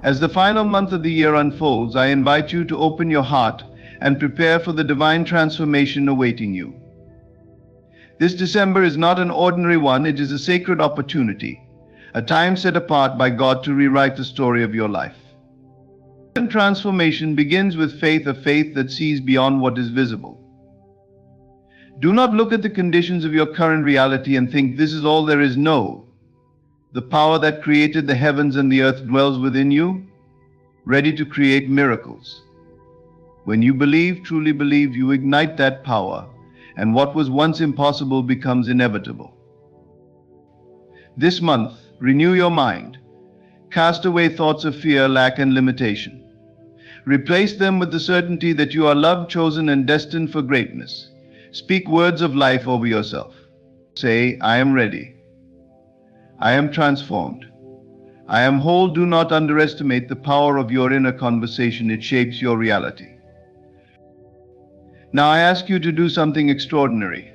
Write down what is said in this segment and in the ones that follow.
As the final month of the year unfolds, I invite you to open your heart and prepare for the divine transformation awaiting you. This December is not an ordinary one, it is a sacred opportunity, a time set apart by God to rewrite the story of your life. Transformation begins with faith, a faith that sees beyond what is visible. Do not look at the conditions of your current reality and think this is all there is. No. The power that created the heavens and the earth dwells within you, ready to create miracles. When you believe, truly believe, you ignite that power, and what was once impossible becomes inevitable. This month, renew your mind. Cast away thoughts of fear, lack, and limitation. Replace them with the certainty that you are loved, chosen, and destined for greatness. Speak words of life over yourself. Say, I am ready. I am transformed. I am whole. Do not underestimate the power of your inner conversation. It shapes your reality. Now I ask you to do something extraordinary.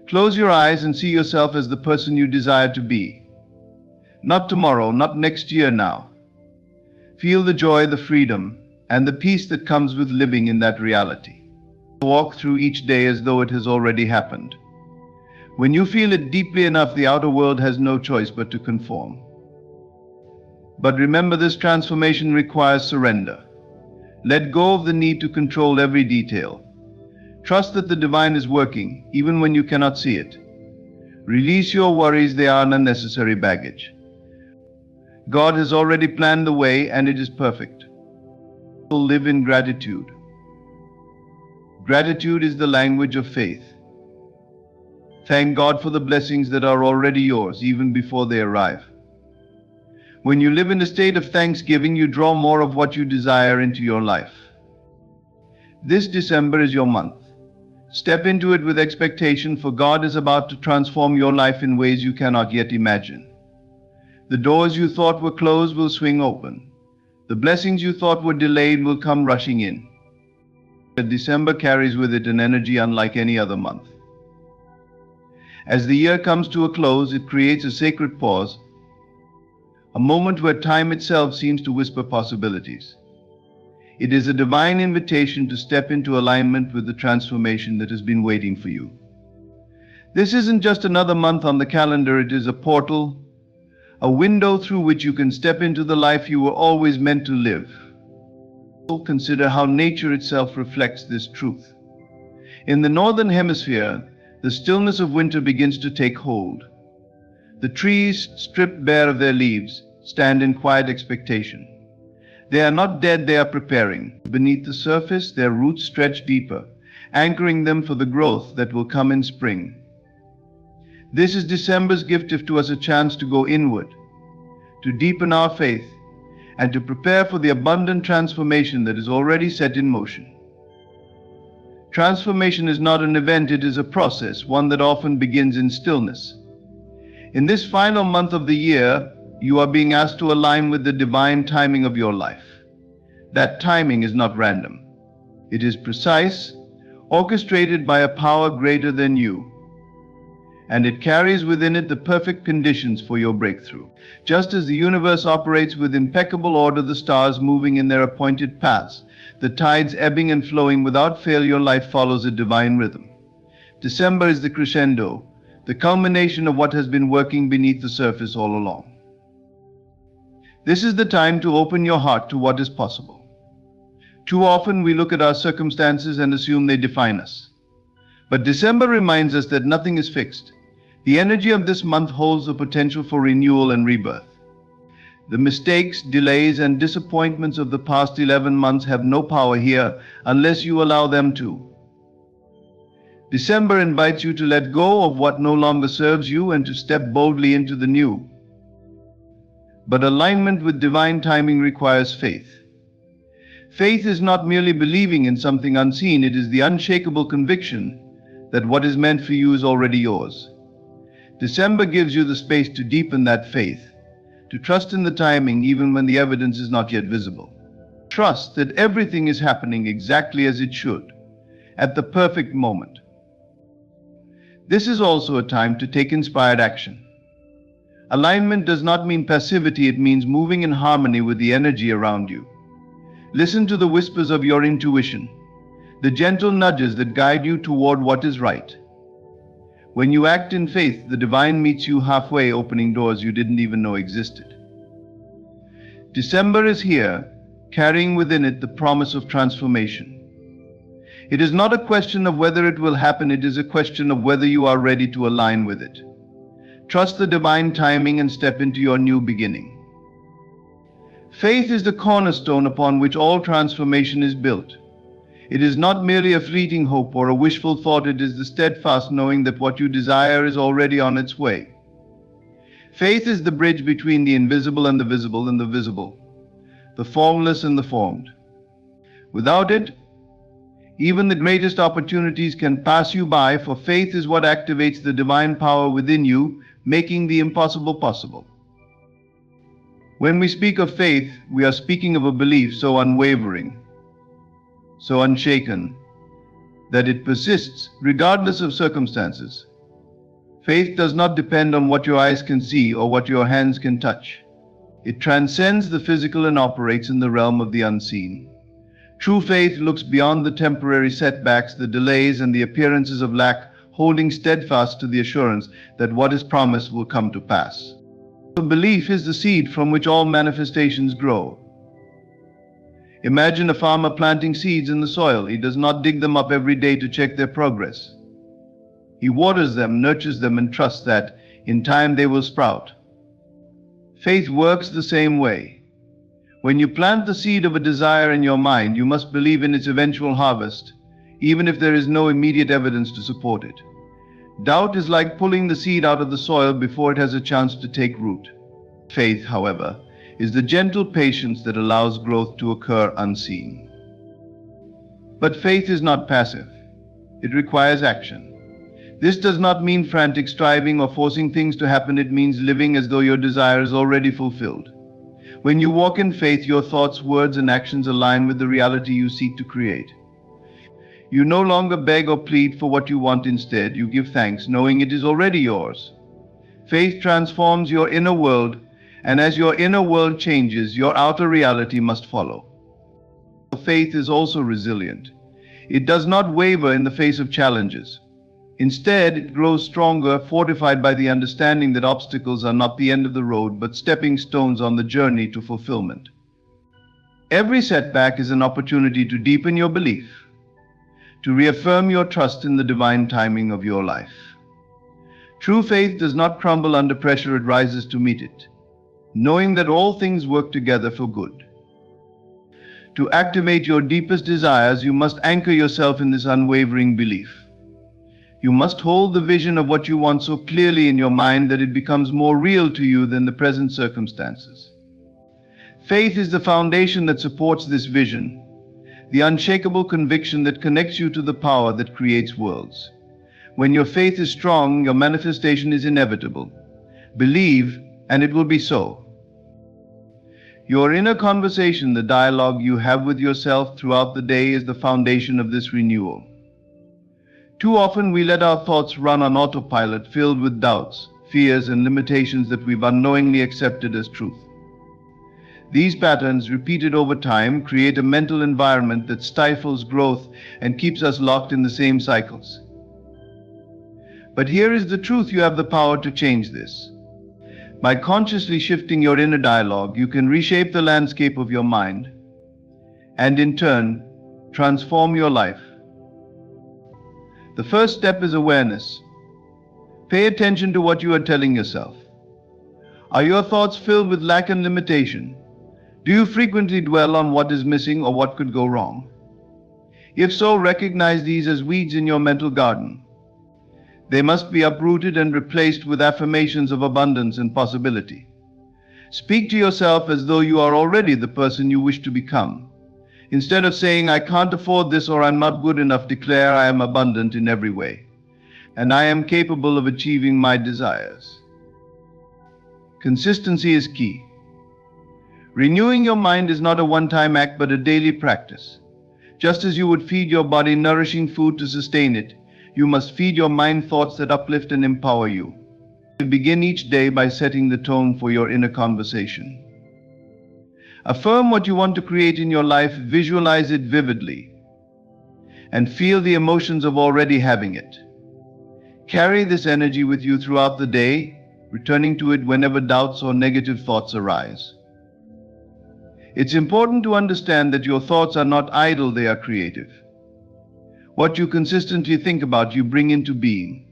Close your eyes and see yourself as the person you desire to be. Not tomorrow, not next year, now. Feel the joy, the freedom, and the peace that comes with living in that reality. Walk through each day as though it has already happened. When you feel it deeply enough, the outer world has no choice but to conform. But remember, this transformation requires surrender. Let go of the need to control every detail. Trust that the divine is working, even when you cannot see it. Release your worries, they are unnecessary baggage. God has already planned the way, and it is perfect. Live in gratitude. Gratitude is the language of faith. Thank God for the blessings that are already yours, even before they arrive. When you live in a state of thanksgiving, you draw more of what you desire into your life. This December is your month. Step into it with expectation, for God is about to transform your life in ways you cannot yet imagine. The doors you thought were closed will swing open. The blessings you thought were delayed will come rushing in. December carries with it an energy unlike any other month. As the year comes to a close, it creates a sacred pause, a moment where time itself seems to whisper possibilities. It is a divine invitation to step into alignment with the transformation that has been waiting for you. This isn't just another month on the calendar, it is a portal, a window through which you can step into the life you were always meant to live. Consider how nature itself reflects this truth. In the northern hemisphere, the stillness of winter begins to take hold. The trees, stripped bare of their leaves, stand in quiet expectation. They are not dead, they are preparing. Beneath the surface, their roots stretch deeper, anchoring them for the growth that will come in spring. This is December's gift to us, a chance to go inward, to deepen our faith, and to prepare for the abundant transformation that is already set in motion. Transformation is not an event, it is a process, one that often begins in stillness. In this final month of the year, you are being asked to align with the divine timing of your life. That timing is not random. It is precise, orchestrated by a power greater than you, and it carries within it the perfect conditions for your breakthrough. Just as the universe operates with impeccable order, the stars moving in their appointed paths, the tides ebbing and flowing without fail, your life follows a divine rhythm. December is the crescendo, the culmination of what has been working beneath the surface all along. This is the time to open your heart to what is possible. Too often we look at our circumstances and assume they define us. But December reminds us that nothing is fixed. The energy of this month holds the potential for renewal and rebirth. The mistakes, delays, and disappointments of the past 11 months have no power here unless you allow them to. December invites you to let go of what no longer serves you and to step boldly into the new. But alignment with divine timing requires faith. Faith is not merely believing in something unseen, it is the unshakable conviction that what is meant for you is already yours. December gives you the space to deepen that faith, to trust in the timing even when the evidence is not yet visible. Trust that everything is happening exactly as it should, at the perfect moment. This is also a time to take inspired action. Alignment does not mean passivity, it means moving in harmony with the energy around you. Listen to the whispers of your intuition, the gentle nudges that guide you toward what is right. When you act in faith, the divine meets you halfway, opening doors you didn't even know existed. December is here, carrying within it the promise of transformation. It is not a question of whether it will happen, it is a question of whether you are ready to align with it. Trust the divine timing and step into your new beginning. Faith is the cornerstone upon which all transformation is built. It is not merely a fleeting hope or a wishful thought, it is the steadfast knowing that what you desire is already on its way. Faith is the bridge between the invisible and the visible, the formless and the formed. Without it, even the greatest opportunities can pass you by, for faith is what activates the divine power within you, making the impossible possible. When we speak of faith, we are speaking of a belief so unwavering, so unshaken, that it persists regardless of circumstances. Faith does not depend on what your eyes can see or what your hands can touch. It transcends the physical and operates in the realm of the unseen. True faith looks beyond the temporary setbacks, the delays, and the appearances of lack, holding steadfast to the assurance that what is promised will come to pass. Belief is the seed from which all manifestations grow. Imagine a farmer planting seeds in the soil. He does not dig them up every day to check their progress. He waters them, nurtures them, and trusts that in time they will sprout. Faith works the same way. When you plant the seed of a desire in your mind, you must believe in its eventual harvest, even if there is no immediate evidence to support it. Doubt is like pulling the seed out of the soil before it has a chance to take root. Faith, however, is the gentle patience that allows growth to occur unseen. But faith is not passive. It requires action. This does not mean frantic striving or forcing things to happen. It means living as though your desire is already fulfilled. When you walk in faith, your thoughts, words, and actions align with the reality you seek to create. You no longer beg or plead for what you want. Instead, you give thanks, knowing it is already yours. Faith transforms your inner world, and as your inner world changes, your outer reality must follow. Faith is also resilient. It does not waver in the face of challenges. Instead, it grows stronger, fortified by the understanding that obstacles are not the end of the road, but stepping stones on the journey to fulfillment. Every setback is an opportunity to deepen your belief, to reaffirm your trust in the divine timing of your life. True faith does not crumble under pressure, it rises to meet it, knowing that all things work together for good. To activate your deepest desires, you must anchor yourself in this unwavering belief. You must hold the vision of what you want so clearly in your mind that it becomes more real to you than the present circumstances. Faith is the foundation that supports this vision, the unshakable conviction that connects you to the power that creates worlds. When your faith is strong, your manifestation is inevitable. Believe, and it will be so. Your inner conversation, the dialogue you have with yourself throughout the day, is the foundation of this renewal. Too often we let our thoughts run on autopilot, filled with doubts, fears, and limitations that we've unknowingly accepted as truth. These patterns, repeated over time, create a mental environment that stifles growth and keeps us locked in the same cycles. But here is the truth: you have the power to change this. By consciously shifting your inner dialogue, you can reshape the landscape of your mind and, in turn, transform your life. The first step is awareness. Pay attention to what you are telling yourself. Are your thoughts filled with lack and limitation? Do you frequently dwell on what is missing or what could go wrong? If so, recognize these as weeds in your mental garden. They must be uprooted and replaced with affirmations of abundance and possibility. Speak to yourself as though you are already the person you wish to become. Instead of saying, "I can't afford this" or "I'm not good enough," declare, "I am abundant in every way, and I am capable of achieving my desires." Consistency is key. Renewing your mind is not a one-time act, but a daily practice. Just as you would feed your body nourishing food to sustain it, you must feed your mind thoughts that uplift and empower you. Begin each day by setting the tone for your inner conversation. Affirm what you want to create in your life, visualize it vividly, and feel the emotions of already having it. Carry this energy with you throughout the day, returning to it whenever doubts or negative thoughts arise. It's important to understand that your thoughts are not idle, they are creative. What you consistently think about, you bring into being.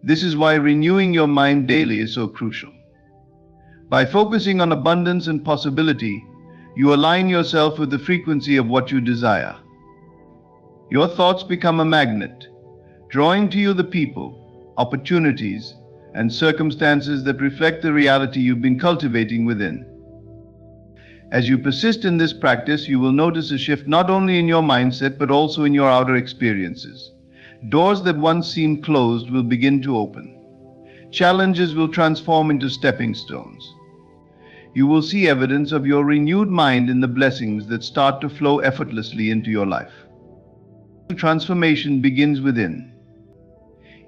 This is why renewing your mind daily is so crucial. By focusing on abundance and possibility, you align yourself with the frequency of what you desire. Your thoughts become a magnet, drawing to you the people, opportunities, and circumstances that reflect the reality you've been cultivating within. As you persist in this practice, you will notice a shift not only in your mindset but also in your outer experiences. Doors that once seemed closed will begin to open. Challenges will transform into stepping stones. You will see evidence of your renewed mind in the blessings that start to flow effortlessly into your life. Transformation begins within.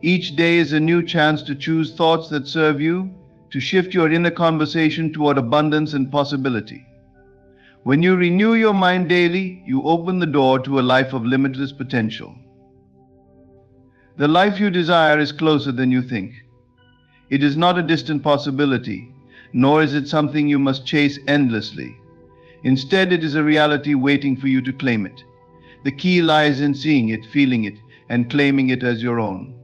Each day is a new chance to choose thoughts that serve you, to shift your inner conversation toward abundance and possibility. When you renew your mind daily, you open the door to a life of limitless potential. The life you desire is closer than you think. It is not a distant possibility, nor is it something you must chase endlessly. Instead, it is a reality waiting for you to claim it. The key lies in seeing it, feeling it, and claiming it as your own.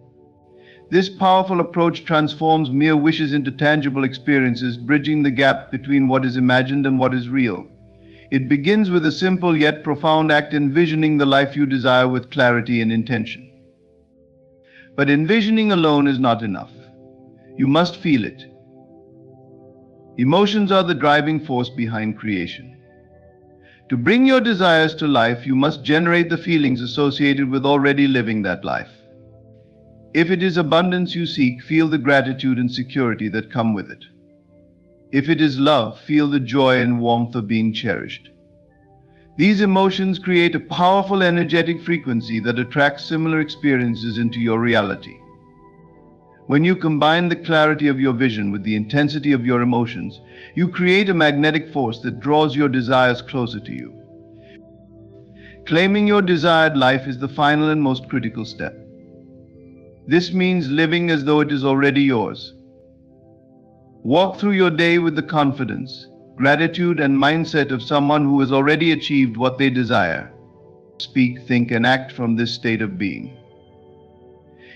This powerful approach transforms mere wishes into tangible experiences, bridging the gap between what is imagined and what is real. It begins with a simple yet profound act, envisioning the life you desire with clarity and intention. But envisioning alone is not enough. You must feel it. Emotions are the driving force behind creation. To bring your desires to life, you must generate the feelings associated with already living that life. If it is abundance you seek, feel the gratitude and security that come with it. If it is love, feel the joy and warmth of being cherished. These emotions create a powerful energetic frequency that attracts similar experiences into your reality. When you combine the clarity of your vision with the intensity of your emotions, you create a magnetic force that draws your desires closer to you. Claiming your desired life is the final and most critical step. This means living as though it is already yours. Walk through your day with the confidence, gratitude, and mindset of someone who has already achieved what they desire. Speak, think, and act from this state of being.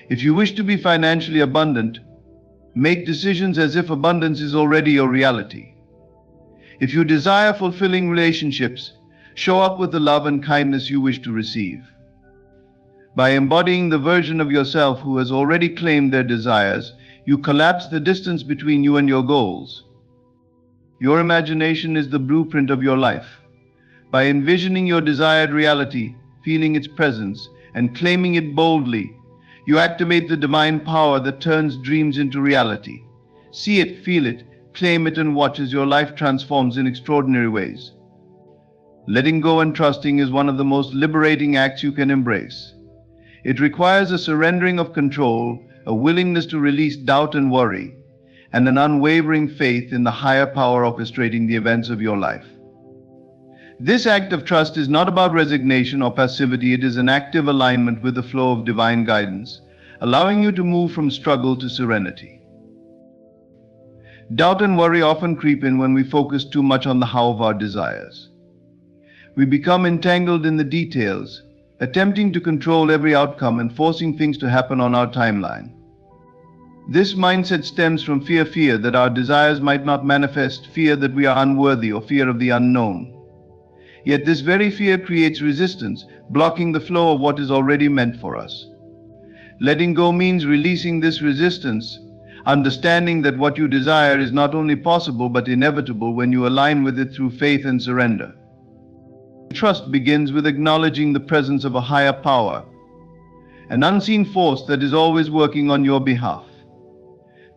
If you wish to be financially abundant, make decisions as if abundance is already your reality. If you desire fulfilling relationships, show up with the love and kindness you wish to receive. By embodying the version of yourself who has already claimed their desires, you collapse the distance between you and your goals. Your imagination is the blueprint of your life. By envisioning your desired reality, feeling its presence, and claiming it boldly, you activate the divine power that turns dreams into reality. See it, feel it, claim it, and watch as your life transforms in extraordinary ways. Letting go and trusting is one of the most liberating acts you can embrace. It requires a surrendering of control, a willingness to release doubt and worry, and an unwavering faith in the higher power orchestrating the events of your life. This act of trust is not about resignation or passivity, it is an active alignment with the flow of divine guidance, allowing you to move from struggle to serenity. Doubt and worry often creep in when we focus too much on the how of our desires. We become entangled in the details, attempting to control every outcome and forcing things to happen on our timeline. This mindset stems from fear that our desires might not manifest, fear that we are unworthy, or fear of the unknown. Yet this very fear creates resistance, blocking the flow of what is already meant for us. Letting go means releasing this resistance, understanding that what you desire is not only possible but inevitable when you align with it through faith and surrender. Trust begins with acknowledging the presence of a higher power, an unseen force that is always working on your behalf.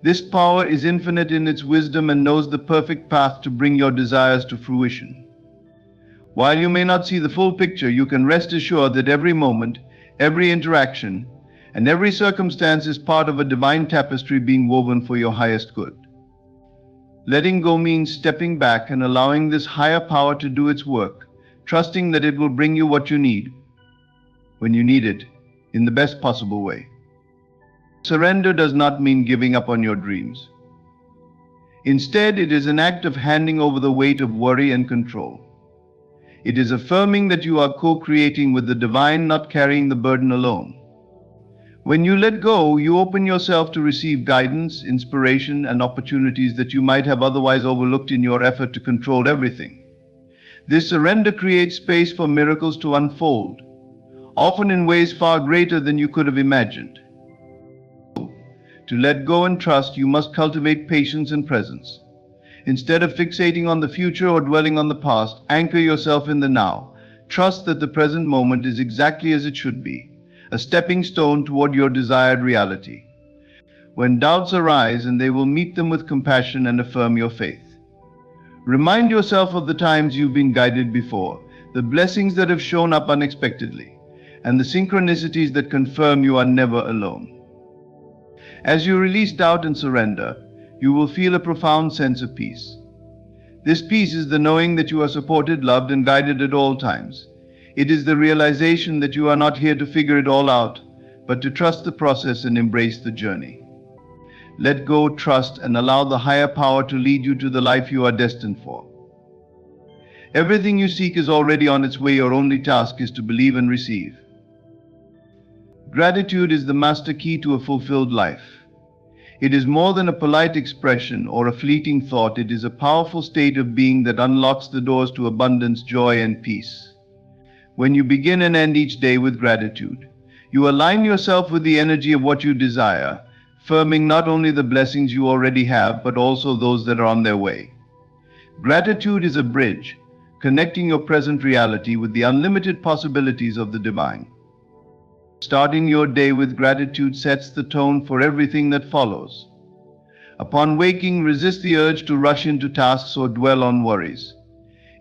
This power is infinite in its wisdom and knows the perfect path to bring your desires to fruition. While you may not see the full picture, you can rest assured that every moment, every interaction, and every circumstance is part of a divine tapestry being woven for your highest good. Letting go means stepping back and allowing this higher power to do its work, trusting that it will bring you what you need, when you need it, in the best possible way. Surrender does not mean giving up on your dreams. Instead, it is an act of handing over the weight of worry and control. It is affirming that you are co-creating with the divine, not carrying the burden alone. When you let go, you open yourself to receive guidance, inspiration, and opportunities that you might have otherwise overlooked in your effort to control everything. This surrender creates space for miracles to unfold, often in ways far greater than you could have imagined. To let go and trust, you must cultivate patience and presence. Instead of fixating on the future or dwelling on the past, anchor yourself in the now. Trust that the present moment is exactly as it should be, a stepping stone toward your desired reality. When doubts arise, and they will meet them with compassion and affirm your faith. Remind yourself of the times you've been guided before, the blessings that have shown up unexpectedly, and the synchronicities that confirm you are never alone. As you release doubt and surrender, you will feel a profound sense of peace. This peace is the knowing that you are supported, loved, and guided at all times. It is the realization that you are not here to figure it all out, but to trust the process and embrace the journey. Let go, trust, and allow the higher power to lead you to the life you are destined for. Everything you seek is already on its way. Your only task is to believe and receive. Gratitude is the master key to a fulfilled life. It is more than a polite expression or a fleeting thought. It is a powerful state of being that unlocks the doors to abundance, joy, and peace. When you begin and end each day with gratitude, you align yourself with the energy of what you desire, affirming not only the blessings you already have, but also those that are on their way. Gratitude is a bridge, connecting your present reality with the unlimited possibilities of the divine. Starting your day with gratitude sets the tone for everything that follows. Upon waking, resist the urge to rush into tasks or dwell on worries.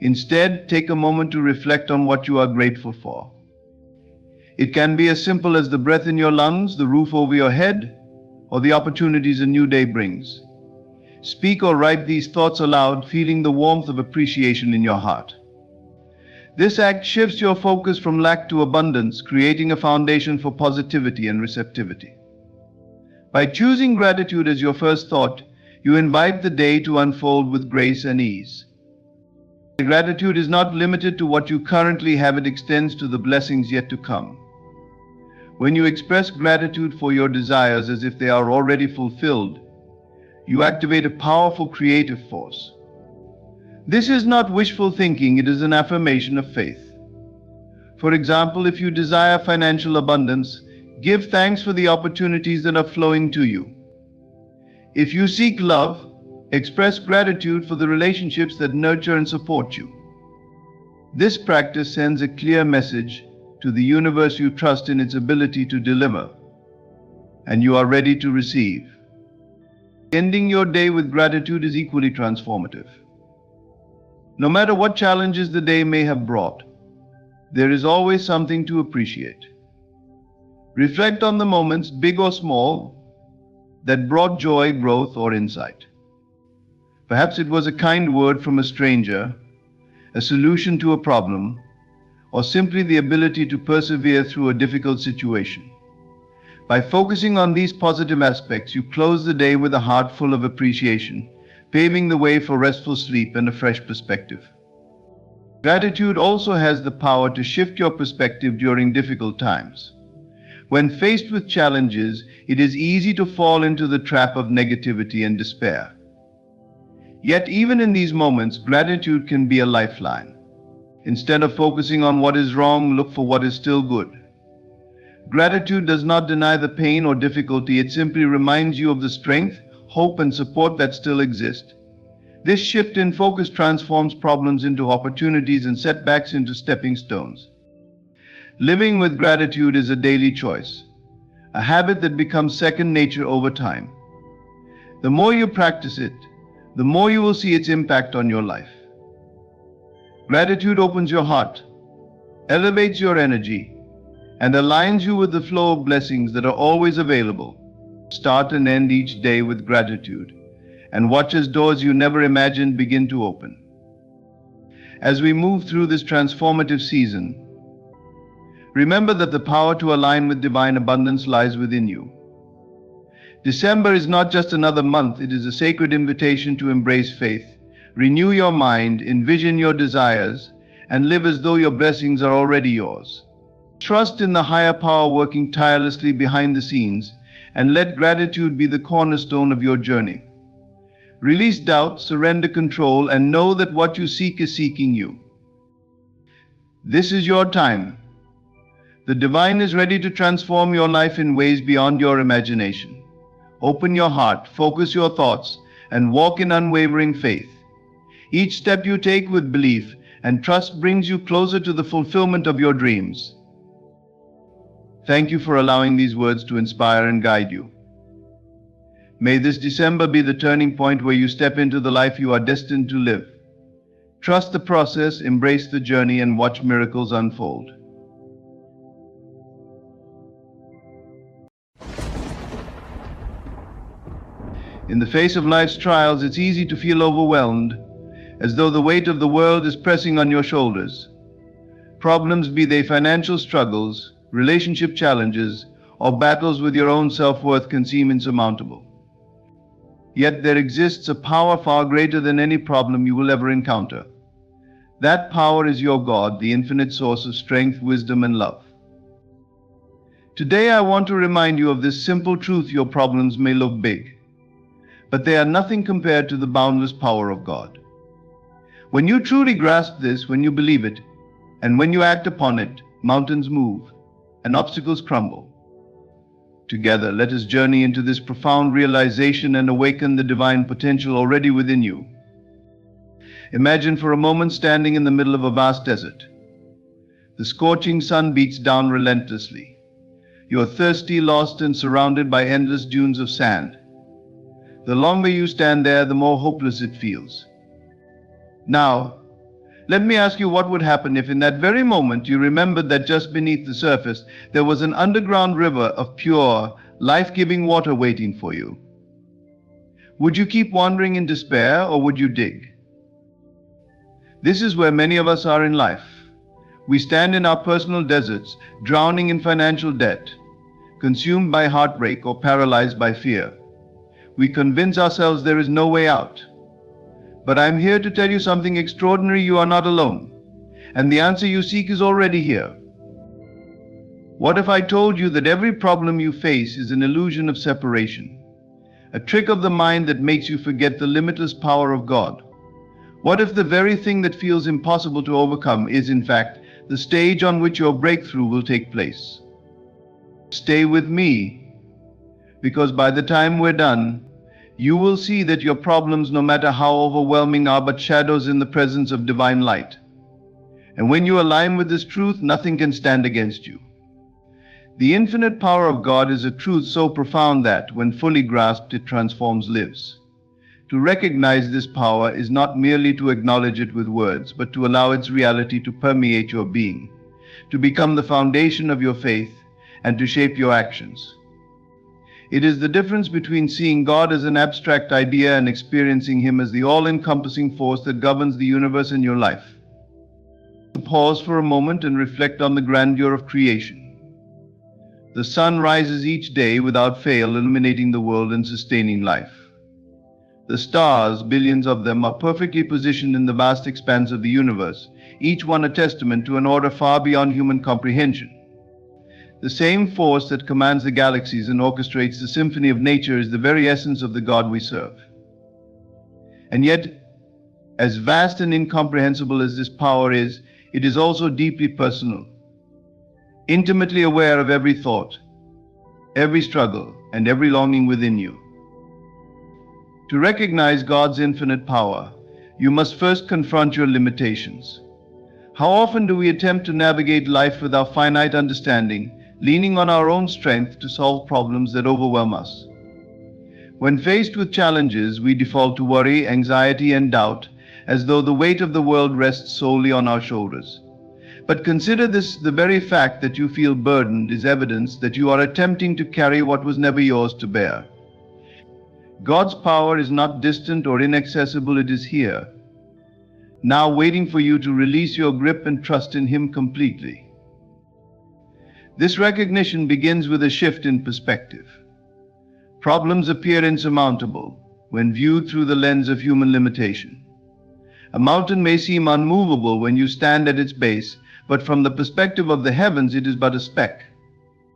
Instead, take a moment to reflect on what you are grateful for. It can be as simple as the breath in your lungs, the roof over your head, or the opportunities a new day brings. Speak or write these thoughts aloud, feeling the warmth of appreciation in your heart. This act shifts your focus from lack to abundance, creating a foundation for positivity and receptivity. By choosing gratitude as your first thought, you invite the day to unfold with grace and ease. Gratitude is not limited to what you currently have, it extends to the blessings yet to come. When you express gratitude for your desires as if they are already fulfilled, you activate a powerful creative force. This is not wishful thinking, it is an affirmation of faith. For example, if you desire financial abundance, give thanks for the opportunities that are flowing to you. If you seek love, express gratitude for the relationships that nurture and support you. This practice sends a clear message to the universe you trust in its ability to deliver, and you are ready to receive. Ending your day with gratitude is equally transformative. No matter what challenges the day may have brought, there is always something to appreciate. Reflect on the moments, big or small, that brought joy, growth, or insight. Perhaps it was a kind word from a stranger, a solution to a problem, or simply the ability to persevere through a difficult situation. By focusing on these positive aspects, you close the day with a heart full of appreciation, paving the way for restful sleep and a fresh perspective. Gratitude also has the power to shift your perspective during difficult times. When faced with challenges, it is easy to fall into the trap of negativity and despair. Yet even in these moments, gratitude can be a lifeline. Instead of focusing on what is wrong, look for what is still good. Gratitude does not deny the pain or difficulty, it simply reminds you of the strength, hope, and support that still exist. This shift in focus transforms problems into opportunities and setbacks into stepping stones. Living with gratitude is a daily choice, a habit that becomes second nature over time. The more you practice it, the more you will see its impact on your life. Gratitude opens your heart, elevates your energy, and aligns you with the flow of blessings that are always available. Start and end each day with gratitude, and watch as doors you never imagined begin to open. As we move through this transformative season, remember that the power to align with divine abundance lies within you. December is not just another month, it is a sacred invitation to embrace faith, renew your mind, envision your desires, and live as though your blessings are already yours. Trust in the higher power working tirelessly behind the scenes, and let gratitude be the cornerstone of your journey. Release doubt, surrender control, and know that what you seek is seeking you. This is your time. The divine is ready to transform your life in ways beyond your imagination. Open your heart, focus your thoughts, and walk in unwavering faith. Each step you take with belief and trust brings you closer to the fulfillment of your dreams. Thank you for allowing these words to inspire and guide you. May this December be the turning point where you step into the life you are destined to live. Trust the process, embrace the journey, and watch miracles unfold. In the face of life's trials, it's easy to feel overwhelmed, as though the weight of the world is pressing on your shoulders. Problems, be they financial struggles, relationship challenges, or battles with your own self-worth, can seem insurmountable. Yet there exists a power far greater than any problem you will ever encounter. That power is your God, the infinite source of strength, wisdom, and love. Today I want to remind you of this simple truth: your problems may look big, but they are nothing compared to the boundless power of God. When you truly grasp this, when you believe it, and when you act upon it, mountains move and obstacles crumble. Together, let us journey into this profound realization and awaken the divine potential already within you. Imagine for a moment standing in the middle of a vast desert. The scorching sun beats down relentlessly. You are thirsty, lost, and surrounded by endless dunes of sand. The longer you stand there, the more hopeless it feels. Now, let me ask you, what would happen if in that very moment you remembered that just beneath the surface there was an underground river of pure, life-giving water waiting for you? Would you keep wandering in despair, or would you dig? This is where many of us are in life. We stand in our personal deserts, drowning in financial debt, consumed by heartbreak, or paralyzed by fear. We convince ourselves there is no way out. But I'm here to tell you something extraordinary: you are not alone, and the answer you seek is already here. What if I told you that every problem you face is an illusion of separation, a trick of the mind that makes you forget the limitless power of God? What if the very thing that feels impossible to overcome is, in fact, the stage on which your breakthrough will take place? Stay with me, because by the time we're done, you will see that your problems, no matter how overwhelming, are but shadows in the presence of divine light. And when you align with this truth, nothing can stand against you. The infinite power of God is a truth so profound that, when fully grasped, it transforms lives. To recognize this power is not merely to acknowledge it with words, but to allow its reality to permeate your being, to become the foundation of your faith, and to shape your actions. It is the difference between seeing God as an abstract idea and experiencing Him as the all-encompassing force that governs the universe in your life. Pause for a moment and reflect on the grandeur of creation. The sun rises each day without fail, illuminating the world and sustaining life. The stars, billions of them, are perfectly positioned in the vast expanse of the universe, each one a testament to an order far beyond human comprehension. The same force that commands the galaxies and orchestrates the symphony of nature is the very essence of the God we serve. And yet, as vast and incomprehensible as this power is, it is also deeply personal, intimately aware of every thought, every struggle, and every longing within you. To recognize God's infinite power, you must first confront your limitations. How often do we attempt to navigate life with our finite understanding, leaning on our own strength to solve problems that overwhelm us? When faced with challenges, we default to worry, anxiety, and doubt, as though the weight of the world rests solely on our shoulders. But consider this: the very fact that you feel burdened is evidence that you are attempting to carry what was never yours to bear. God's power is not distant or inaccessible, it is here, now waiting for you to release your grip and trust in Him completely. This recognition begins with a shift in perspective. Problems appear insurmountable when viewed through the lens of human limitation. A mountain may seem unmovable when you stand at its base, but from the perspective of the heavens it is but a speck.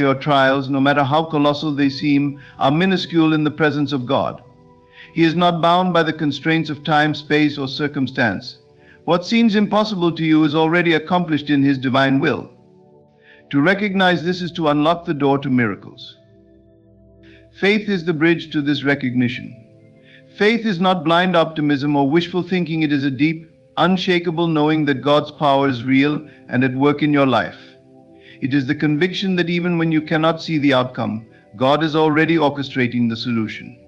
Your trials, no matter how colossal they seem, are minuscule in the presence of God. He is not bound by the constraints of time, space, or circumstance. What seems impossible to you is already accomplished in His divine will. To recognize this is to unlock the door to miracles. Faith is the bridge to this recognition. Faith is not blind optimism or wishful thinking. It is a deep, unshakable knowing that God's power is real and at work in your life. It is the conviction that even when you cannot see the outcome, God is already orchestrating the solution.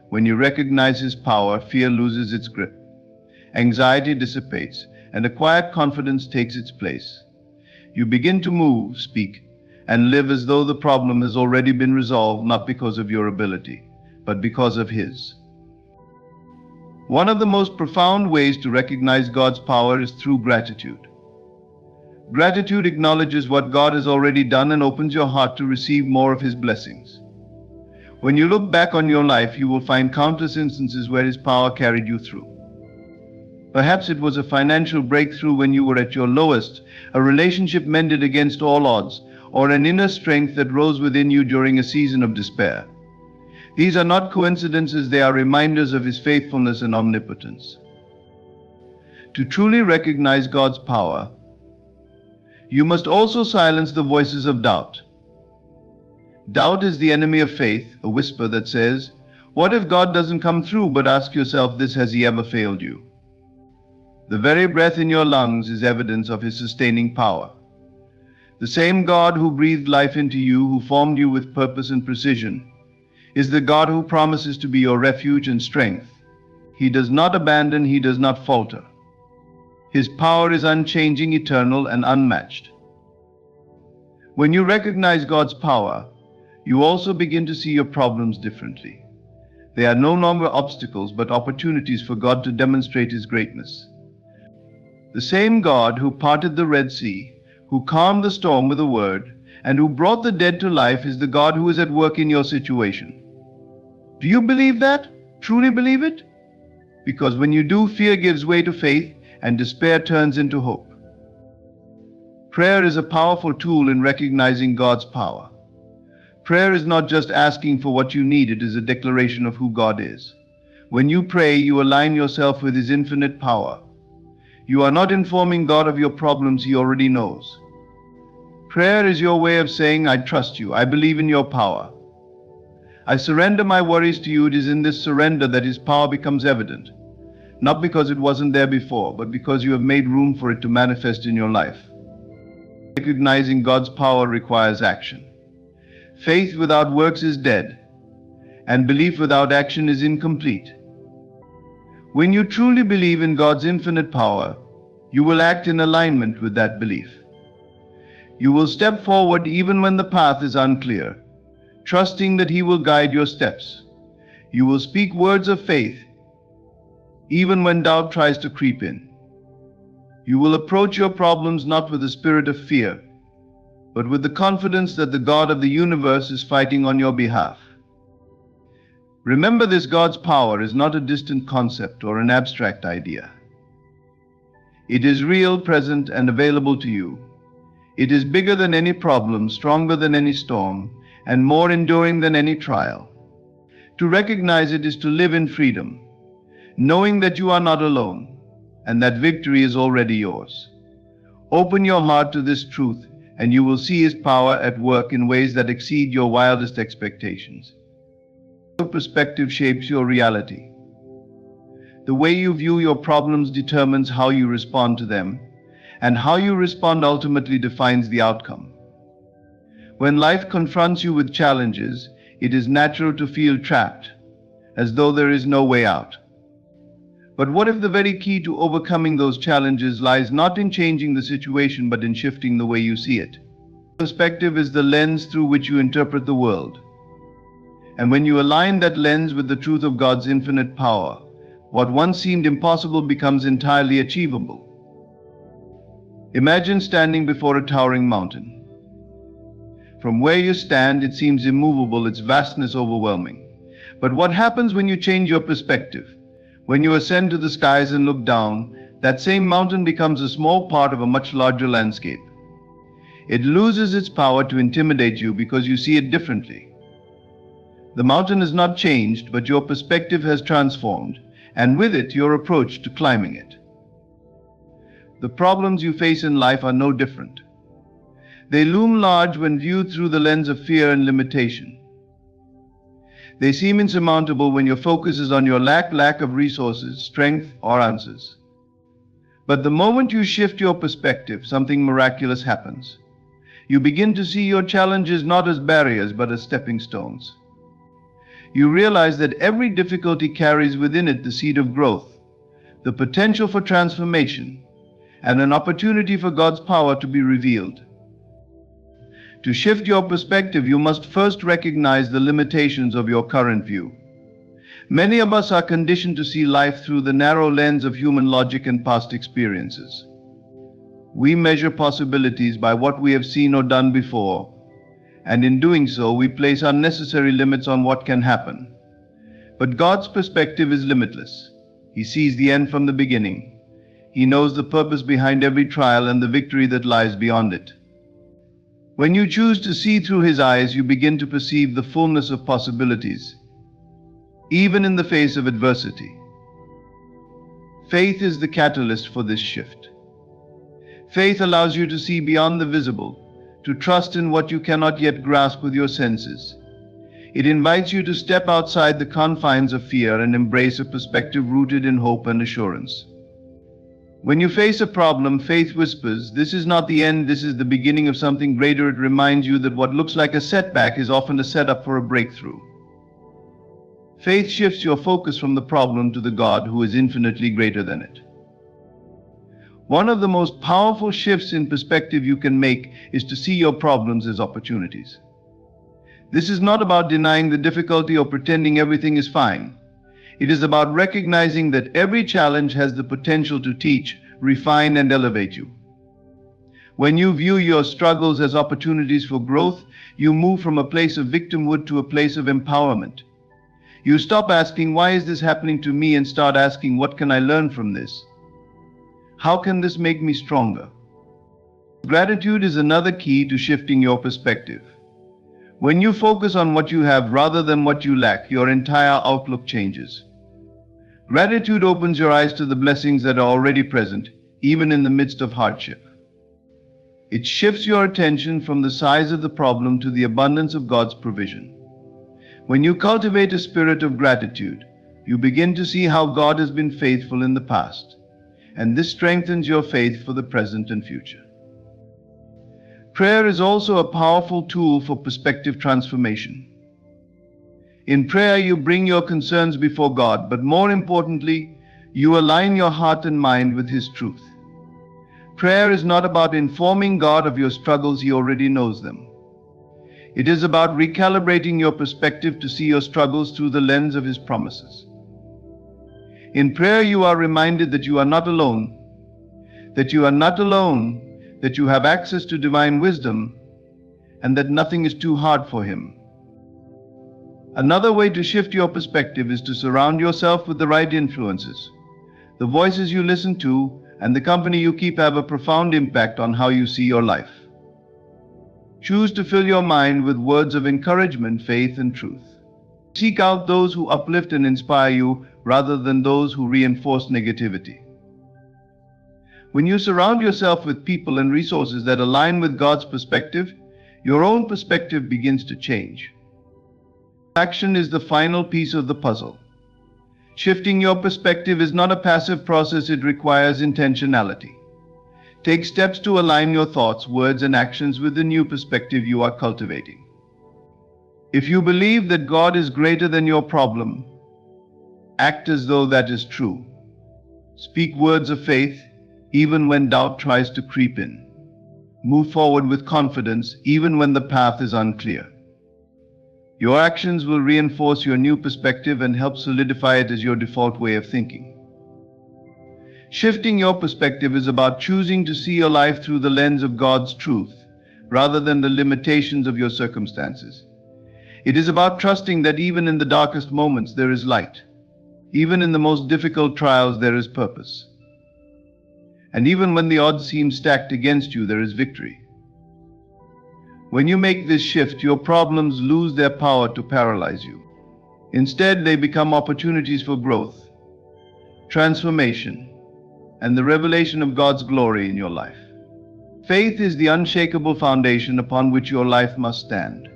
When you recognize His power, fear loses its grip. Anxiety dissipates, and a quiet confidence takes its place. You begin to move, speak, and live as though the problem has already been resolved, not because of your ability, but because of His. One of the most profound ways to recognize God's power is through gratitude. Gratitude acknowledges what God has already done and opens your heart to receive more of His blessings. When you look back on your life, you will find countless instances where His power carried you through. Perhaps it was a financial breakthrough when you were at your lowest, a relationship mended against all odds, or an inner strength that rose within you during a season of despair. These are not coincidences, they are reminders of His faithfulness and omnipotence. To truly recognize God's power, you must also silence the voices of doubt. Doubt is the enemy of faith, a whisper that says, "What if God doesn't come through?" But ask yourself this: has He ever failed you? The very breath in your lungs is evidence of His sustaining power. The same God who breathed life into you, who formed you with purpose and precision, is the God who promises to be your refuge and strength. He does not abandon, He does not falter. His power is unchanging, eternal, and unmatched. When you recognize God's power, you also begin to see your problems differently. They are no longer obstacles, but opportunities for God to demonstrate His greatness. The same God who parted the Red Sea, who calmed the storm with a word, and who brought the dead to life is the God who is at work in your situation. Do you believe that? Truly believe it? Because when you do, fear gives way to faith, and despair turns into hope. Prayer is a powerful tool in recognizing God's power. Prayer is not just asking for what you need, it is a declaration of who God is. When you pray, you align yourself with His infinite power. You are not informing God of your problems, He already knows. Prayer is your way of saying, "I trust you, I believe in your power. I surrender my worries to you." It is in this surrender that His power becomes evident, not because it wasn't there before, but because you have made room for it to manifest in your life. Recognizing God's power requires action. Faith without works is dead, and belief without action is incomplete. When you truly believe in God's infinite power, you will act in alignment with that belief. You will step forward even when the path is unclear, trusting that He will guide your steps. You will speak words of faith, even when doubt tries to creep in. You will approach your problems not with a spirit of fear, but with the confidence that the God of the universe is fighting on your behalf. Remember this: God's power is not a distant concept or an abstract idea. It is real, present, and available to you. It is bigger than any problem, stronger than any storm, and more enduring than any trial. To recognize it is to live in freedom, knowing that you are not alone, and that victory is already yours. Open your heart to this truth, and you will see His power at work in ways that exceed your wildest expectations. Your perspective shapes your reality. The way you view your problems determines how you respond to them, and how you respond ultimately defines the outcome. When life confronts you with challenges, it is natural to feel trapped, as though there is no way out. But what if the very key to overcoming those challenges lies not in changing the situation but in shifting the way you see it? Perspective is the lens through which you interpret the world. And when you align that lens with the truth of God's infinite power, what once seemed impossible becomes entirely achievable. Imagine standing before a towering mountain. From where you stand, it seems immovable, its vastness overwhelming. But what happens when you change your perspective? When you ascend to the skies and look down, that same mountain becomes a small part of a much larger landscape. It loses its power to intimidate you because you see it differently. The mountain is not changed, but your perspective has transformed, and with it, your approach to climbing it. The problems you face in life are no different. They loom large when viewed through the lens of fear and limitation. They seem insurmountable when your focus is on your lack of resources, strength, or answers. But the moment you shift your perspective, something miraculous happens. You begin to see your challenges not as barriers, but as stepping stones. You realize that every difficulty carries within it the seed of growth, the potential for transformation, and an opportunity for God's power to be revealed. To shift your perspective, you must first recognize the limitations of your current view. Many of us are conditioned to see life through the narrow lens of human logic and past experiences. We measure possibilities by what we have seen or done before, and in doing so, we place unnecessary limits on what can happen. But God's perspective is limitless. He sees the end from the beginning. He knows the purpose behind every trial and the victory that lies beyond it. When you choose to see through His eyes, you begin to perceive the fullness of possibilities, even in the face of adversity. Faith is the catalyst for this shift. Faith allows you to see beyond the visible, to trust in what you cannot yet grasp with your senses. It invites you to step outside the confines of fear and embrace a perspective rooted in hope and assurance. When you face a problem, faith whispers, "This is not the end, this is the beginning of something greater." It reminds you that what looks like a setback is often a setup for a breakthrough. Faith shifts your focus from the problem to the God who is infinitely greater than it. One of the most powerful shifts in perspective you can make is to see your problems as opportunities. This is not about denying the difficulty or pretending everything is fine. It is about recognizing that every challenge has the potential to teach, refine, and elevate you. When you view your struggles as opportunities for growth, you move from a place of victimhood to a place of empowerment. You stop asking, "Why is this happening to me?" and start asking, "What can I learn from this? How can this make me stronger?" Gratitude is another key to shifting your perspective. When you focus on what you have rather than what you lack, your entire outlook changes. Gratitude opens your eyes to the blessings that are already present, even in the midst of hardship. It shifts your attention from the size of the problem to the abundance of God's provision. When you cultivate a spirit of gratitude, you begin to see how God has been faithful in the past, and this strengthens your faith for the present and future. Prayer is also a powerful tool for perspective transformation. In prayer, you bring your concerns before God, but more importantly, you align your heart and mind with His truth. Prayer is not about informing God of your struggles, He already knows them. It is about recalibrating your perspective to see your struggles through the lens of His promises. In prayer, you are reminded that you are not alone, that you have access to divine wisdom, and that nothing is too hard for Him. Another way to shift your perspective is to surround yourself with the right influences. The voices you listen to and the company you keep have a profound impact on how you see your life. Choose to fill your mind with words of encouragement, faith, and truth. Seek out those who uplift and inspire you rather than those who reinforce negativity. When you surround yourself with people and resources that align with God's perspective, your own perspective begins to change. Action is the final piece of the puzzle. Shifting your perspective is not a passive process, it requires intentionality. Take steps to align your thoughts, words, and actions with the new perspective you are cultivating. If you believe that God is greater than your problem, act as though that is true. Speak words of faith, even when doubt tries to creep in. Move forward with confidence, even when the path is unclear. Your actions will reinforce your new perspective and help solidify it as your default way of thinking. Shifting your perspective is about choosing to see your life through the lens of God's truth, rather than the limitations of your circumstances. It is about trusting that even in the darkest moments there is light. Even in the most difficult trials there is purpose. And even when the odds seem stacked against you, there is victory. When you make this shift, your problems lose their power to paralyze you. Instead, they become opportunities for growth, transformation, and the revelation of God's glory in your life. Faith is the unshakable foundation upon which your life must stand.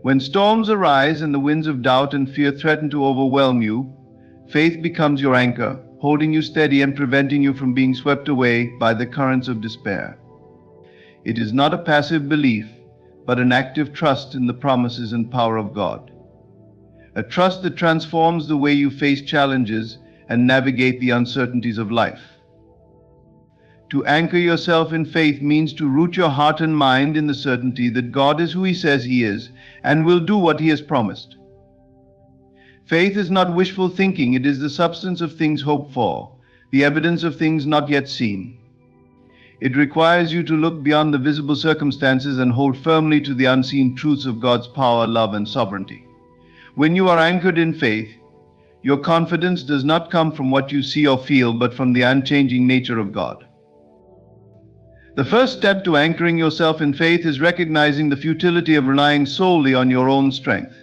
When storms arise and the winds of doubt and fear threaten to overwhelm you, faith becomes your anchor, holding you steady and preventing you from being swept away by the currents of despair. It is not a passive belief, but an active trust in the promises and power of God. A trust that transforms the way you face challenges and navigate the uncertainties of life. To anchor yourself in faith means to root your heart and mind in the certainty that God is who He says He is and will do what He has promised. Faith is not wishful thinking, it is the substance of things hoped for, the evidence of things not yet seen. It requires you to look beyond the visible circumstances and hold firmly to the unseen truths of God's power, love, and sovereignty. When you are anchored in faith, your confidence does not come from what you see or feel, but from the unchanging nature of God. The first step to anchoring yourself in faith is recognizing the futility of relying solely on your own strength.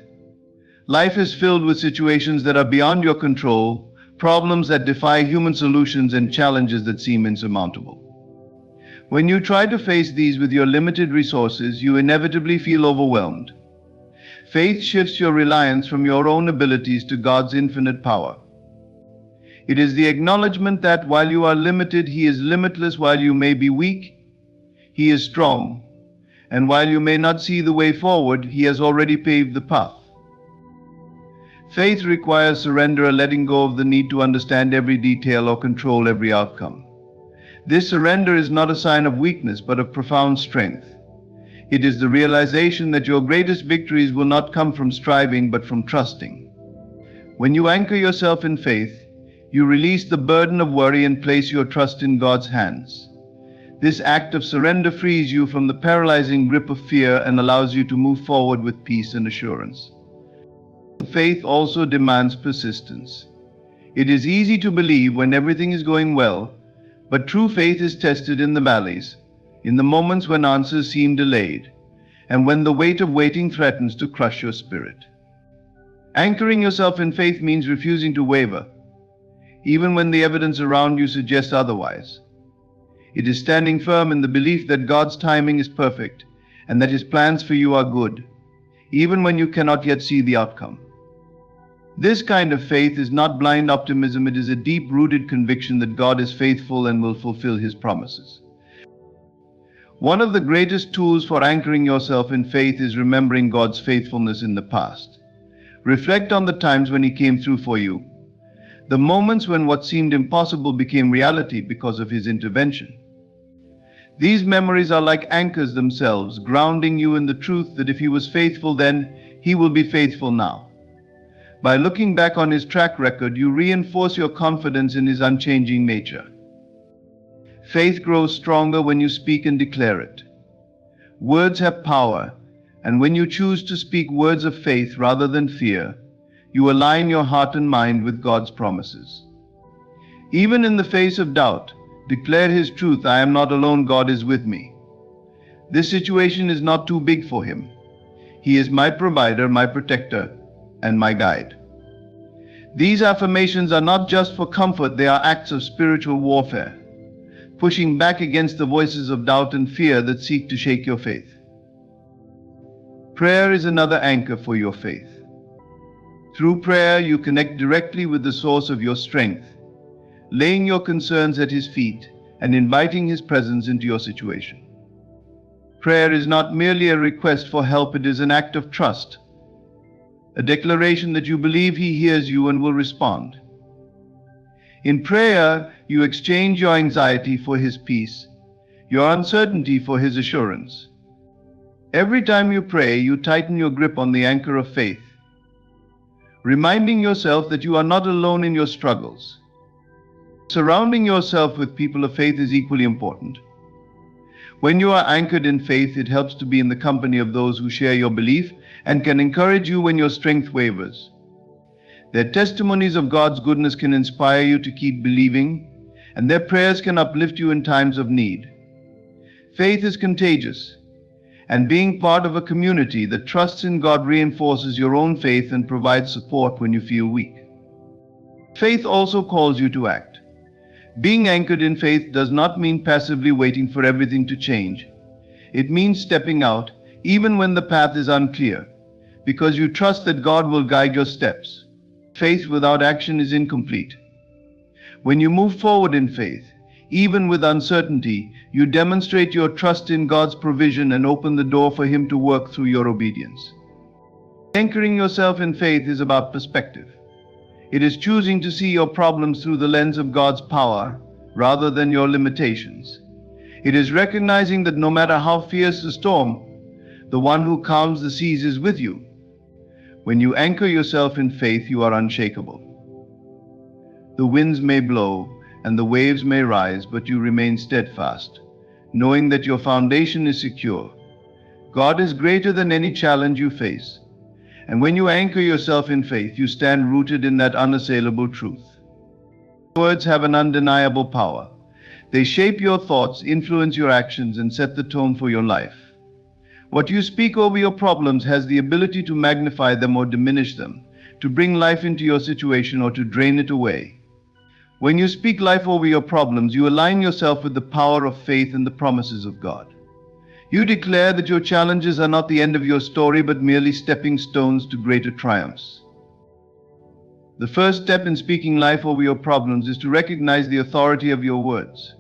Life is filled with situations that are beyond your control, problems that defy human solutions, and challenges that seem insurmountable. When you try to face these with your limited resources, you inevitably feel overwhelmed. Faith shifts your reliance from your own abilities to God's infinite power. It is the acknowledgement that while you are limited, He is limitless. While you may be weak, He is strong. And while you may not see the way forward, He has already paved the path. Faith requires surrender, a letting go of the need to understand every detail or control every outcome. This surrender is not a sign of weakness, but of profound strength. It is the realization that your greatest victories will not come from striving, but from trusting. When you anchor yourself in faith, you release the burden of worry and place your trust in God's hands. This act of surrender frees you from the paralyzing grip of fear and allows you to move forward with peace and assurance. Faith also demands persistence. It is easy to believe when everything is going well, but true faith is tested in the valleys, in the moments when answers seem delayed, and when the weight of waiting threatens to crush your spirit. Anchoring yourself in faith means refusing to waver, even when the evidence around you suggests otherwise. It is standing firm in the belief that God's timing is perfect and that His plans for you are good, even when you cannot yet see the outcome. This kind of faith is not blind optimism, it is a deep-rooted conviction that God is faithful and will fulfill His promises. One of the greatest tools for anchoring yourself in faith is remembering God's faithfulness in the past. Reflect on the times when He came through for you, the moments when what seemed impossible became reality because of His intervention. These memories are like anchors themselves, grounding you in the truth that if He was faithful then, He will be faithful now. By looking back on His track record, you reinforce your confidence in His unchanging nature. Faith grows stronger when you speak and declare it. Words have power, and when you choose to speak words of faith rather than fear, you align your heart and mind with God's promises. Even in the face of doubt, declare His truth. I am not alone, God is with me. This situation is not too big for Him. He is my provider, my protector, and my guide. These affirmations are not just for comfort, they are acts of spiritual warfare, pushing back against the voices of doubt and fear that seek to shake your faith. Prayer is another anchor for your faith. Through prayer, you connect directly with the source of your strength, laying your concerns at His feet and inviting His presence into your situation. Prayer is not merely a request for help, it is an act of trust, a declaration that you believe He hears you and will respond. In prayer, you exchange your anxiety for His peace, your uncertainty for His assurance. Every time you pray, you tighten your grip on the anchor of faith, reminding yourself that you are not alone in your struggles. Surrounding yourself with people of faith is equally important. When you are anchored in faith, it helps to be in the company of those who share your belief and can encourage you when your strength wavers. Their testimonies of God's goodness can inspire you to keep believing, and their prayers can uplift you in times of need. Faith is contagious, and being part of a community that trusts in God reinforces your own faith and provides support when you feel weak. Faith also calls you to act. Being anchored in faith does not mean passively waiting for everything to change. It means stepping out, even when the path is unclear, because you trust that God will guide your steps. Faith without action is incomplete. When you move forward in faith, even with uncertainty, you demonstrate your trust in God's provision and open the door for Him to work through your obedience. Anchoring yourself in faith is about perspective. It is choosing to see your problems through the lens of God's power rather than your limitations. It is recognizing that no matter how fierce the storm, the one who calms the seas is with you. When you anchor yourself in faith, you are unshakable. The winds may blow and the waves may rise, but you remain steadfast, knowing that your foundation is secure. God is greater than any challenge you face. And when you anchor yourself in faith, you stand rooted in that unassailable truth. Words have an undeniable power. They shape your thoughts, influence your actions, and set the tone for your life. What you speak over your problems has the ability to magnify them or diminish them, to bring life into your situation or to drain it away. When you speak life over your problems, you align yourself with the power of faith and the promises of God. You declare that your challenges are not the end of your story, but merely stepping stones to greater triumphs. The first step in speaking life over your problems is to recognize the authority of your words.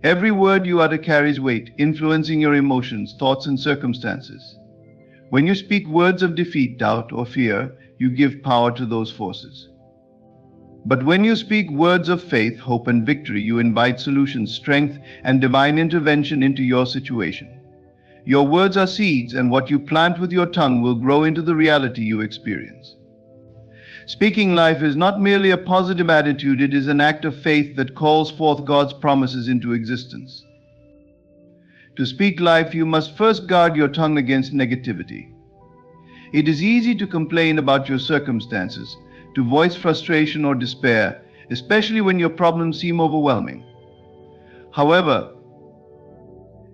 Every word you utter carries weight, influencing your emotions, thoughts, and circumstances. When you speak words of defeat, doubt, or fear, you give power to those forces. But when you speak words of faith, hope, and victory, you invite solutions, strength, and divine intervention into your situation. Your words are seeds, and what you plant with your tongue will grow into the reality you experience. Speaking life is not merely a positive attitude, it is an act of faith that calls forth God's promises into existence. To speak life, you must first guard your tongue against negativity. It is easy to complain about your circumstances, to voice frustration or despair, especially when your problems seem overwhelming. However,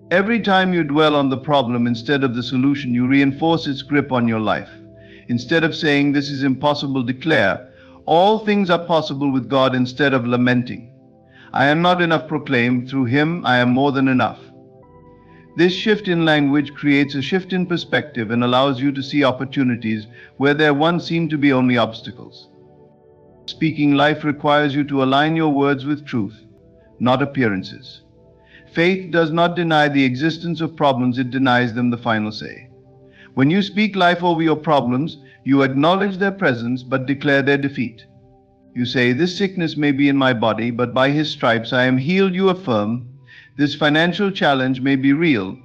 every time you dwell on the problem instead of the solution, you reinforce its grip on your life. Instead of saying, "This is impossible," declare, "All things are possible with God," instead of lamenting, "I am not enough," proclaim, "Through Him I am more than enough." This shift in language creates a shift in perspective and allows you to see opportunities where there once seemed to be only obstacles. Speaking life requires you to align your words with truth, not appearances. Faith does not deny the existence of problems, it denies them the final say. When you speak life over your problems, you acknowledge their presence but declare their defeat. You say, "This sickness may be in my body, but by His stripes I am healed," you affirm. "This financial challenge may be real,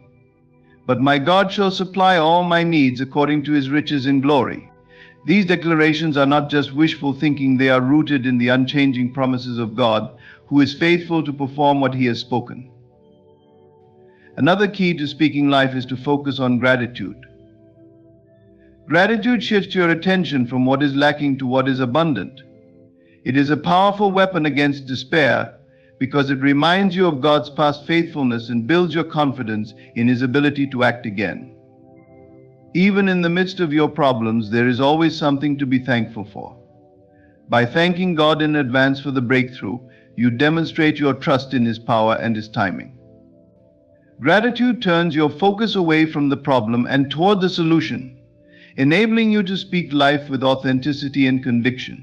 but my God shall supply all my needs according to His riches in glory." These declarations are not just wishful thinking, they are rooted in the unchanging promises of God, who is faithful to perform what He has spoken. Another key to speaking life is to focus on gratitude. Gratitude shifts your attention from what is lacking to what is abundant. It is a powerful weapon against despair because it reminds you of God's past faithfulness and builds your confidence in His ability to act again. Even in the midst of your problems, there is always something to be thankful for. By thanking God in advance for the breakthrough, you demonstrate your trust in His power and His timing. Gratitude turns your focus away from the problem and toward the solution, enabling you to speak life with authenticity and conviction.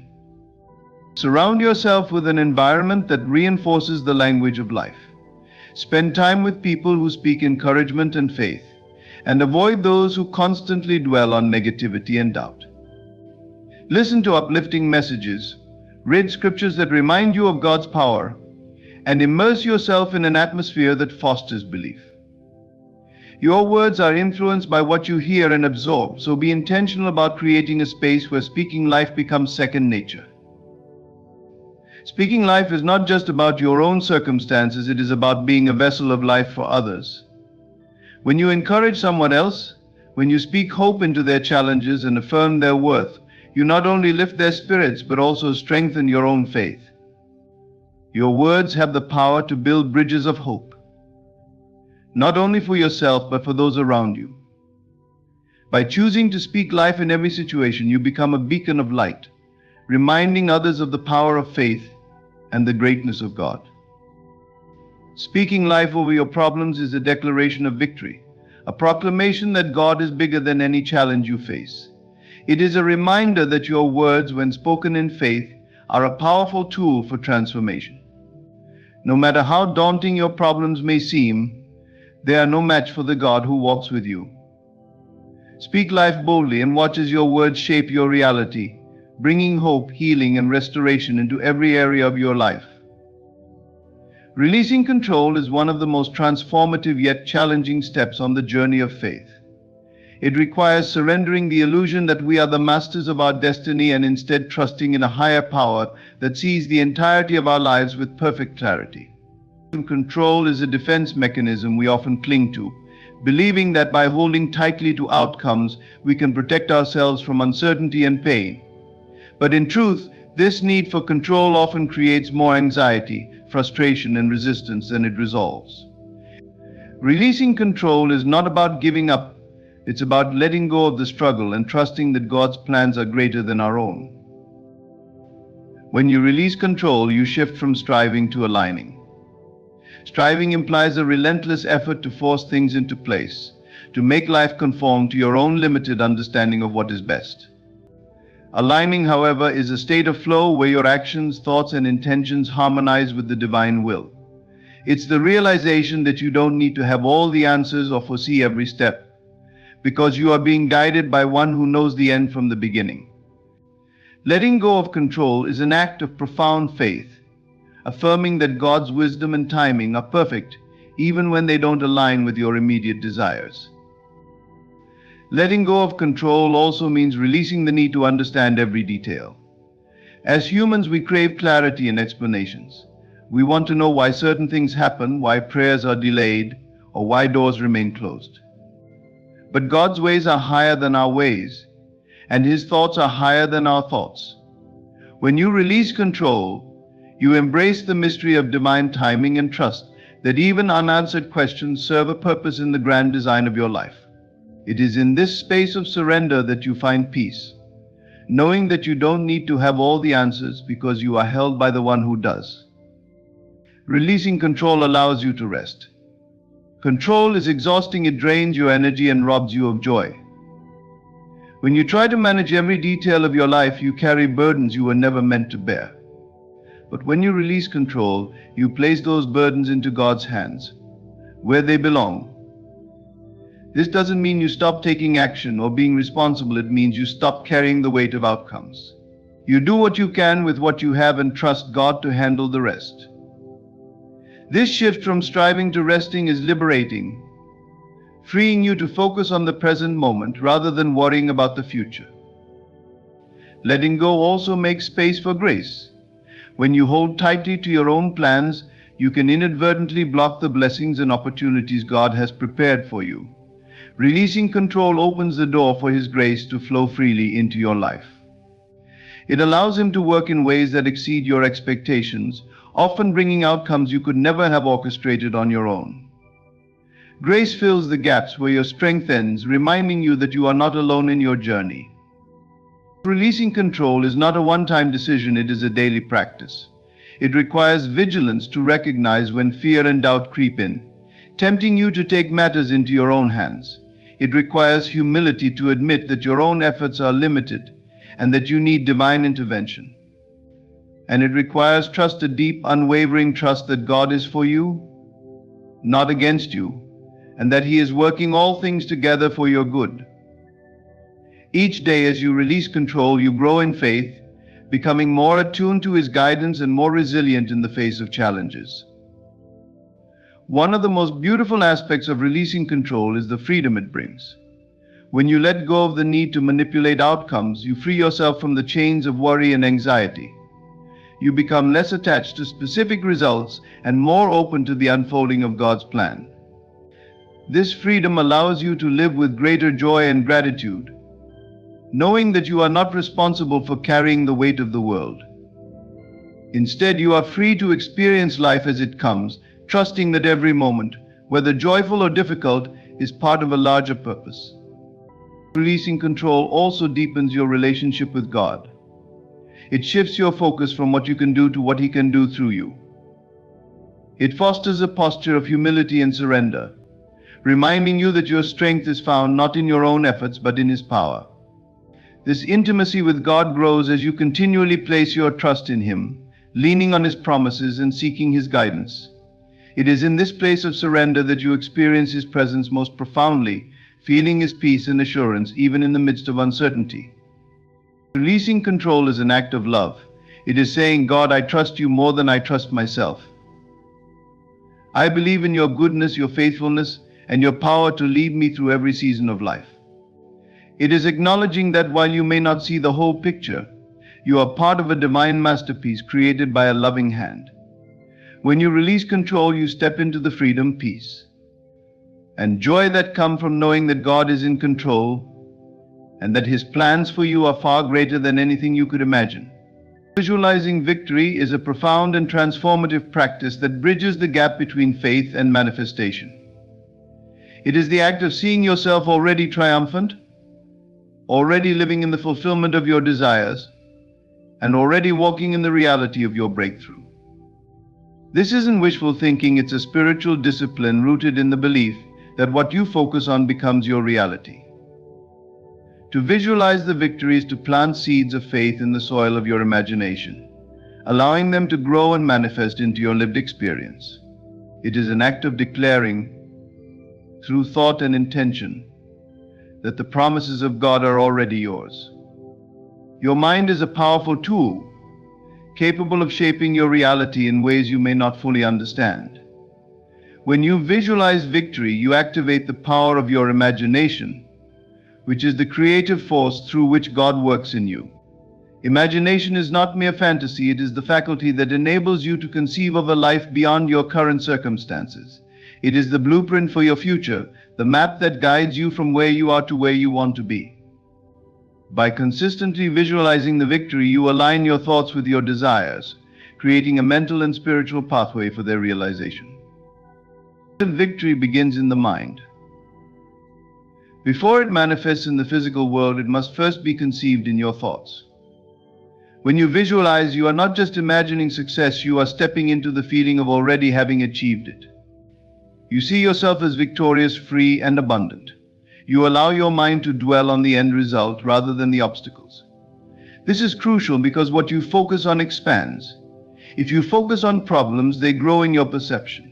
Surround yourself with an environment that reinforces the language of life. Spend time with people who speak encouragement and faith, and avoid those who constantly dwell on negativity and doubt. Listen to uplifting messages, Read scriptures that remind you of God's power, and immerse yourself in an atmosphere that fosters belief. Your words are influenced by what you hear and absorb, so be intentional about creating a space where speaking life becomes second nature. Speaking life is not just about your own circumstances, it is about being a vessel of life for others. When you encourage someone else, when you speak hope into their challenges and affirm their worth, you not only lift their spirits but also strengthen your own faith. Your words have the power to build bridges of hope, not only for yourself but for those around you. By choosing to speak life in every situation, you become a beacon of light, reminding others of the power of faith and the greatness of God. Speaking life over your problems is a declaration of victory, a proclamation that God is bigger than any challenge you face. It is a reminder that your words, when spoken in faith, are a powerful tool for transformation. No matter how daunting your problems may seem, they are no match for the God who walks with you. Speak life boldly and watch as your words shape your reality, bringing hope, healing, and restoration into every area of your life. Releasing control is one of the most transformative yet challenging steps on the journey of faith. It requires surrendering the illusion that we are the masters of our destiny and instead trusting in a higher power that sees the entirety of our lives with perfect clarity. Control is a defense mechanism we often cling to, believing that by holding tightly to outcomes, we can protect ourselves from uncertainty and pain. But in truth, this need for control often creates more anxiety, frustration, and resistance than it resolves. Releasing control is not about giving up. It's about letting go of the struggle and trusting that God's plans are greater than our own. When you release control, you shift from striving to aligning. Striving implies a relentless effort to force things into place, to make life conform to your own limited understanding of what is best. Aligning, however, is a state of flow where your actions, thoughts, and intentions harmonize with the divine will. It's the realization that you don't need to have all the answers or foresee every step, because you are being guided by one who knows the end from the beginning. Letting go of control is an act of profound faith, affirming that God's wisdom and timing are perfect even when they don't align with your immediate desires. Letting go of control also means releasing the need to understand every detail. As humans, we crave clarity and explanations. We want to know why certain things happen, why prayers are delayed, or why doors remain closed. But God's ways are higher than our ways, and His thoughts are higher than our thoughts. When you release control, you embrace the mystery of divine timing and trust that even unanswered questions serve a purpose in the grand design of your life. It is in this space of surrender that you find peace, knowing that you don't need to have all the answers because you are held by the one who does. Releasing control allows you to rest. Control is exhausting, it drains your energy and robs you of joy. When you try to manage every detail of your life, you carry burdens you were never meant to bear. But when you release control, you place those burdens into God's hands, where they belong. This doesn't mean you stop taking action or being responsible. It means you stop carrying the weight of outcomes. You do what you can with what you have and trust God to handle the rest. This shift from striving to resting is liberating, freeing you to focus on the present moment rather than worrying about the future. Letting go also makes space for grace. When you hold tightly to your own plans, you can inadvertently block the blessings and opportunities God has prepared for you. Releasing control opens the door for His grace to flow freely into your life. It allows Him to work in ways that exceed your expectations, often bringing outcomes you could never have orchestrated on your own. Grace fills the gaps where your strength ends, reminding you that you are not alone in your journey. Releasing control is not a one-time decision, it is a daily practice. It requires vigilance to recognize when fear and doubt creep in, tempting you to take matters into your own hands. It requires humility to admit that your own efforts are limited and that you need divine intervention. And it requires trust, a deep, unwavering trust that God is for you, not against you, and that He is working all things together for your good. Each day as you release control, you grow in faith, becoming more attuned to His guidance and more resilient in the face of challenges. One of the most beautiful aspects of releasing control is the freedom it brings. When you let go of the need to manipulate outcomes, you free yourself from the chains of worry and anxiety. You become less attached to specific results and more open to the unfolding of God's plan. This freedom allows you to live with greater joy and gratitude, knowing that you are not responsible for carrying the weight of the world. Instead, you are free to experience life as it comes, trusting that every moment, whether joyful or difficult, is part of a larger purpose. Releasing control also deepens your relationship with God. It shifts your focus from what you can do to what He can do through you. It fosters a posture of humility and surrender, reminding you that your strength is found not in your own efforts but in His power. This intimacy with God grows as you continually place your trust in Him, leaning on His promises and seeking His guidance. It is in this place of surrender that you experience His presence most profoundly, feeling His peace and assurance even in the midst of uncertainty. Releasing control is an act of love. It is saying, God, I trust you more than I trust myself. I believe in your goodness, your faithfulness, and your power to lead me through every season of life. It is acknowledging that while you may not see the whole picture, you are part of a divine masterpiece created by a loving hand. When you release control, you step into the freedom, peace, and joy that come from knowing that God is in control and that His plans for you are far greater than anything you could imagine. Visualizing victory is a profound and transformative practice that bridges the gap between faith and manifestation. It is the act of seeing yourself already triumphant, already living in the fulfillment of your desires, and already walking in the reality of your breakthrough. This isn't wishful thinking, it's a spiritual discipline rooted in the belief that what you focus on becomes your reality. To visualize the victory is to plant seeds of faith in the soil of your imagination, allowing them to grow and manifest into your lived experience. It is an act of declaring, through thought and intention, that the promises of God are already yours. Your mind is a powerful tool, capable of shaping your reality in ways you may not fully understand. When you visualize victory, you activate the power of your imagination, which is the creative force through which God works in you. Imagination is not mere fantasy, it is the faculty that enables you to conceive of a life beyond your current circumstances. It is the blueprint for your future, the map that guides you from where you are to where you want to be. By consistently visualizing the victory, you align your thoughts with your desires, creating a mental and spiritual pathway for their realization. Victory begins in the mind. Before it manifests in the physical world, it must first be conceived in your thoughts. When you visualize, you are not just imagining success, you are stepping into the feeling of already having achieved it. You see yourself as victorious, free, and abundant. You allow your mind to dwell on the end result rather than the obstacles. This is crucial because what you focus on expands. If you focus on problems, they grow in your perception.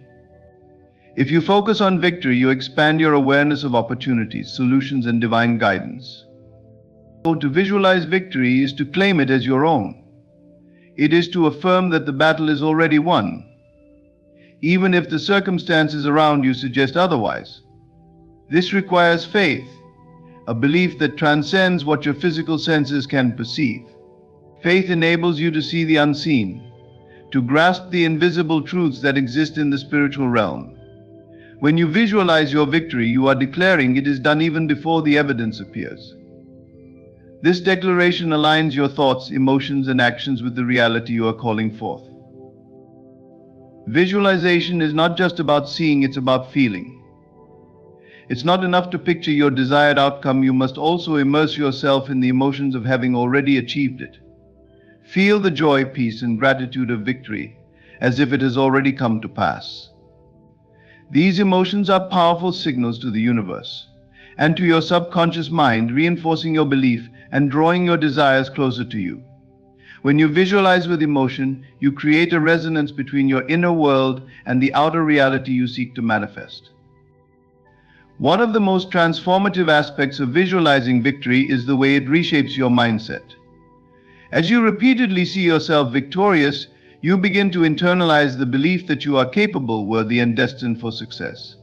If you focus on victory, you expand your awareness of opportunities, solutions, and divine guidance. So to visualize victory is to claim it as your own. It is to affirm that the battle is already won, even if the circumstances around you suggest otherwise. This requires faith, a belief that transcends what your physical senses can perceive. Faith enables you to see the unseen, to grasp the invisible truths that exist in the spiritual realm. When you visualize your victory, you are declaring it is done even before the evidence appears. This declaration aligns your thoughts, emotions, and actions with the reality you are calling forth. Visualization is not just about seeing, it's about feeling. It's not enough to picture your desired outcome, you must also immerse yourself in the emotions of having already achieved it. Feel the joy, peace, and gratitude of victory as if it has already come to pass. These emotions are powerful signals to the universe and to your subconscious mind, reinforcing your belief and drawing your desires closer to you. When you visualize with emotion, you create a resonance between your inner world and the outer reality you seek to manifest. One of the most transformative aspects of visualizing victory is the way it reshapes your mindset. As you repeatedly see yourself victorious, you begin to internalize the belief that you are capable, worthy, and destined for success.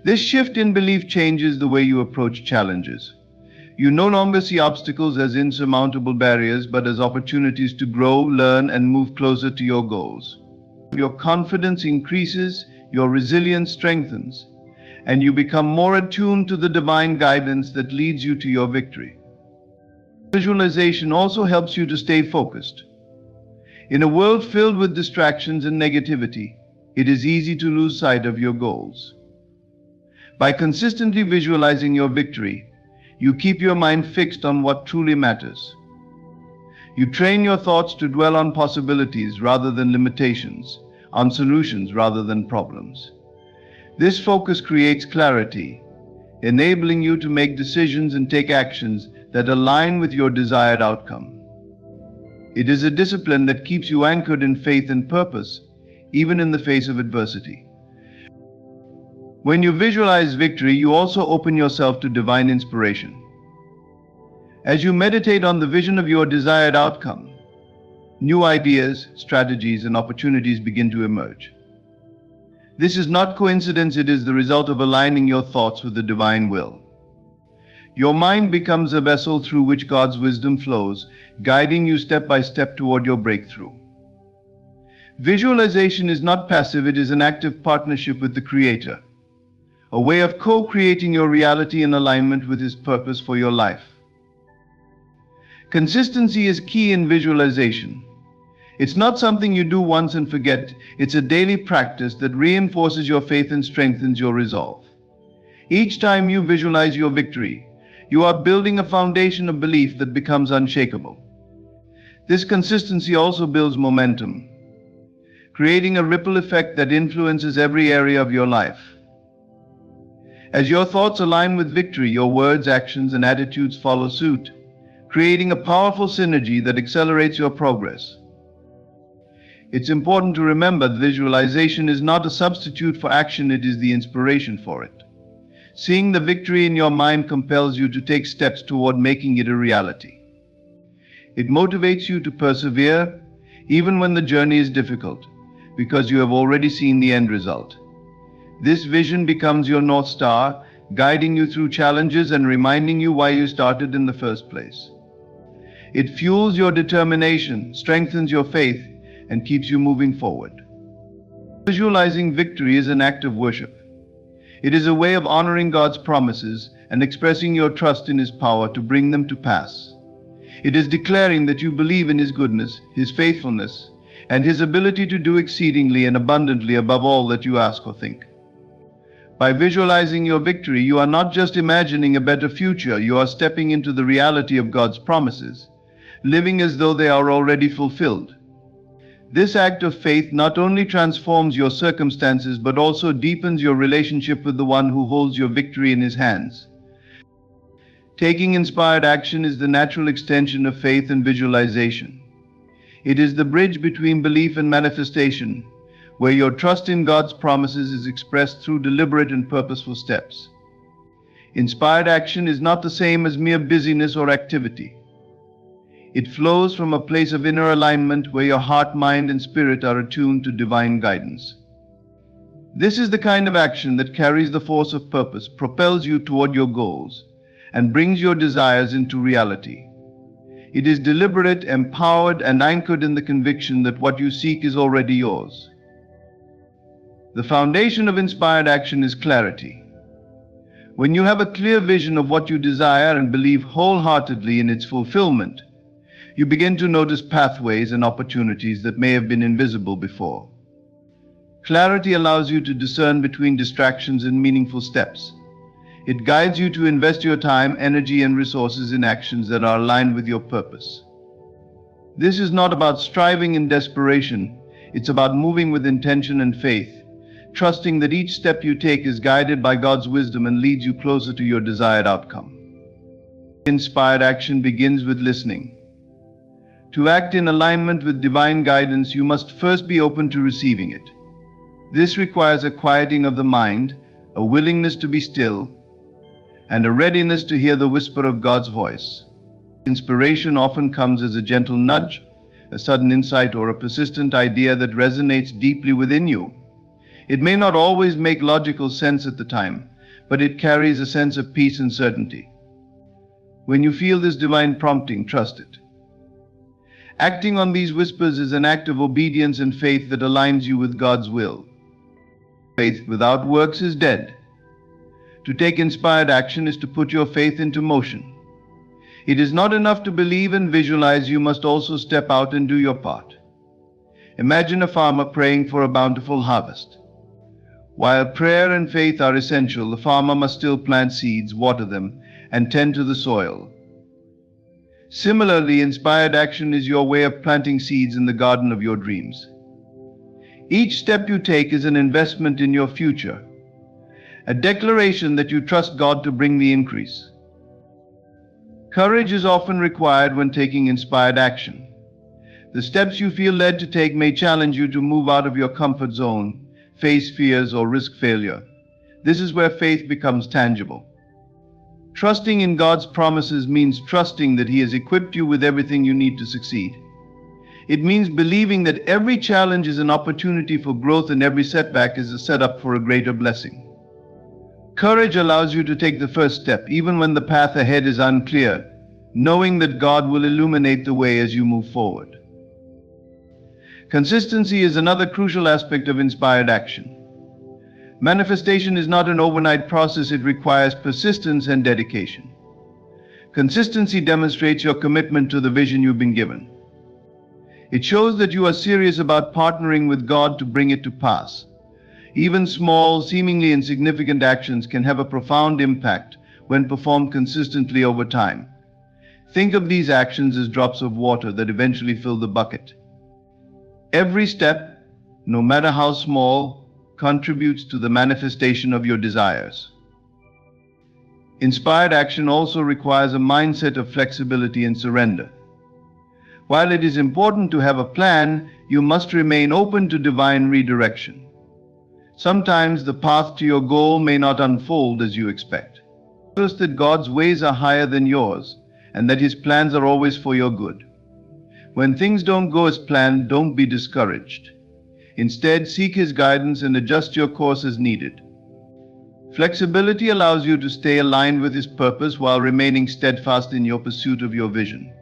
This shift in belief changes the way you approach challenges. You no longer see obstacles as insurmountable barriers, but as opportunities to grow, learn, and move closer to your goals. Your confidence increases, your resilience strengthens, and you become more attuned to the divine guidance that leads you to your victory. Visualization also helps you to stay focused. In a world filled with distractions and negativity, it is easy to lose sight of your goals. By consistently visualizing your victory, you keep your mind fixed on what truly matters. You train your thoughts to dwell on possibilities rather than limitations, on solutions rather than problems. This focus creates clarity, enabling you to make decisions and take actions that align with your desired outcome. It is a discipline that keeps you anchored in faith and purpose, even in the face of adversity. When you visualize victory, you also open yourself to divine inspiration. As you meditate on the vision of your desired outcome, new ideas, strategies, and opportunities begin to emerge. This is not coincidence, it is the result of aligning your thoughts with the divine will. Your mind becomes a vessel through which God's wisdom flows, guiding you step by step toward your breakthrough. Visualization is not passive, it is an active partnership with the Creator, a way of co-creating your reality in alignment with His purpose for your life. Consistency is key in visualization. It's not something you do once and forget, it's a daily practice that reinforces your faith and strengthens your resolve. Each time you visualize your victory, you are building a foundation of belief that becomes unshakable. This consistency also builds momentum, creating a ripple effect that influences every area of your life. As your thoughts align with victory, your words, actions, and attitudes follow suit, creating a powerful synergy that accelerates your progress. It's important to remember that visualization is not a substitute for action, it is the inspiration for it. Seeing the victory in your mind compels you to take steps toward making it a reality. It motivates you to persevere, even when the journey is difficult, because you have already seen the end result. This vision becomes your North Star, guiding you through challenges and reminding you why you started in the first place. It fuels your determination, strengthens your faith, and keeps you moving forward. Visualizing victory is an act of worship. It is a way of honoring God's promises and expressing your trust in His power to bring them to pass. It is declaring that you believe in His goodness, His faithfulness, and His ability to do exceedingly and abundantly above all that you ask or think. By visualizing your victory, you are not just imagining a better future, you are stepping into the reality of God's promises, living as though they are already fulfilled. This act of faith not only transforms your circumstances but also deepens your relationship with the one who holds your victory in His hands. Taking inspired action is the natural extension of faith and visualization. It is the bridge between belief and manifestation, where your trust in God's promises is expressed through deliberate and purposeful steps. Inspired action is not the same as mere busyness or activity. It flows from a place of inner alignment where your heart, mind, and spirit are attuned to divine guidance. This is the kind of action that carries the force of purpose, propels you toward your goals, and brings your desires into reality. It is deliberate, empowered, and anchored in the conviction that what you seek is already yours. The foundation of inspired action is clarity. When you have a clear vision of what you desire and believe wholeheartedly in its fulfillment, you begin to notice pathways and opportunities that may have been invisible before. Clarity allows you to discern between distractions and meaningful steps. It guides you to invest your time, energy, and resources in actions that are aligned with your purpose. This is not about striving in desperation, it's about moving with intention and faith, trusting that each step you take is guided by God's wisdom and leads you closer to your desired outcome. Inspired action begins with listening. To act in alignment with divine guidance, you must first be open to receiving it. This requires a quieting of the mind, a willingness to be still, and a readiness to hear the whisper of God's voice. Inspiration often comes as a gentle nudge, a sudden insight, or a persistent idea that resonates deeply within you. It may not always make logical sense at the time, but it carries a sense of peace and certainty. When you feel this divine prompting, trust it. Acting on these whispers is an act of obedience and faith that aligns you with God's will. Faith without works is dead. To take inspired action is to put your faith into motion. It is not enough to believe and visualize, you must also step out and do your part. Imagine a farmer praying for a bountiful harvest. While prayer and faith are essential, the farmer must still plant seeds, water them, and tend to the soil. Similarly, inspired action is your way of planting seeds in the garden of your dreams. Each step you take is an investment in your future, a declaration that you trust God to bring the increase. Courage is often required when taking inspired action. The steps you feel led to take may challenge you to move out of your comfort zone, face fears, or risk failure. This is where faith becomes tangible. Trusting in God's promises means trusting that He has equipped you with everything you need to succeed. It means believing that every challenge is an opportunity for growth and every setback is a setup for a greater blessing. Courage allows you to take the first step, even when the path ahead is unclear, knowing that God will illuminate the way as you move forward. Consistency is another crucial aspect of inspired action. Manifestation is not an overnight process, it requires persistence and dedication. Consistency demonstrates your commitment to the vision you've been given. It shows that you are serious about partnering with God to bring it to pass. Even small, seemingly insignificant actions can have a profound impact when performed consistently over time. Think of these actions as drops of water that eventually fill the bucket. Every step, no matter how small, contributes to the manifestation of your desires. Inspired action also requires a mindset of flexibility and surrender. While it is important to have a plan, you must remain open to divine redirection. Sometimes the path to your goal may not unfold as you expect. Trust that God's ways are higher than yours and that His plans are always for your good. When things don't go as planned, don't be discouraged. Instead, seek His guidance and adjust your course as needed. Flexibility allows you to stay aligned with His purpose while remaining steadfast in your pursuit of your vision.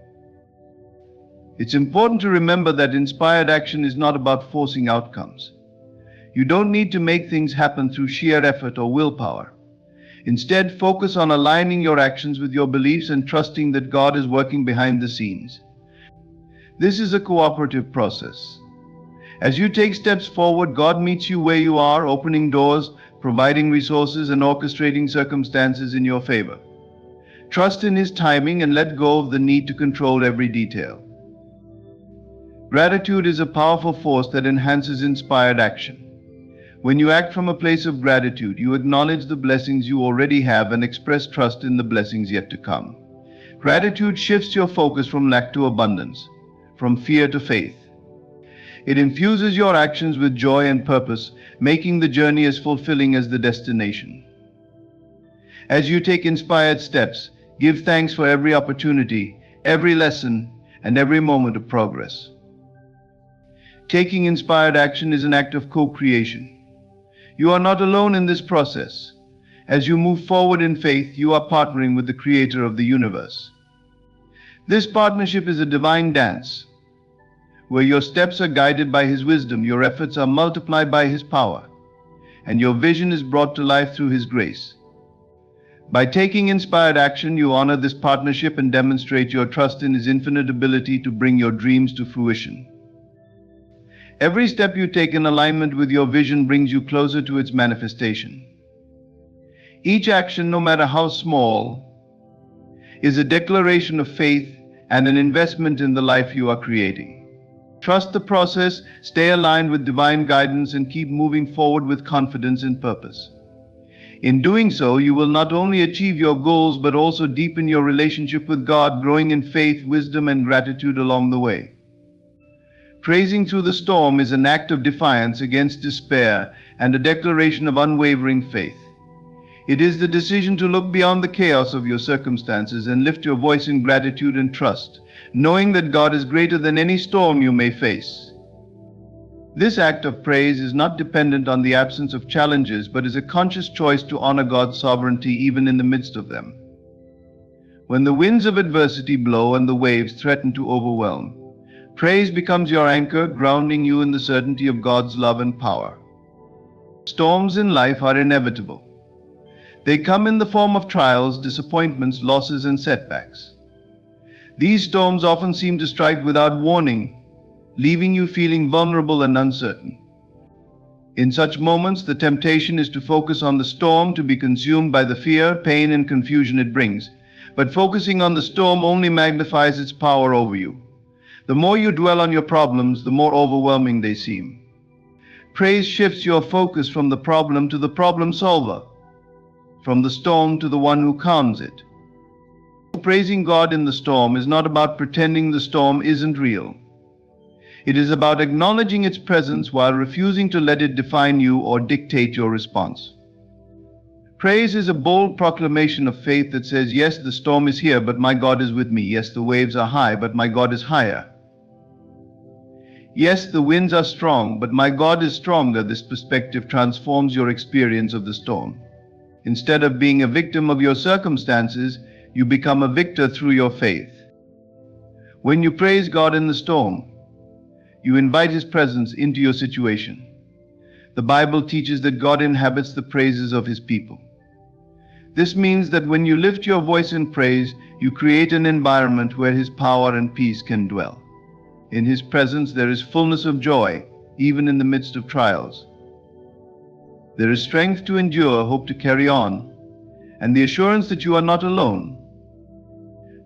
It's important to remember that inspired action is not about forcing outcomes. You don't need to make things happen through sheer effort or willpower. Instead, focus on aligning your actions with your beliefs and trusting that God is working behind the scenes. This is a cooperative process. As you take steps forward, God meets you where you are, opening doors, providing resources, and orchestrating circumstances in your favor. Trust in His timing and let go of the need to control every detail. Gratitude is a powerful force that enhances inspired action. When you act from a place of gratitude, you acknowledge the blessings you already have and express trust in the blessings yet to come. Gratitude shifts your focus from lack to abundance, from fear to faith. It infuses your actions with joy and purpose, making the journey as fulfilling as the destination. As you take inspired steps, give thanks for every opportunity, every lesson, and every moment of progress. Taking inspired action is an act of co-creation. You are not alone in this process. As you move forward in faith, you are partnering with the Creator of the universe. This partnership is a divine dance, where your steps are guided by His wisdom, your efforts are multiplied by His power, and your vision is brought to life through His grace. By taking inspired action, you honor this partnership and demonstrate your trust in His infinite ability to bring your dreams to fruition. Every step you take in alignment with your vision brings you closer to its manifestation. Each action, no matter how small, is a declaration of faith and an investment in the life you are creating. Trust the process, stay aligned with divine guidance, and keep moving forward with confidence and purpose. In doing so, you will not only achieve your goals but also deepen your relationship with God, growing in faith, wisdom, and gratitude along the way. Praising through the storm is an act of defiance against despair and a declaration of unwavering faith. It is the decision to look beyond the chaos of your circumstances and lift your voice in gratitude and trust, knowing that God is greater than any storm you may face. This act of praise is not dependent on the absence of challenges, but is a conscious choice to honor God's sovereignty even in the midst of them. When the winds of adversity blow and the waves threaten to overwhelm, praise becomes your anchor, grounding you in the certainty of God's love and power. Storms in life are inevitable. They come in the form of trials, disappointments, losses, and setbacks. These storms often seem to strike without warning, leaving you feeling vulnerable and uncertain. In such moments, the temptation is to focus on the storm, to be consumed by the fear, pain, and confusion it brings. But focusing on the storm only magnifies its power over you. The more you dwell on your problems, the more overwhelming they seem. Praise shifts your focus from the problem to the problem solver, from the storm to the one who calms it. Praising God in the storm is not about pretending the storm isn't real. It is about acknowledging its presence while refusing to let it define you or dictate your response. Praise is a bold proclamation of faith that says, yes, the storm is here, but my God is with me. Yes, the waves are high, but my God is higher. Yes, the winds are strong, but my God is stronger. This perspective transforms your experience of the storm. Instead of being a victim of your circumstances, you become a victor through your faith. When you praise God in the storm, you invite His presence into your situation. The Bible teaches that God inhabits the praises of His people. This means that when you lift your voice in praise, you create an environment where His power and peace can dwell. In His presence there is fullness of joy, even in the midst of trials. There is strength to endure, hope to carry on, and the assurance that you are not alone.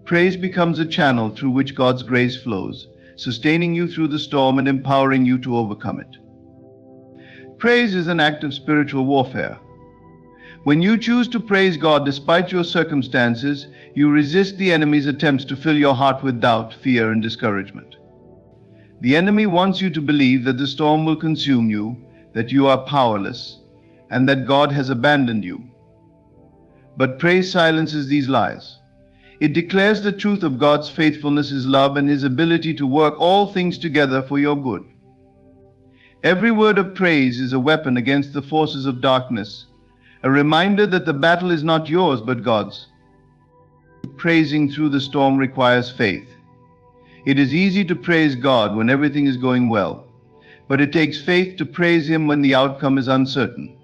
Praise becomes a channel through which God's grace flows, sustaining you through the storm and empowering you to overcome it. Praise is an act of spiritual warfare. When you choose to praise God despite your circumstances, you resist the enemy's attempts to fill your heart with doubt, fear, and discouragement. The enemy wants you to believe that the storm will consume you, that you are powerless, and that God has abandoned you. But praise silences these lies. It declares the truth of God's faithfulness, His love, and His ability to work all things together for your good. Every word of praise is a weapon against the forces of darkness, a reminder that the battle is not yours but God's. Praising through the storm requires faith. It is easy to praise God when everything is going well, but it takes faith to praise Him when the outcome is uncertain.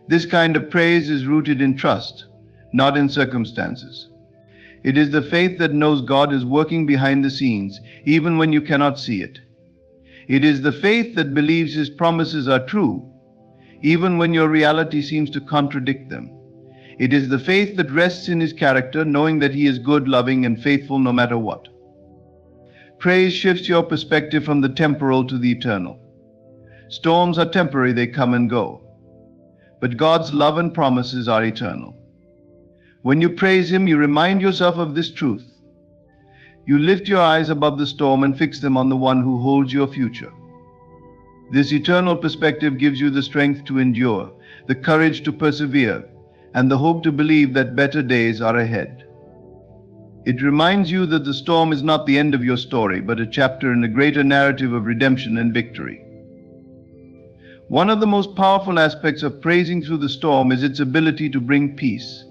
This kind of praise is rooted in trust, not in circumstances. It is the faith that knows God is working behind the scenes, even when you cannot see it. It is the faith that believes His promises are true, even when your reality seems to contradict them. It is the faith that rests in His character, knowing that He is good, loving, and faithful no matter what. Praise shifts your perspective from the temporal to the eternal. Storms are temporary, they come and go. But God's love and promises are eternal. When you praise Him, you remind yourself of this truth. You lift your eyes above the storm and fix them on the one who holds your future. This eternal perspective gives you the strength to endure, the courage to persevere, and the hope to believe that better days are ahead. It reminds you that the storm is not the end of your story, but a chapter in a greater narrative of redemption and victory. One of the most powerful aspects of praising through the storm is its ability to bring peace.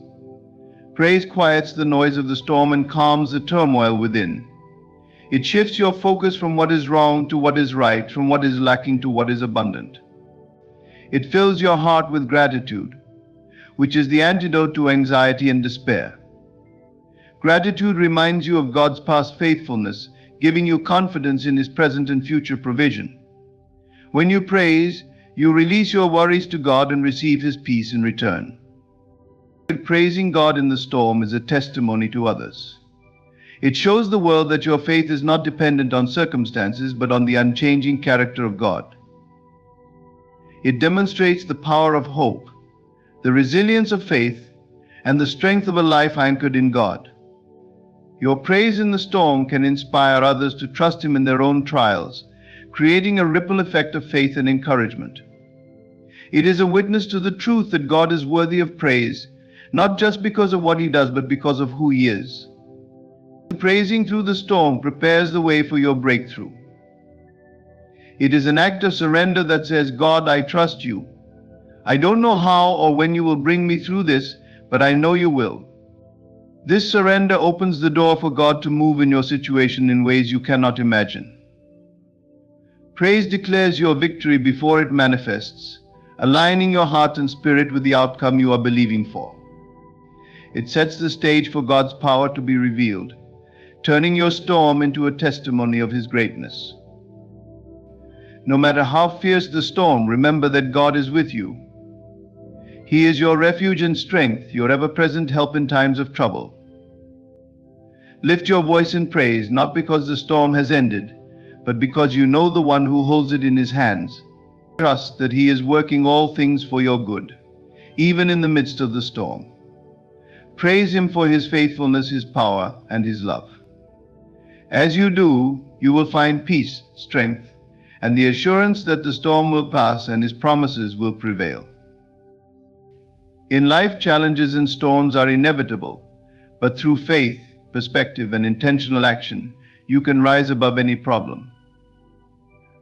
Praise quiets the noise of the storm and calms the turmoil within. It shifts your focus from what is wrong to what is right, from what is lacking to what is abundant. It fills your heart with gratitude, which is the antidote to anxiety and despair. Gratitude reminds you of God's past faithfulness, giving you confidence in His present and future provision. When you praise, you release your worries to God and receive His peace in return. Praising God in the storm is a testimony to others. It shows the world that your faith is not dependent on circumstances, but on the unchanging character of God. It demonstrates the power of hope, the resilience of faith, and the strength of a life anchored in God. Your praise in the storm can inspire others to trust Him in their own trials, creating a ripple effect of faith and encouragement. It is a witness to the truth that God is worthy of praise, not just because of what He does, but because of who He is. Praising through the storm prepares the way for your breakthrough. It is an act of surrender that says, God, I trust you. I don't know how or when you will bring me through this, but I know you will. This surrender opens the door for God to move in your situation in ways you cannot imagine. Praise declares your victory before it manifests, aligning your heart and spirit with the outcome you are believing for. It sets the stage for God's power to be revealed, turning your storm into a testimony of His greatness. No matter how fierce the storm, remember that God is with you. He is your refuge and strength, your ever-present help in times of trouble. Lift your voice in praise, not because the storm has ended, but because you know the one who holds it in His hands. Trust that He is working all things for your good, even in the midst of the storm. Praise Him for His faithfulness, His power, and His love. As you do, you will find peace, strength, and the assurance that the storm will pass and His promises will prevail. In life, challenges and storms are inevitable, but through faith, perspective, and intentional action, you can rise above any problem.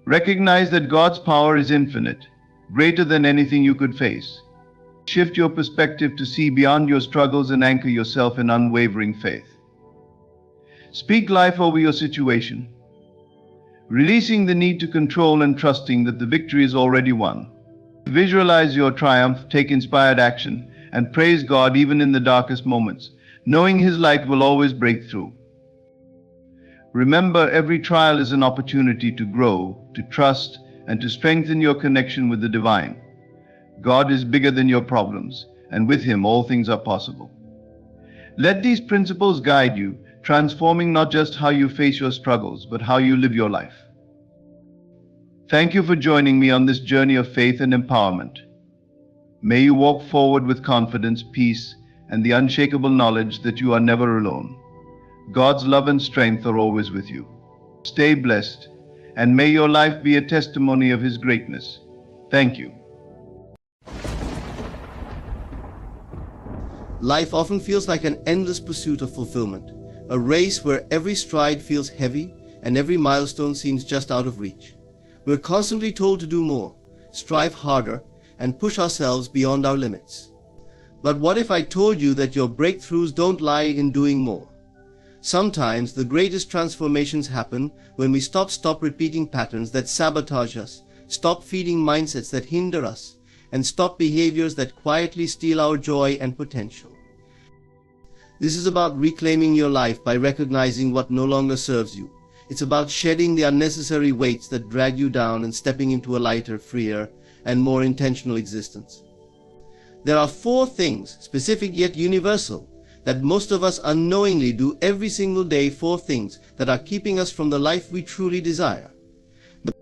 Recognize that God's power is infinite, greater than anything you could face. Shift your perspective to see beyond your struggles and anchor yourself in unwavering faith. Speak life over your situation, releasing the need to control and trusting that the victory is already won. Visualize your triumph, take inspired action, and praise God even in the darkest moments, knowing His light will always break through. Remember, every trial is an opportunity to grow, to trust, and to strengthen your connection with the divine. God is bigger than your problems, and with Him all things are possible. Let these principles guide you, transforming not just how you face your struggles, but how you live your life. Thank you for joining me on this journey of faith and empowerment. May you walk forward with confidence, peace, and the unshakable knowledge that you are never alone. God's love and strength are always with you. Stay blessed, and may your life be a testimony of His greatness. Thank you. Life often feels like an endless pursuit of fulfillment, a race where every stride feels heavy and every milestone seems just out of reach. We're constantly told to do more, strive harder, and push ourselves beyond our limits. But what if I told you that your breakthroughs don't lie in doing more? Sometimes the greatest transformations happen when we stop repeating patterns that sabotage us, stop feeding mindsets that hinder us, and stop behaviors that quietly steal our joy and potential. This is about reclaiming your life by recognizing what no longer serves you. It's about shedding the unnecessary weights that drag you down and stepping into a lighter, freer, and more intentional existence. There are 4 things, specific yet universal, that most of us unknowingly do every single day, 4 things that are keeping us from the life we truly desire. But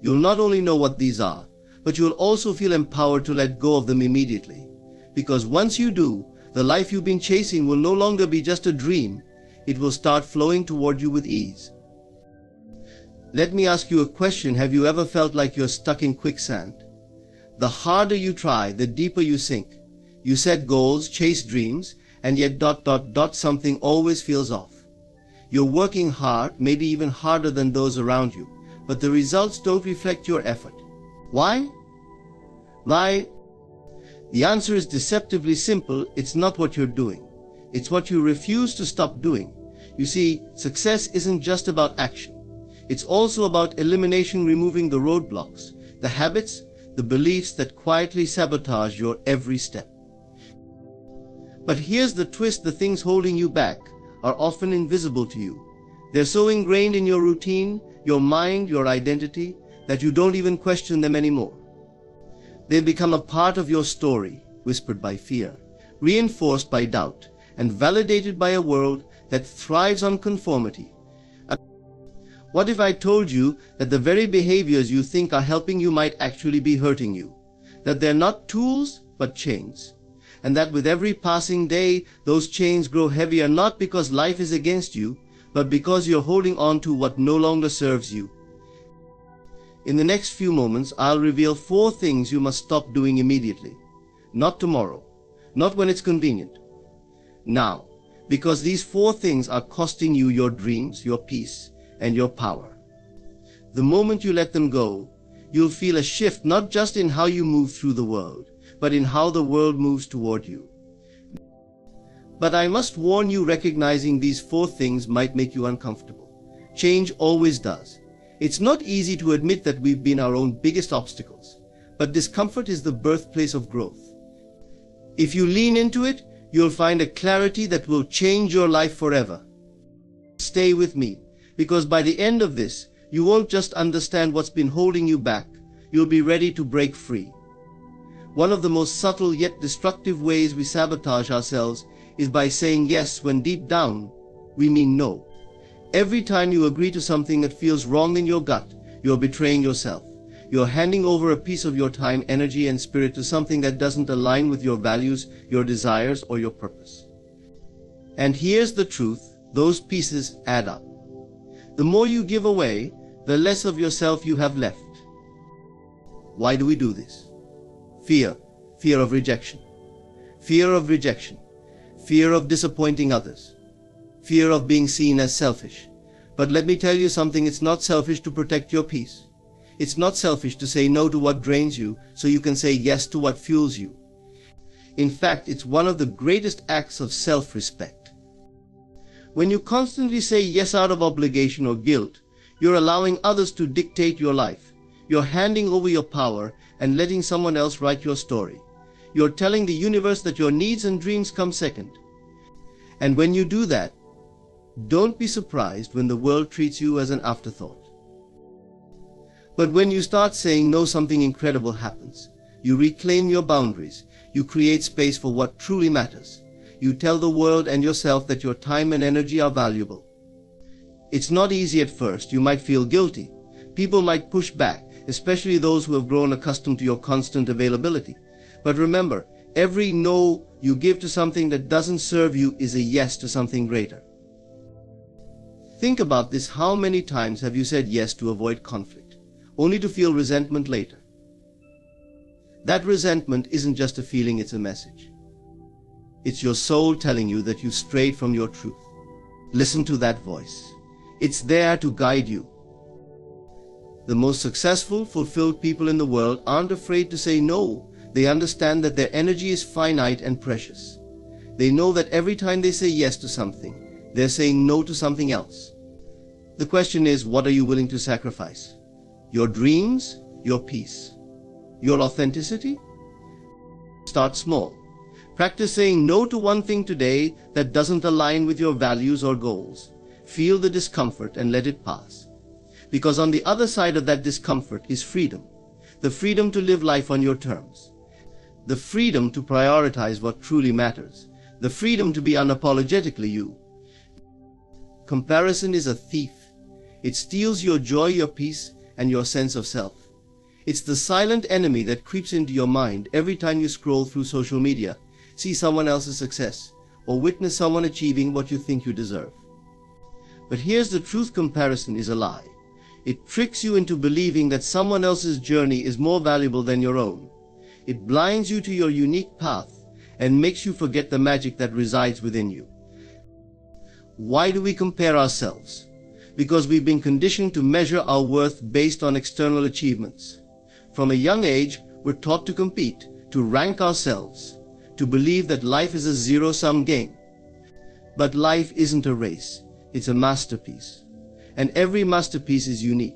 you'll not only know what these are, but you'll also feel empowered to let go of them immediately. Because once you do, the life you've been chasing will no longer be just a dream. It will start flowing toward you with ease. Let me ask you a question. Have you ever felt like you're stuck in quicksand? The harder you try, the deeper you sink. You set goals, chase dreams, and yet something always feels off. You're working hard, maybe even harder than those around you, but the results don't reflect your effort. Why? The answer is deceptively simple. It's not what you're doing. It's what you refuse to stop doing. You see, success isn't just about action. It's also about elimination, removing the roadblocks, the habits, the beliefs that quietly sabotage your every step. But here's the twist: the things holding you back are often invisible to you. They're so ingrained in your routine, your mind, your identity, that you don't even question them anymore. They've become a part of your story, whispered by fear, reinforced by doubt, and validated by a world that thrives on conformity. What if I told you that the very behaviors you think are helping you might actually be hurting you? That they're not tools, but chains. And that with every passing day, those chains grow heavier, not because life is against you, but because you're holding on to what no longer serves you. In the next few moments, I'll reveal 4 things you must stop doing immediately. Not tomorrow, not when it's convenient. Now, because these four things are costing you your dreams, your peace, and your power. The moment you let them go, you'll feel a shift not just in how you move through the world, but in how the world moves toward you. But I must warn you, recognizing these four things might make you uncomfortable. Change always does. It's not easy to admit that we've been our own biggest obstacles, but discomfort is the birthplace of growth. If you lean into it, you'll find a clarity that will change your life forever. Stay with me, because by the end of this, you won't just understand what's been holding you back, you'll be ready to break free. One of the most subtle yet destructive ways we sabotage ourselves is by saying yes when deep down we mean no. Every time you agree to something that feels wrong in your gut, you're betraying yourself. You're handing over a piece of your time, energy, and spirit to something that doesn't align with your values, your desires, or your purpose. And here's the truth, those pieces add up. The more you give away, the less of yourself you have left. Why do we do this? Fear. Fear of rejection. Fear of rejection. Fear of disappointing others. Fear of being seen as selfish. But let me tell you something, it's not selfish to protect your peace. It's not selfish to say no to what drains you so you can say yes to what fuels you. In fact, it's one of the greatest acts of self-respect. When you constantly say yes out of obligation or guilt, you're allowing others to dictate your life. You're handing over your power and letting someone else write your story. You're telling the universe that your needs and dreams come second. And when you do that, don't be surprised when the world treats you as an afterthought. But when you start saying no, something incredible happens. You reclaim your boundaries. You create space for what truly matters. You tell the world and yourself that your time and energy are valuable. It's not easy at first. You might feel guilty. People might push back, especially those who have grown accustomed to your constant availability. But remember, every no you give to something that doesn't serve you is a yes to something greater. Think about this. How many times have you said yes to avoid conflict, only to feel resentment later? That resentment isn't just a feeling, it's a message. It's your soul telling you that you strayed from your truth. Listen to that voice. It's there to guide you. The most successful, fulfilled people in the world aren't afraid to say no. They understand that their energy is finite and precious. They know that every time they say yes to something, they're saying no to something else. The question is, what are you willing to sacrifice? Your dreams, your peace, your authenticity? Start small. Practice saying no to one thing today that doesn't align with your values or goals. Feel the discomfort and let it pass. Because on the other side of that discomfort is freedom. The freedom to live life on your terms. The freedom to prioritize what truly matters. The freedom to be unapologetically you. Comparison is a thief. It steals your joy, your peace, and your sense of self. It's the silent enemy that creeps into your mind every time you scroll through social media, see someone else's success, or witness someone achieving what you think you deserve. But here's the truth: comparison is a lie. It tricks you into believing that someone else's journey is more valuable than your own. It blinds you to your unique path and makes you forget the magic that resides within you. Why do we compare ourselves? Because we've been conditioned to measure our worth based on external achievements. From a young age, we're taught to compete, to rank ourselves, to believe that life is a zero-sum game. But life isn't a race, it's a masterpiece. And every masterpiece is unique.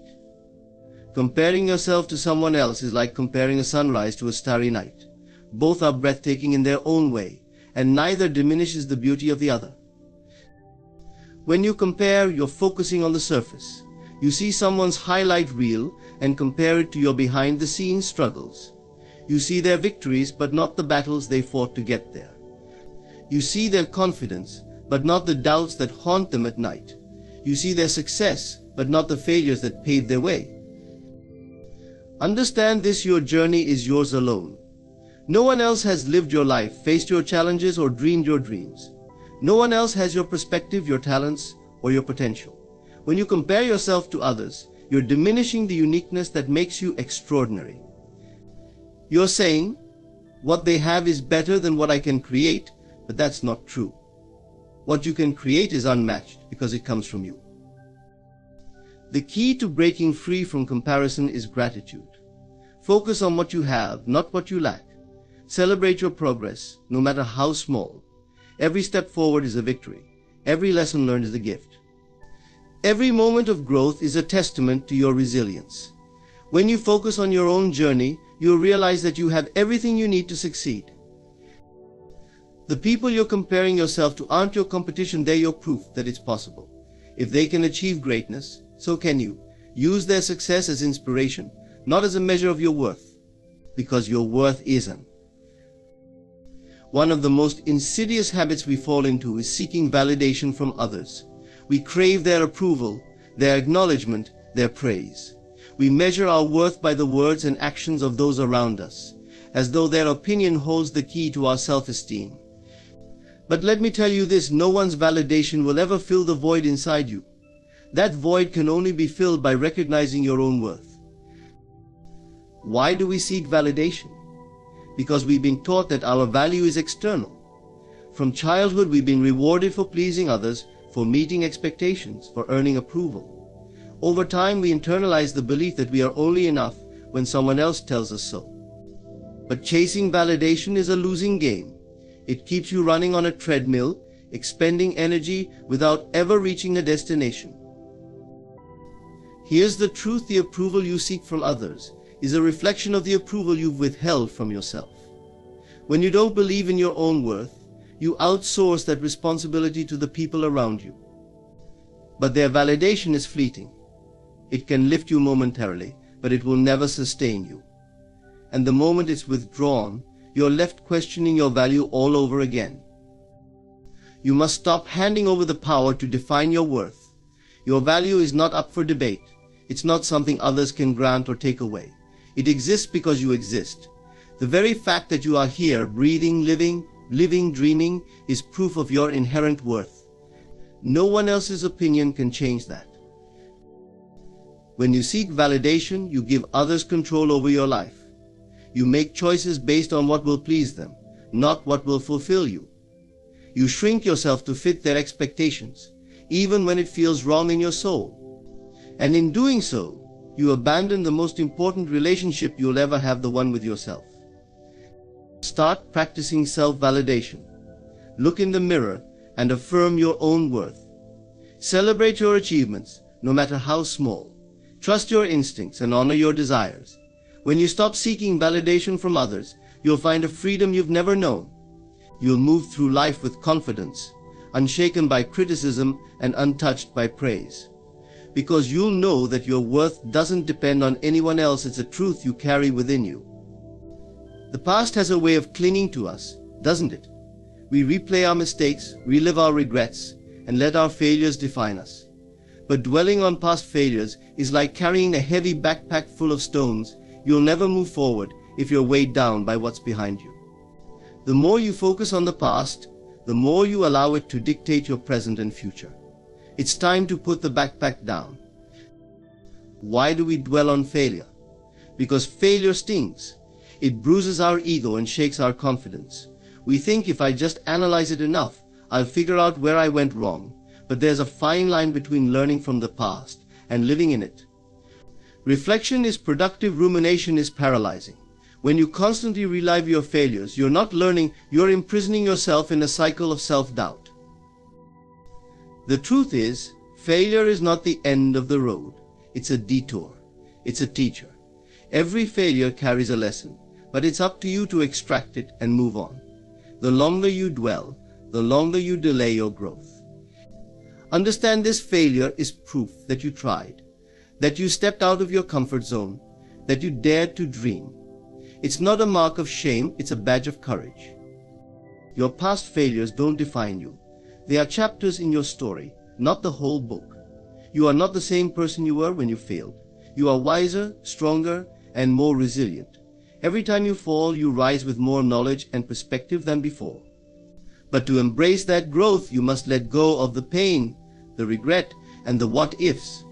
Comparing yourself to someone else is like comparing a sunrise to a starry night. Both are breathtaking in their own way, and neither diminishes the beauty of the other. When you compare, you're focusing on the surface. You see someone's highlight reel and compare it to your behind-the-scenes struggles. You see their victories, but not the battles they fought to get there. You see their confidence, but not the doubts that haunt them at night. You see their success, but not the failures that paved their way. Understand this: your journey is yours alone. No one else has lived your life, faced your challenges, or dreamed your dreams. No one else has your perspective, your talents, or your potential. When you compare yourself to others, you're diminishing the uniqueness that makes you extraordinary. You're saying, what they have is better than what I can create, but that's not true. What you can create is unmatched because it comes from you. The key to breaking free from comparison is gratitude. Focus on what you have, not what you lack. Celebrate your progress, no matter how small. Every step forward is a victory. Every lesson learned is a gift. Every moment of growth is a testament to your resilience. When you focus on your own journey, you'll realize that you have everything you need to succeed. The people you're comparing yourself to aren't your competition, they're your proof that it's possible. If they can achieve greatness, so can you. Use their success as inspiration, not as a measure of your worth, because your worth isn't. One of the most insidious habits we fall into is seeking validation from others. We crave their approval, their acknowledgement, their praise. We measure our worth by the words and actions of those around us, as though their opinion holds the key to our self-esteem. But let me tell you this, no one's validation will ever fill the void inside you. That void can only be filled by recognizing your own worth. Why do we seek validation? Because we've been taught that our value is external. From childhood, we've been rewarded for pleasing others, for meeting expectations, for earning approval. Over time, we internalize the belief that we are only enough when someone else tells us so. But chasing validation is a losing game. It keeps you running on a treadmill, expending energy without ever reaching a destination. Here's the truth: the approval you seek from others is a reflection of the approval you've withheld from yourself. When you don't believe in your own worth, you outsource that responsibility to the people around you. But their validation is fleeting. It can lift you momentarily, but it will never sustain you. And the moment it's withdrawn, you're left questioning your value all over again. You must stop handing over the power to define your worth. Your value is not up for debate. It's not something others can grant or take away. It exists because you exist. The very fact that you are here, breathing, living, dreaming, is proof of your inherent worth. No one else's opinion can change that. When you seek validation, you give others control over your life. You make choices based on what will please them, not what will fulfill you. You shrink yourself to fit their expectations, even when it feels wrong in your soul. And in doing so, you abandon the most important relationship you'll ever have, the one with yourself. Start practicing self-validation. Look in the mirror and affirm your own worth. Celebrate your achievements, no matter how small. Trust your instincts and honor your desires. When you stop seeking validation from others, you'll find a freedom you've never known. You'll move through life with confidence, unshaken by criticism and untouched by praise. Because you'll know that your worth doesn't depend on anyone else, it's a truth you carry within you. The past has a way of clinging to us, doesn't it? We replay our mistakes, relive our regrets, and let our failures define us. But dwelling on past failures is like carrying a heavy backpack full of stones. You'll never move forward if you're weighed down by what's behind you. The more you focus on the past, the more you allow it to dictate your present and future. It's time to put the backpack down. Why do we dwell on failure? Because failure stings. It bruises our ego and shakes our confidence. We think if I just analyze it enough, I'll figure out where I went wrong. But there's a fine line between learning from the past and living in it. Reflection is productive, rumination is paralyzing. When you constantly relive your failures, you're not learning, you're imprisoning yourself in a cycle of self-doubt. The truth is, failure is not the end of the road. It's a detour. It's a teacher. Every failure carries a lesson, but it's up to you to extract it and move on. The longer you dwell, the longer you delay your growth. Understand this: failure is proof that you tried, that you stepped out of your comfort zone, that you dared to dream. It's not a mark of shame, it's a badge of courage. Your past failures don't define you. They are chapters in your story, not the whole book. You are not the same person you were when you failed. You are wiser, stronger, and more resilient. Every time you fall, you rise with more knowledge and perspective than before. But to embrace that growth, you must let go of the pain, the regret, and the what-ifs.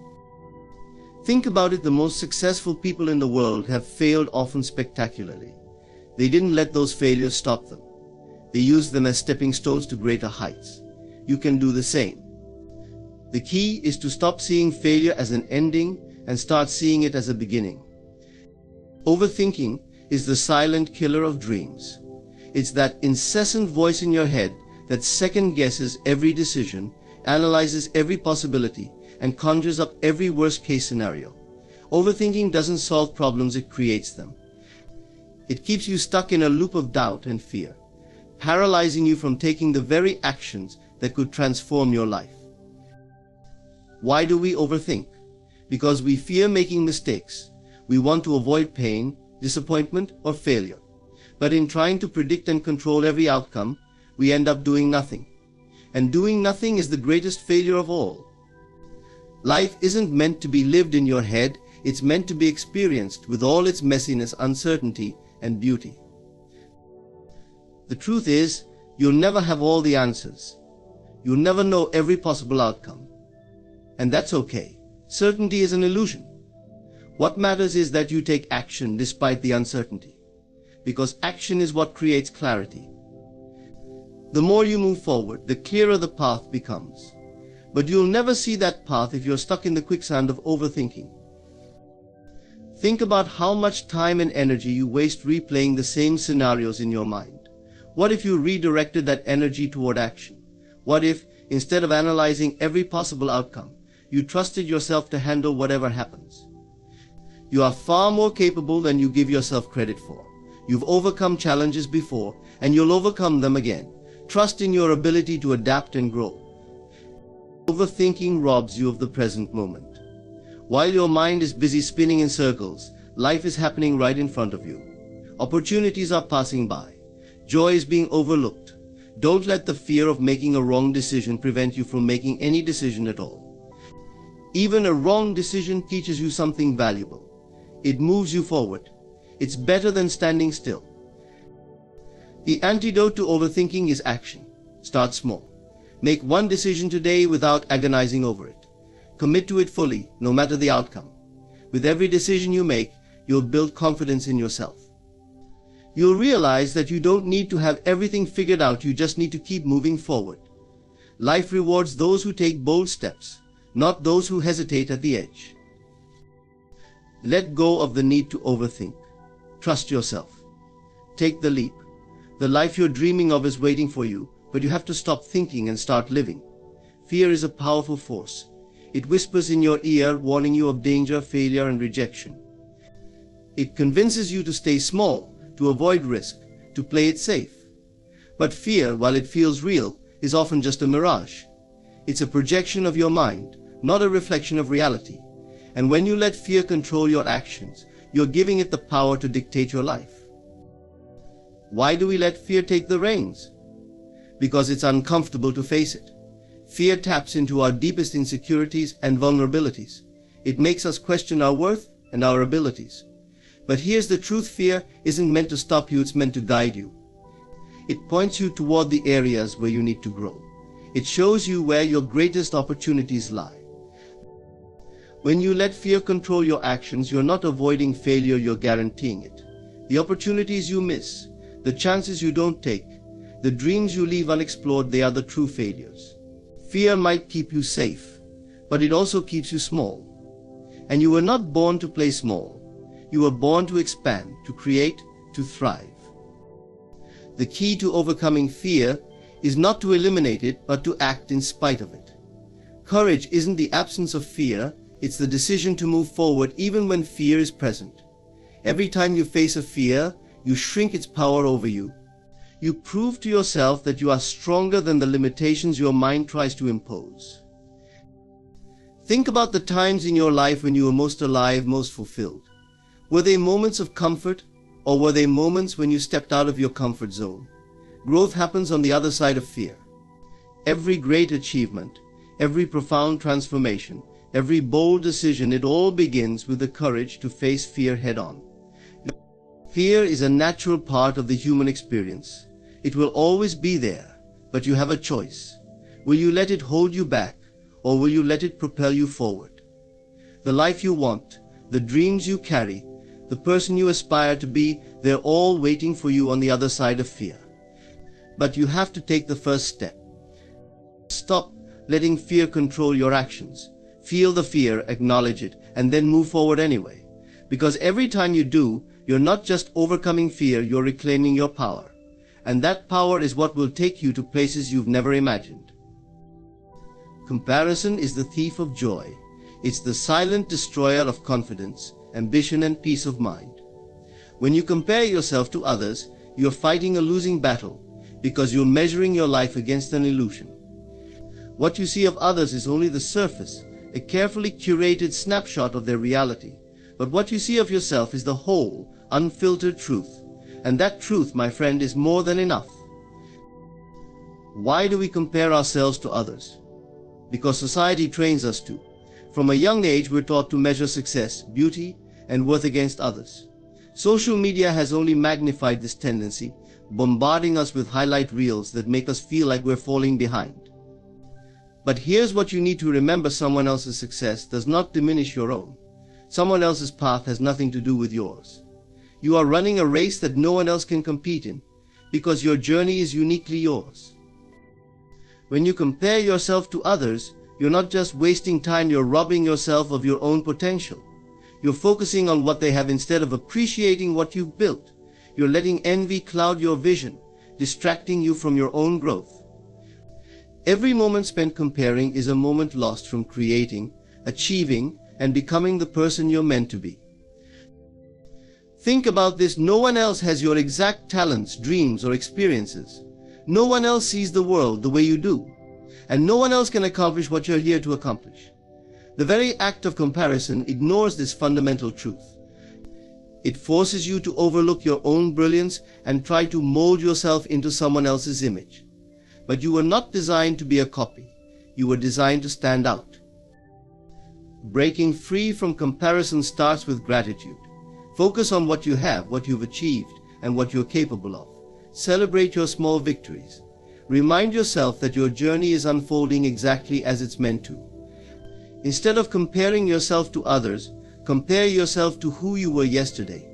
Think about it: the most successful people in the world have failed, often spectacularly. They didn't let those failures stop them. They used them as stepping stones to greater heights. You can do the same. The key is to stop seeing failure as an ending and start seeing it as a beginning. Overthinking is the silent killer of dreams. It's that incessant voice in your head that second guesses every decision, analyzes every possibility, and conjures up every worst-case scenario. Overthinking doesn't solve problems, it creates them. It keeps you stuck in a loop of doubt and fear, paralyzing you from taking the very actions that could transform your life. Why do we overthink? Because we fear making mistakes. We want to avoid pain, disappointment, or failure. But in trying to predict and control every outcome, we end up doing nothing. And doing nothing is the greatest failure of all. Life isn't meant to be lived in your head, it's meant to be experienced with all its messiness, uncertainty, and beauty. The truth is, you'll never have all the answers. You'll never know every possible outcome. And that's okay. Certainty is an illusion. What matters is that you take action despite the uncertainty, because action is what creates clarity. The more you move forward, the clearer the path becomes. But you'll never see that path if you're stuck in the quicksand of overthinking. Think about how much time and energy you waste replaying the same scenarios in your mind. What if you redirected that energy toward action? What if, instead of analyzing every possible outcome, you trusted yourself to handle whatever happens? You are far more capable than you give yourself credit for. You've overcome challenges before, and you'll overcome them again. Trust in your ability to adapt and grow. Overthinking robs you of the present moment. While your mind is busy spinning in circles, life is happening right in front of you. Opportunities are passing by. Joy is being overlooked. Don't let the fear of making a wrong decision prevent you from making any decision at all. Even a wrong decision teaches you something valuable. It moves you forward. It's better than standing still. The antidote to overthinking is action. Start small. Make one decision today without agonizing over it. Commit to it fully, no matter the outcome. With every decision you make, you'll build confidence in yourself. You'll realize that you don't need to have everything figured out, you just need to keep moving forward. Life rewards those who take bold steps, not those who hesitate at the edge. Let go of the need to overthink. Trust yourself. Take the leap. The life you're dreaming of is waiting for you, but you have to stop thinking and start living. Fear is a powerful force. It whispers in your ear, warning you of danger, failure, and rejection. It convinces you to stay small, to avoid risk, to play it safe. But fear, while it feels real, is often just a mirage. It's a projection of your mind, not a reflection of reality. And when you let fear control your actions, you're giving it the power to dictate your life. Why do we let fear take the reins? Because it's uncomfortable to face it. Fear taps into our deepest insecurities and vulnerabilities. It makes us question our worth and our abilities. But here's the truth: fear isn't meant to stop you, it's meant to guide you. It points you toward the areas where you need to grow. It shows you where your greatest opportunities lie. When you let fear control your actions, you're not avoiding failure, you're guaranteeing it. The opportunities you miss, the chances you don't take, the dreams you leave unexplored, they are the true failures. Fear might keep you safe, but it also keeps you small. And you were not born to play small. You were born to expand, to create, to thrive. The key to overcoming fear is not to eliminate it, but to act in spite of it. Courage isn't the absence of fear, it's the decision to move forward even when fear is present. Every time you face a fear, you shrink its power over you. You prove to yourself that you are stronger than the limitations your mind tries to impose. Think about the times in your life when you were most alive, most fulfilled. Were they moments of comfort, or were they moments when you stepped out of your comfort zone? Growth happens on the other side of fear. Every great achievement, every profound transformation, every bold decision, it all begins with the courage to face fear head-on. Fear is a natural part of the human experience. It will always be there, but you have a choice. Will you let it hold you back, or will you let it propel you forward? The life you want, the dreams you carry, the person you aspire to be, they're all waiting for you on the other side of fear. But you have to take the first step. Stop letting fear control your actions. Feel the fear, acknowledge it, and then move forward anyway. Because every time you do, you're not just overcoming fear, you're reclaiming your power. And that power is what will take you to places you've never imagined. Comparison is the thief of joy. It's the silent destroyer of confidence, ambition, and peace of mind. When you compare yourself to others, you're fighting a losing battle because you're measuring your life against an illusion. What you see of others is only the surface, a carefully curated snapshot of their reality. But what you see of yourself is the whole, unfiltered truth. And that truth, my friend, is more than enough. Why do we compare ourselves to others? Because society trains us to. From a young age, we're taught to measure success, beauty, and worth against others. Social media has only magnified this tendency, bombarding us with highlight reels that make us feel like we're falling behind. But here's what you need to remember: someone else's success does not diminish your own. Someone else's path has nothing to do with yours. You are running a race that no one else can compete in, because your journey is uniquely yours. When you compare yourself to others, you're not just wasting time, you're robbing yourself of your own potential. You're focusing on what they have instead of appreciating what you've built. You're letting envy cloud your vision, distracting you from your own growth. Every moment spent comparing is a moment lost from creating, achieving, and becoming the person you're meant to be. Think about this: no one else has your exact talents, dreams, or experiences. No one else sees the world the way you do. And no one else can accomplish what you're here to accomplish. The very act of comparison ignores this fundamental truth. It forces you to overlook your own brilliance and try to mold yourself into someone else's image. But you were not designed to be a copy. You were designed to stand out. Breaking free from comparison starts with gratitude. Focus on what you have, what you've achieved, and what you're capable of. Celebrate your small victories. Remind yourself that your journey is unfolding exactly as it's meant to. Instead of comparing yourself to others, compare yourself to who you were yesterday.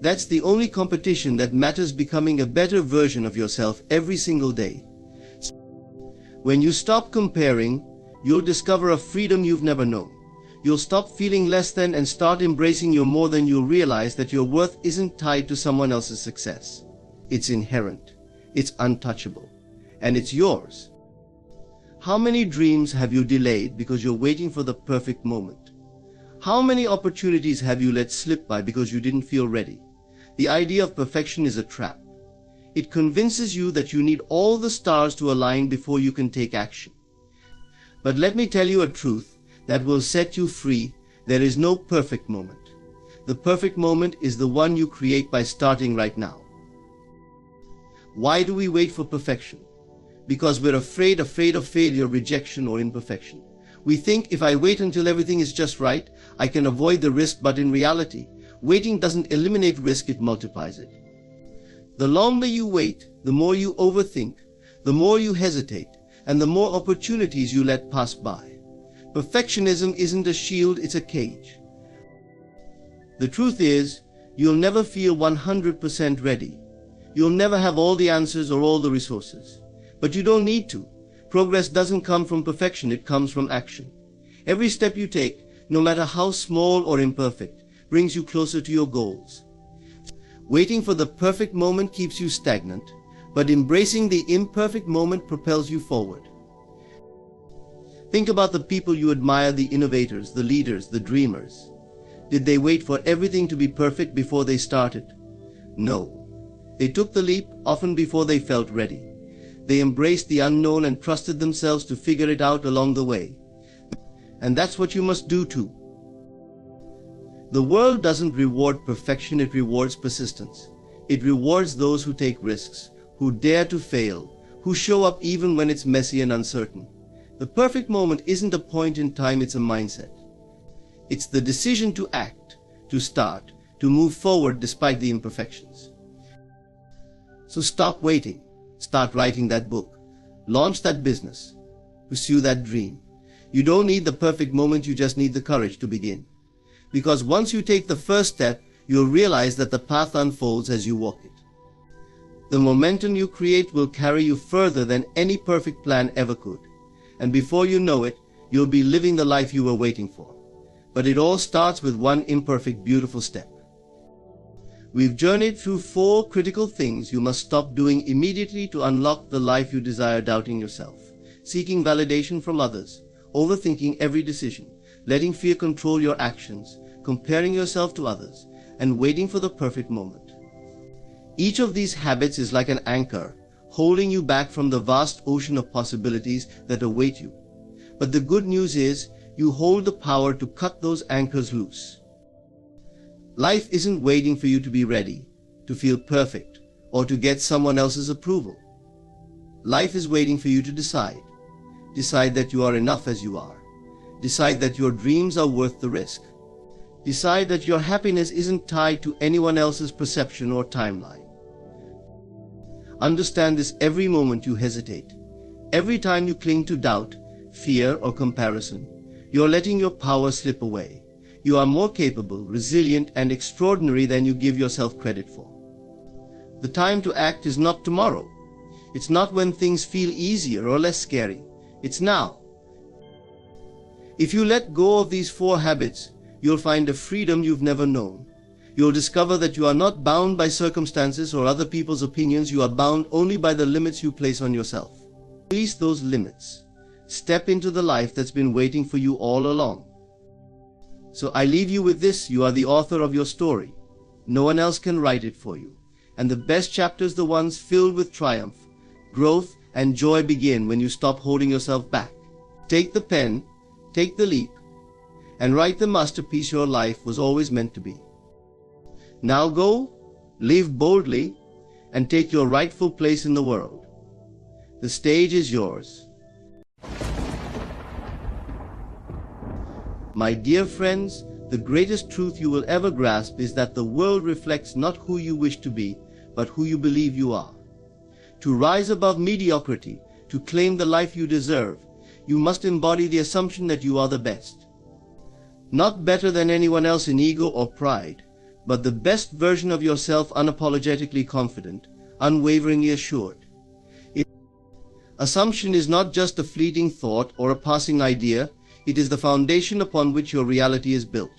That's the only competition that matters, becoming a better version of yourself every single day. When you stop comparing, you'll discover a freedom you've never known. You'll stop feeling less than and start embracing your more than. You'll realize that your worth isn't tied to someone else's success. It's inherent, it's untouchable, and it's yours. How many dreams have you delayed because you're waiting for the perfect moment? How many opportunities have you let slip by because you didn't feel ready? The idea of perfection is a trap. It convinces you that you need all the stars to align before you can take action. But let me tell you a truth that will set you free. There is no perfect moment. The perfect moment is the one you create by starting right now. Why do we wait for perfection? Because we're afraid of failure, rejection, or imperfection. We think, if I wait until everything is just right, I can avoid the risk. But in reality, waiting doesn't eliminate risk, it multiplies it. The longer you wait, the more you overthink, the more you hesitate, and the more opportunities you let pass by. Perfectionism isn't a shield, it's a cage. The truth is, you'll never feel 100% ready. You'll never have all the answers or all the resources. But you don't need to. Progress doesn't come from perfection, it comes from action. Every step you take, no matter how small or imperfect, brings you closer to your goals. Waiting for the perfect moment keeps you stagnant, but embracing the imperfect moment propels you forward. Think about the people you admire, the innovators, the leaders, the dreamers. Did they wait for everything to be perfect before they started? No. They took the leap, often before they felt ready. They embraced the unknown and trusted themselves to figure it out along the way. And that's what you must do too. The world doesn't reward perfection, it rewards persistence. It rewards those who take risks, who dare to fail, who show up even when it's messy and uncertain. The perfect moment isn't a point in time, it's a mindset. It's the decision to act, to start, to move forward despite the imperfections. So stop waiting. Start writing that book. Launch that business. Pursue that dream. You don't need the perfect moment, you just need the courage to begin. Because once you take the first step, you'll realize that the path unfolds as you walk it. The momentum you create will carry you further than any perfect plan ever could, and before you know it, you'll be living the life you were waiting for. But it all starts with one imperfect, beautiful step. We've journeyed through 4 critical things you must stop doing immediately to unlock the life you desire: doubting yourself, seeking validation from others, overthinking every decision, letting fear control your actions, comparing yourself to others, and waiting for the perfect moment. Each of these habits is like an anchor, holding you back from the vast ocean of possibilities that await you. But the good news is, you hold the power to cut those anchors loose. Life isn't waiting for you to be ready, to feel perfect, or to get someone else's approval. Life is waiting for you to decide. Decide that you are enough as you are. Decide that your dreams are worth the risk. Decide that your happiness isn't tied to anyone else's perception or timeline. Understand this every moment you hesitate. Every time you cling to doubt, fear, or comparison, you're letting your power slip away. You are more capable, resilient, and extraordinary than you give yourself credit for. The time to act is not tomorrow. It's not when things feel easier or less scary. It's now. If you let go of these 4 habits, you'll find a freedom you've never known. You'll discover that you are not bound by circumstances or other people's opinions. You are bound only by the limits you place on yourself. Release those limits. Step into the life that's been waiting for you all along. So I leave you with this: you are the author of your story. No one else can write it for you. And the best chapters, the ones filled with triumph, growth, and joy, begin when you stop holding yourself back. Take the pen, take the leap, and write the masterpiece your life was always meant to be. Now go, live boldly, and take your rightful place in the world. The stage is yours. My dear friends, the greatest truth you will ever grasp is that the world reflects not who you wish to be, but who you believe you are. To rise above mediocrity, to claim the life you deserve, you must embody the assumption that you are the best. Not better than anyone else in ego or pride, but the best version of yourself, unapologetically confident, unwaveringly assured. Assumption is not just a fleeting thought or a passing idea. It is the foundation upon which your reality is built.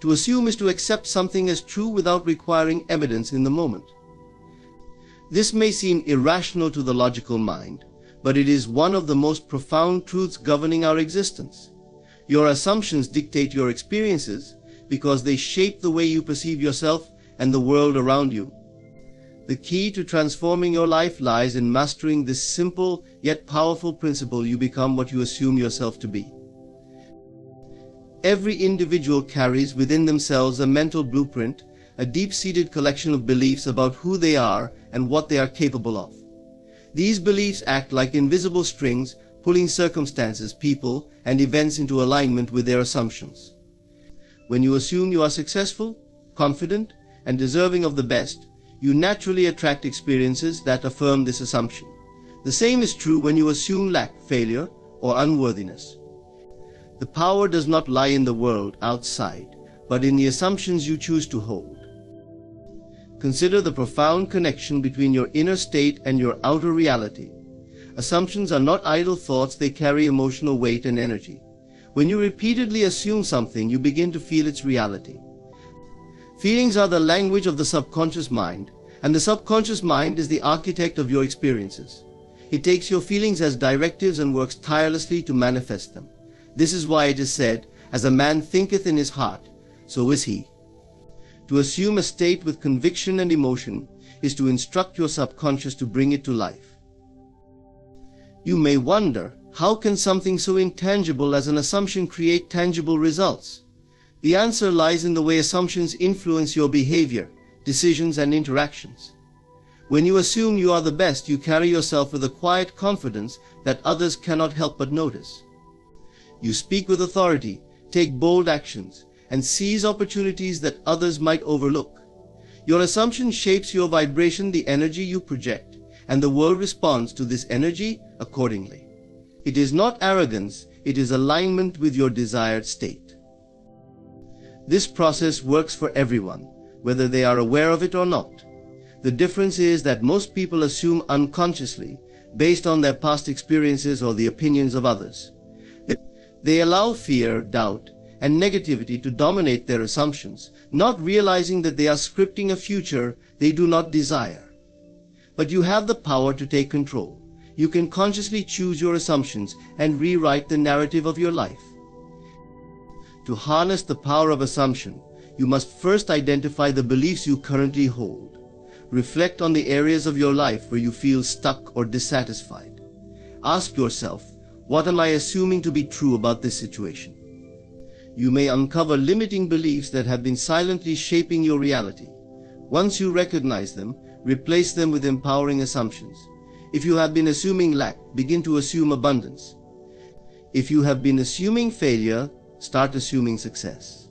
To assume is to accept something as true without requiring evidence in the moment. This may seem irrational to the logical mind, but it is one of the most profound truths governing our existence. Your assumptions dictate your experiences because they shape the way you perceive yourself and the world around you. The key to transforming your life lies in mastering this simple yet powerful principle: you become what you assume yourself to be. Every individual carries within themselves a mental blueprint, a deep-seated collection of beliefs about who they are and what they are capable of. These beliefs act like invisible strings, pulling circumstances, people, and events into alignment with their assumptions. When you assume you are successful, confident, and deserving of the best, you naturally attract experiences that affirm this assumption. The same is true when you assume lack, failure, or unworthiness. The power does not lie in the world outside, but in the assumptions you choose to hold. Consider the profound connection between your inner state and your outer reality. Assumptions are not idle thoughts, they carry emotional weight and energy. When you repeatedly assume something, you begin to feel its reality. Feelings are the language of the subconscious mind, and the subconscious mind is the architect of your experiences. It takes your feelings as directives and works tirelessly to manifest them. This is why it is said, "As a man thinketh in his heart, so is he." To assume a state with conviction and emotion is to instruct your subconscious to bring it to life. You may wonder, how can something so intangible as an assumption create tangible results? The answer lies in the way assumptions influence your behavior, decisions, and interactions. When you assume you are the best, you carry yourself with a quiet confidence that others cannot help but notice. You speak with authority, take bold actions, and seize opportunities that others might overlook. Your assumption shapes your vibration, the energy you project, and the world responds to this energy accordingly. It is not arrogance, it is alignment with your desired state. This process works for everyone, whether they are aware of it or not. The difference is that most people assume unconsciously, based on their past experiences or the opinions of others. They allow fear, doubt, and negativity to dominate their assumptions, not realizing that they are scripting a future they do not desire. But you have the power to take control. You can consciously choose your assumptions and rewrite the narrative of your life. To harness the power of assumption, you must first identify the beliefs you currently hold. Reflect on the areas of your life where you feel stuck or dissatisfied. Ask yourself, what am I assuming to be true about this situation? You may uncover limiting beliefs that have been silently shaping your reality. Once you recognize them, replace them with empowering assumptions. If you have been assuming lack, begin to assume abundance. If you have been assuming failure, start assuming success.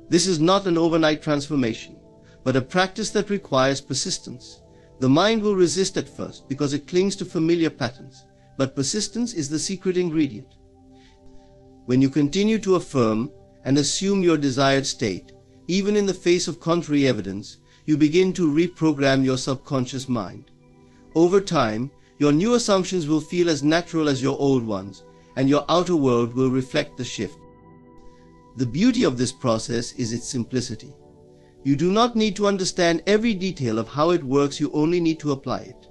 This is not an overnight transformation, but a practice that requires persistence. The mind will resist at first because it clings to familiar patterns, but persistence is the secret ingredient. When you continue to affirm and assume your desired state, even in the face of contrary evidence, you begin to reprogram your subconscious mind. Over time, your new assumptions will feel as natural as your old ones, and your outer world will reflect the shift. The beauty of this process is its simplicity. You do not need to understand every detail of how it works, you only need to apply it.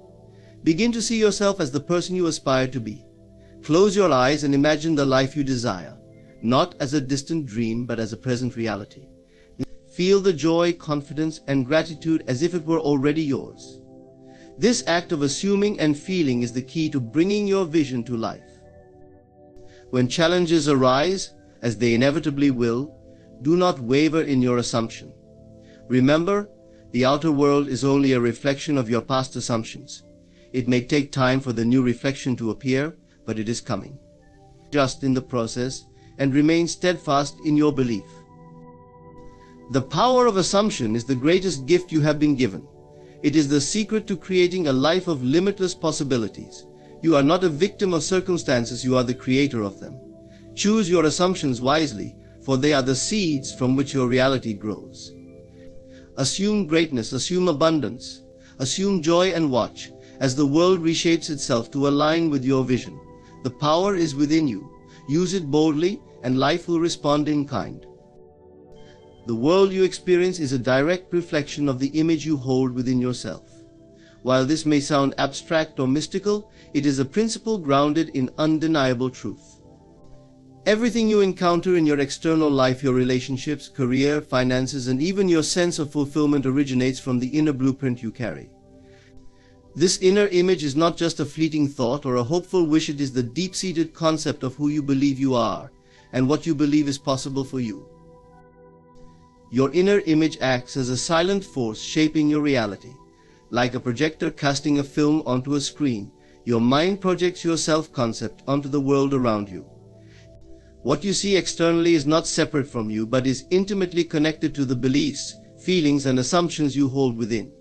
Begin to see yourself as the person you aspire to be. Close your eyes and imagine the life you desire, not as a distant dream but as a present reality. Feel the joy, confidence, and gratitude as if it were already yours. This act of assuming and feeling is the key to bringing your vision to life. When challenges arise, as they inevitably will, do not waver in your assumption. Remember, the outer world is only a reflection of your past assumptions. It may take time for the new reflection to appear, but it is coming. Just in the process and remain steadfast in your belief. The power of assumption is the greatest gift you have been given. It is the secret to creating a life of limitless possibilities. You are not a victim of circumstances, you are the creator of them. Choose your assumptions wisely, for they are the seeds from which your reality grows. Assume greatness, assume abundance, assume joy, and watch as the world reshapes itself to align with your vision. The power is within you. Use it boldly, and life will respond in kind. The world you experience is a direct reflection of the image you hold within yourself. While this may sound abstract or mystical, it is a principle grounded in undeniable truth. Everything you encounter in your external life, your relationships, career, finances, and even your sense of fulfillment originates from the inner blueprint you carry. This inner image is not just a fleeting thought or a hopeful wish, it is the deep-seated concept of who you believe you are and what you believe is possible for you. Your inner image acts as a silent force shaping your reality. Like a projector casting a film onto a screen, your mind projects your self-concept onto the world around you. What you see externally is not separate from you, but is intimately connected to the beliefs, feelings, and assumptions you hold within.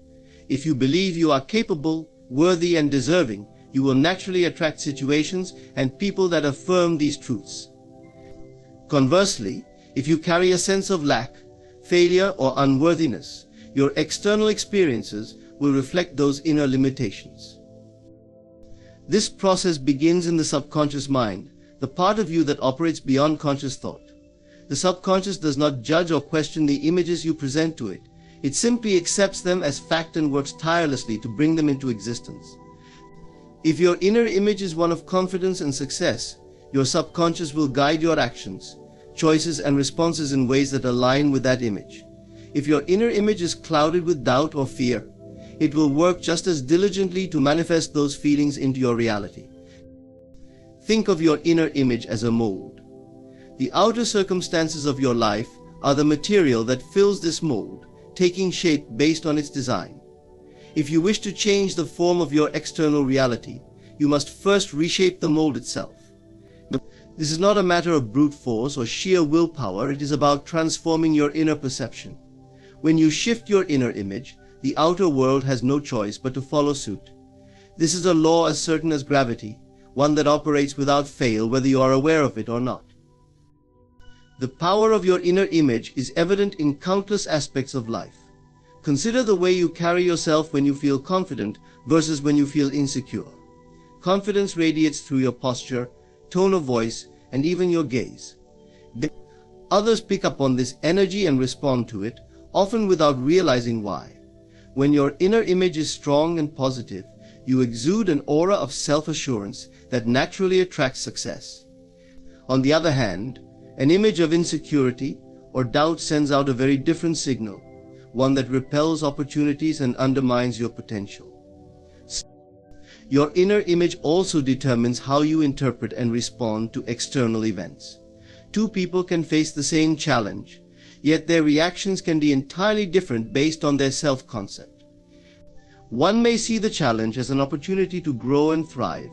If you believe you are capable, worthy, and deserving, you will naturally attract situations and people that affirm these truths. Conversely, if you carry a sense of lack, failure, or unworthiness, your external experiences will reflect those inner limitations. This process begins in the subconscious mind, the part of you that operates beyond conscious thought. The subconscious does not judge or question the images you present to it. It simply accepts them as fact and works tirelessly to bring them into existence. If your inner image is one of confidence and success, your subconscious will guide your actions, choices, and responses in ways that align with that image. If your inner image is clouded with doubt or fear, it will work just as diligently to manifest those feelings into your reality. Think of your inner image as a mold. The outer circumstances of your life are the material that fills this mold, taking shape based on its design. If you wish to change the form of your external reality, you must first reshape the mold itself. This is not a matter of brute force or sheer willpower, it is about transforming your inner perception. When you shift your inner image, the outer world has no choice but to follow suit. This is a law as certain as gravity, one that operates without fail whether you are aware of it or not. The power of your inner image is evident in countless aspects of life. Consider the way you carry yourself when you feel confident versus when you feel insecure. Confidence radiates through your posture, tone of voice, and even your gaze. Others pick up on this energy and respond to it, often without realizing why. When your inner image is strong and positive, you exude an aura of self-assurance that naturally attracts success. On the other hand, an image of insecurity or doubt sends out a very different signal, one that repels opportunities and undermines your potential. Your inner image also determines how you interpret and respond to external events. Two people can face the same challenge, yet their reactions can be entirely different based on their self-concept. One may see the challenge as an opportunity to grow and thrive,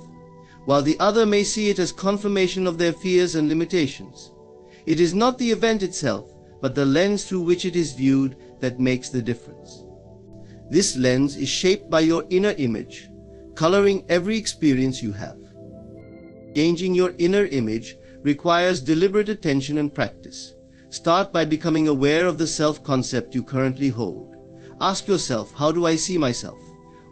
while the other may see it as confirmation of their fears and limitations. It is not the event itself, but the lens through which it is viewed that makes the difference. This lens is shaped by your inner image, coloring every experience you have. Changing your inner image requires deliberate attention and practice. Start by becoming aware of the self-concept you currently hold. Ask yourself, how do I see myself?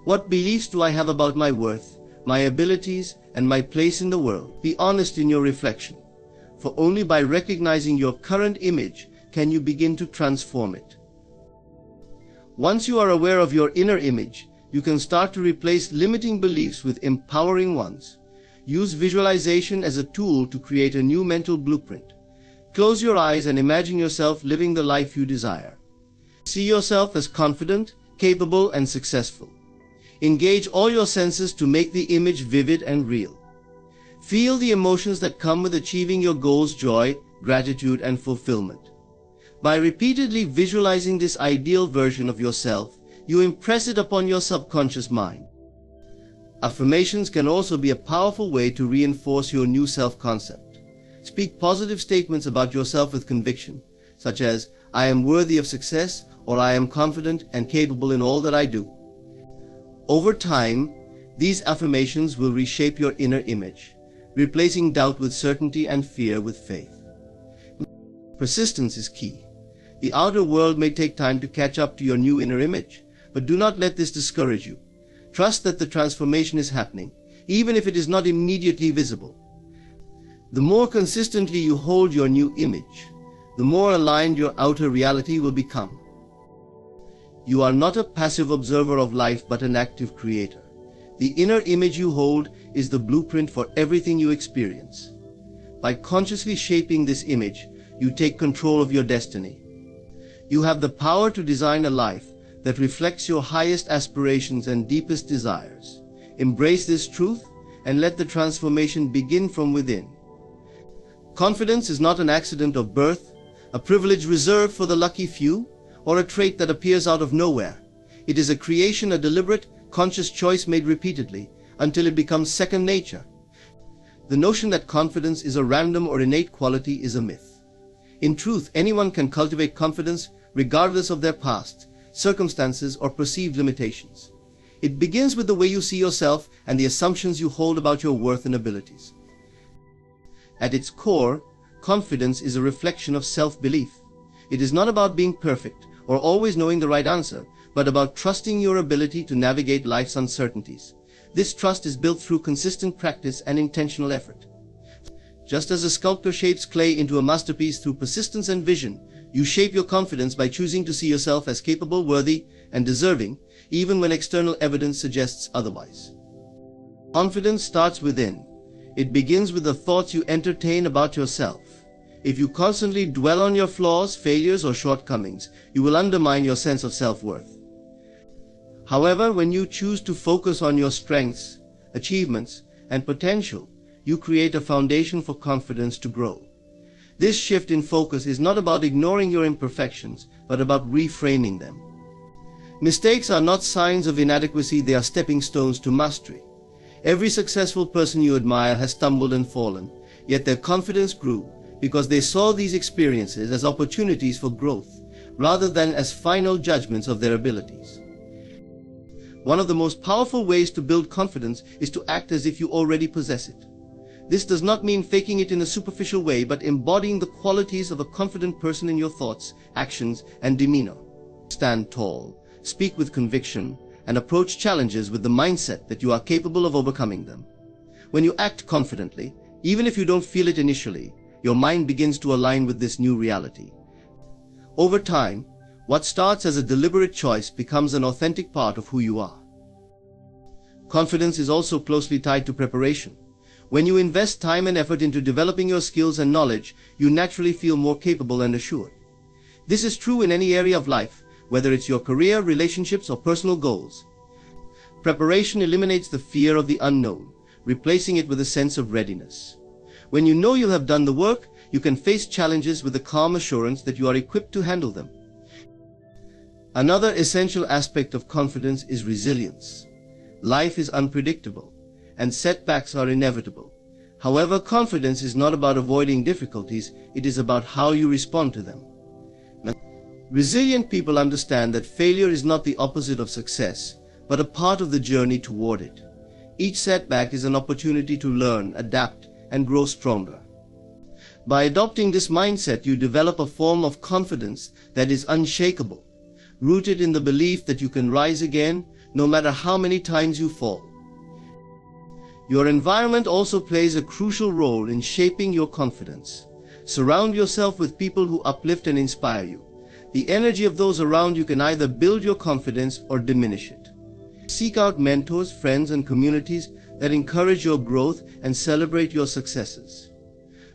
What beliefs do I have about my worth, my abilities, and my place in the world? Be honest in your reflection, for only by recognizing your current image can you begin to transform it. Once you are aware of your inner image, you can start to replace limiting beliefs with empowering ones. Use visualization as a tool to create a new mental blueprint. Close your eyes and imagine yourself living the life you desire. See yourself as confident, capable, and successful. Engage all your senses to make the image vivid and real. Feel the emotions that come with achieving your goals: joy, gratitude, and fulfillment. By repeatedly visualizing this ideal version of yourself, you impress it upon your subconscious mind. Affirmations can also be a powerful way to reinforce your new self-concept. Speak positive statements about yourself with conviction, such as, "I am worthy of success," or "I am confident and capable in all that I do." Over time, these affirmations will reshape your inner image, replacing doubt with certainty and fear with faith. Persistence is key. The outer world may take time to catch up to your new inner image, but do not let this discourage you. Trust that the transformation is happening, even if it is not immediately visible. The more consistently you hold your new image, the more aligned your outer reality will become. You are not a passive observer of life, but an active creator. The inner image you hold is the blueprint for everything you experience. By consciously shaping this image, you take control of your destiny. You have the power to design a life that reflects your highest aspirations and deepest desires. Embrace this truth and let the transformation begin from within. Confidence is not an accident of birth, a privilege reserved for the lucky few, or a trait that appears out of nowhere. It is a creation, a deliberate, conscious choice made repeatedly until it becomes second nature. The notion that confidence is a random or innate quality is a myth. In truth, anyone can cultivate confidence regardless of their past, circumstances, or perceived limitations. It begins with the way you see yourself and the assumptions you hold about your worth and abilities. At its core, confidence is a reflection of self-belief. It is not about being perfect or always knowing the right answer, but about trusting your ability to navigate life's uncertainties. This trust is built through consistent practice and intentional effort. Just as a sculptor shapes clay into a masterpiece through persistence and vision, you shape your confidence by choosing to see yourself as capable, worthy, and deserving, even when external evidence suggests otherwise. Confidence starts within. It begins with the thoughts you entertain about yourself. If you constantly dwell on your flaws, failures, or shortcomings, you will undermine your sense of self-worth. However, when you choose to focus on your strengths, achievements, and potential, you create a foundation for confidence to grow. This shift in focus is not about ignoring your imperfections, but about reframing them. Mistakes are not signs of inadequacy, they are stepping stones to mastery. Every successful person you admire has stumbled and fallen, yet their confidence grew because they saw these experiences as opportunities for growth, rather than as final judgments of their abilities. One of the most powerful ways to build confidence is to act as if you already possess it. This does not mean faking it in a superficial way, but embodying the qualities of a confident person in your thoughts, actions, and demeanor. Stand tall, speak with conviction, and approach challenges with the mindset that you are capable of overcoming them. When you act confidently, even if you don't feel it initially, your mind begins to align with this new reality. Over time, what starts as a deliberate choice becomes an authentic part of who you are. Confidence is also closely tied to preparation. When you invest time and effort into developing your skills and knowledge, you naturally feel more capable and assured. This is true in any area of life, whether it's your career, relationships, or personal goals. Preparation eliminates the fear of the unknown, replacing it with a sense of readiness. When you know you'll have done the work, you can face challenges with the calm assurance that you are equipped to handle them. Another essential aspect of confidence is resilience. Life is unpredictable, and setbacks are inevitable. However, confidence is not about avoiding difficulties, it is about how you respond to them. Resilient people understand that failure is not the opposite of success, but a part of the journey toward it. Each setback is an opportunity to learn, adapt, and grow stronger. By adopting this mindset, you develop a form of confidence that is unshakable, rooted in the belief that you can rise again, no matter how many times you fall. Your environment also plays a crucial role in shaping your confidence. Surround yourself with people who uplift and inspire you. The energy of those around you can either build your confidence or diminish it. Seek out mentors, friends, and communities that encourage your growth and celebrate your successes.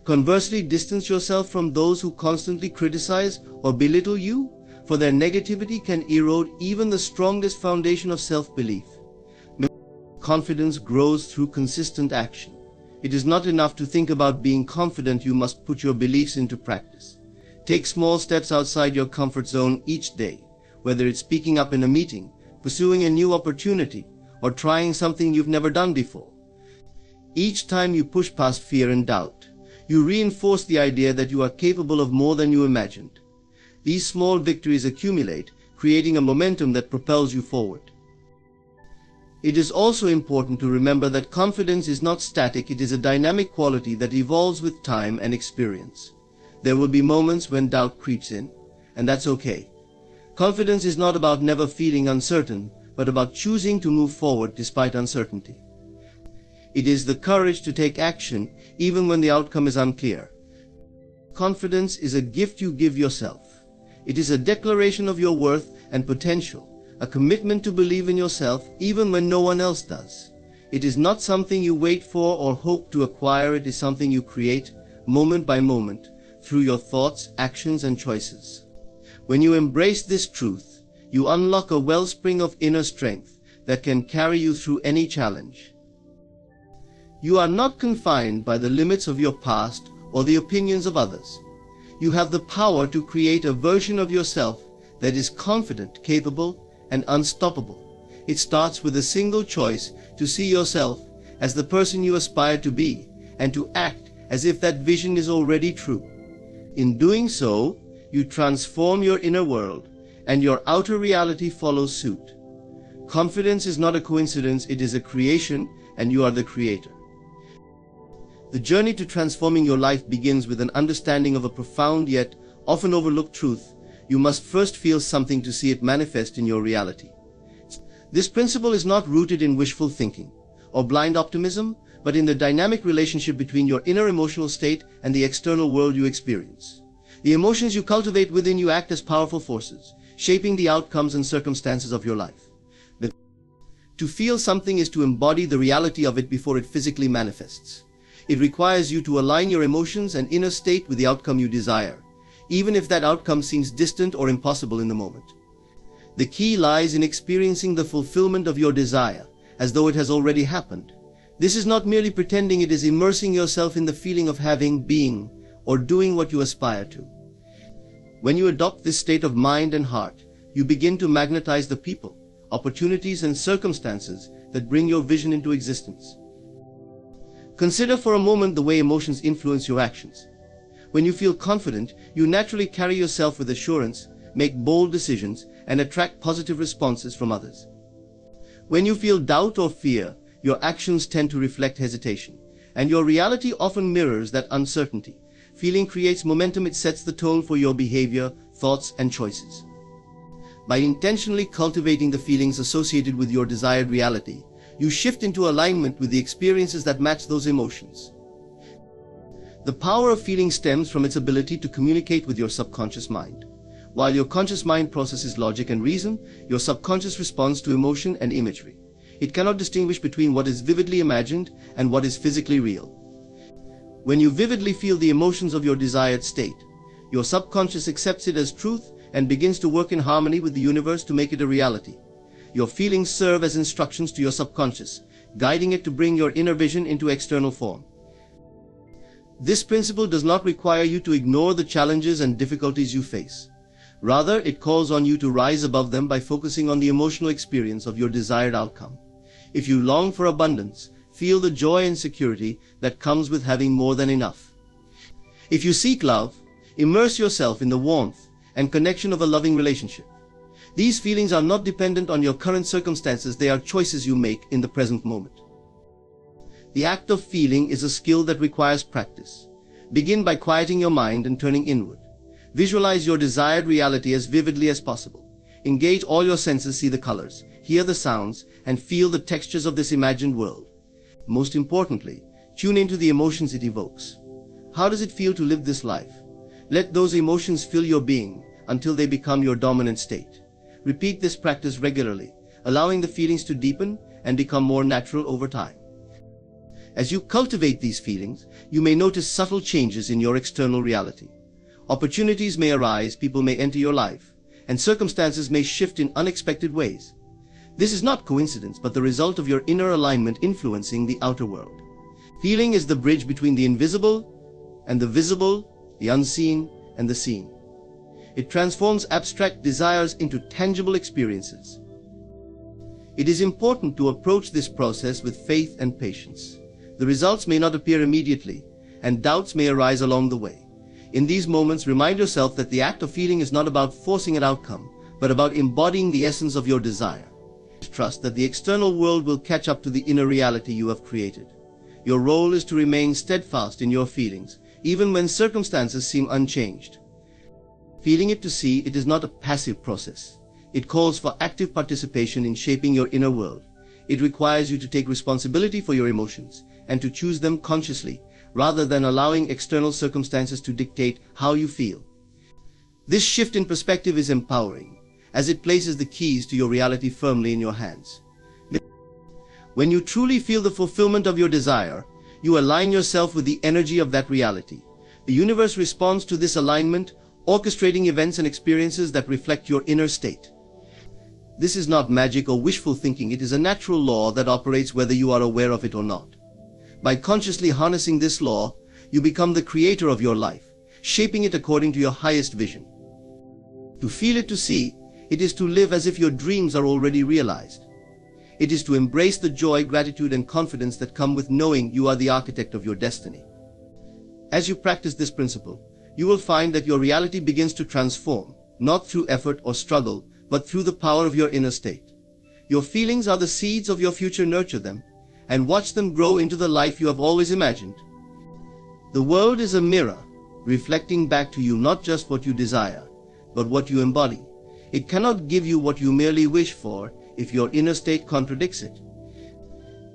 Conversely, distance yourself from those who constantly criticize or belittle you, for their negativity can erode even the strongest foundation of self-belief. Confidence grows through consistent action. It is not enough to think about being confident, you must put your beliefs into practice. Take small steps outside your comfort zone each day, whether it's speaking up in a meeting, pursuing a new opportunity, or trying something you've never done before. Each time you push past fear and doubt, you reinforce the idea that you are capable of more than you imagined. These small victories accumulate, creating a momentum that propels you forward. It is also important to remember that confidence is not static, it is a dynamic quality that evolves with time and experience. There will be moments when doubt creeps in, and that's okay. Confidence is not about never feeling uncertain, but about choosing to move forward despite uncertainty. It is the courage to take action even when the outcome is unclear. Confidence is a gift you give yourself. It is a declaration of your worth and potential, a commitment to believe in yourself even when no one else does. It is not something you wait for or hope to acquire, it is something you create, moment by moment, through your thoughts, actions, and choices. When you embrace this truth, you unlock a wellspring of inner strength that can carry you through any challenge. You are not confined by the limits of your past or the opinions of others. You have the power to create a version of yourself that is confident, capable, and unstoppable. It starts with a single choice to see yourself as the person you aspire to be and to act as if that vision is already true. In doing so, you transform your inner world and your outer reality follows suit. Confidence is not a coincidence, it is a creation, and you are the creator. The journey to transforming your life begins with an understanding of a profound yet often overlooked truth. You must first feel something to see it manifest in your reality. This principle is not rooted in wishful thinking or blind optimism, but in the dynamic relationship between your inner emotional state and the external world you experience. The emotions you cultivate within you act as powerful forces, shaping the outcomes and circumstances of your life. To feel something is to embody the reality of it before it physically manifests. It requires you to align your emotions and inner state with the outcome you desire, even if that outcome seems distant or impossible in the moment. The key lies in experiencing the fulfillment of your desire, as though it has already happened. This is not merely pretending, it is immersing yourself in the feeling of having, being, or doing what you aspire to. When you adopt this state of mind and heart, you begin to magnetize the people, opportunities, and circumstances that bring your vision into existence. Consider for a moment the way emotions influence your actions. When you feel confident, you naturally carry yourself with assurance, make bold decisions, and attract positive responses from others. When you feel doubt or fear, your actions tend to reflect hesitation, and your reality often mirrors that uncertainty. Feeling creates momentum, it sets the tone for your behavior, thoughts, and choices. By intentionally cultivating the feelings associated with your desired reality, you shift into alignment with the experiences that match those emotions. The power of feeling stems from its ability to communicate with your subconscious mind. While your conscious mind processes logic and reason, your subconscious responds to emotion and imagery. It cannot distinguish between what is vividly imagined and what is physically real. When you vividly feel the emotions of your desired state, your subconscious accepts it as truth and begins to work in harmony with the universe to make it a reality. Your feelings serve as instructions to your subconscious, guiding it to bring your inner vision into external form. This principle does not require you to ignore the challenges and difficulties you face. Rather, it calls on you to rise above them by focusing on the emotional experience of your desired outcome. If you long for abundance, feel the joy and security that comes with having more than enough. If you seek love, immerse yourself in the warmth and connection of a loving relationship. These feelings are not dependent on your current circumstances, they are choices you make in the present moment. The act of feeling is a skill that requires practice. Begin by quieting your mind and turning inward. Visualize your desired reality as vividly as possible. Engage all your senses, see the colors, hear the sounds, and feel the textures of this imagined world. Most importantly, tune into the emotions it evokes. How does it feel to live this life? Let those emotions fill your being until they become your dominant state. Repeat this practice regularly, allowing the feelings to deepen and become more natural over time. As you cultivate these feelings, you may notice subtle changes in your external reality. Opportunities may arise, people may enter your life, and circumstances may shift in unexpected ways. This is not coincidence, but the result of your inner alignment influencing the outer world. Feeling is the bridge between the invisible and the visible, the unseen and the seen. It transforms abstract desires into tangible experiences. It is important to approach this process with faith and patience. The results may not appear immediately, and doubts may arise along the way. In these moments, remind yourself that the act of feeling is not about forcing an outcome, but about embodying the essence of your desire. Trust that the external world will catch up to the inner reality you have created. Your role is to remain steadfast in your feelings, even when circumstances seem unchanged. Feeling it to see it is not a passive process. It calls for active participation in shaping your inner world. It requires you to take responsibility for your emotions and to choose them consciously, rather than allowing external circumstances to dictate how you feel. This shift in perspective is empowering, as it places the keys to your reality firmly in your hands. When you truly feel the fulfillment of your desire, you align yourself with the energy of that reality. The universe responds to this alignment, orchestrating events and experiences that reflect your inner state. This is not magic or wishful thinking, it is a natural law that operates whether you are aware of it or not. By consciously harnessing this law, you become the creator of your life, shaping it according to your highest vision. To feel it to see, it is to live as if your dreams are already realized. It is to embrace the joy, gratitude, and confidence that come with knowing you are the architect of your destiny. As you practice this principle, you will find that your reality begins to transform, not through effort or struggle, but through the power of your inner state. Your feelings are the seeds of your future. Nurture them, and watch them grow into the life you have always imagined. The world is a mirror, reflecting back to you not just what you desire, but what you embody. It cannot give you what you merely wish for if your inner state contradicts it.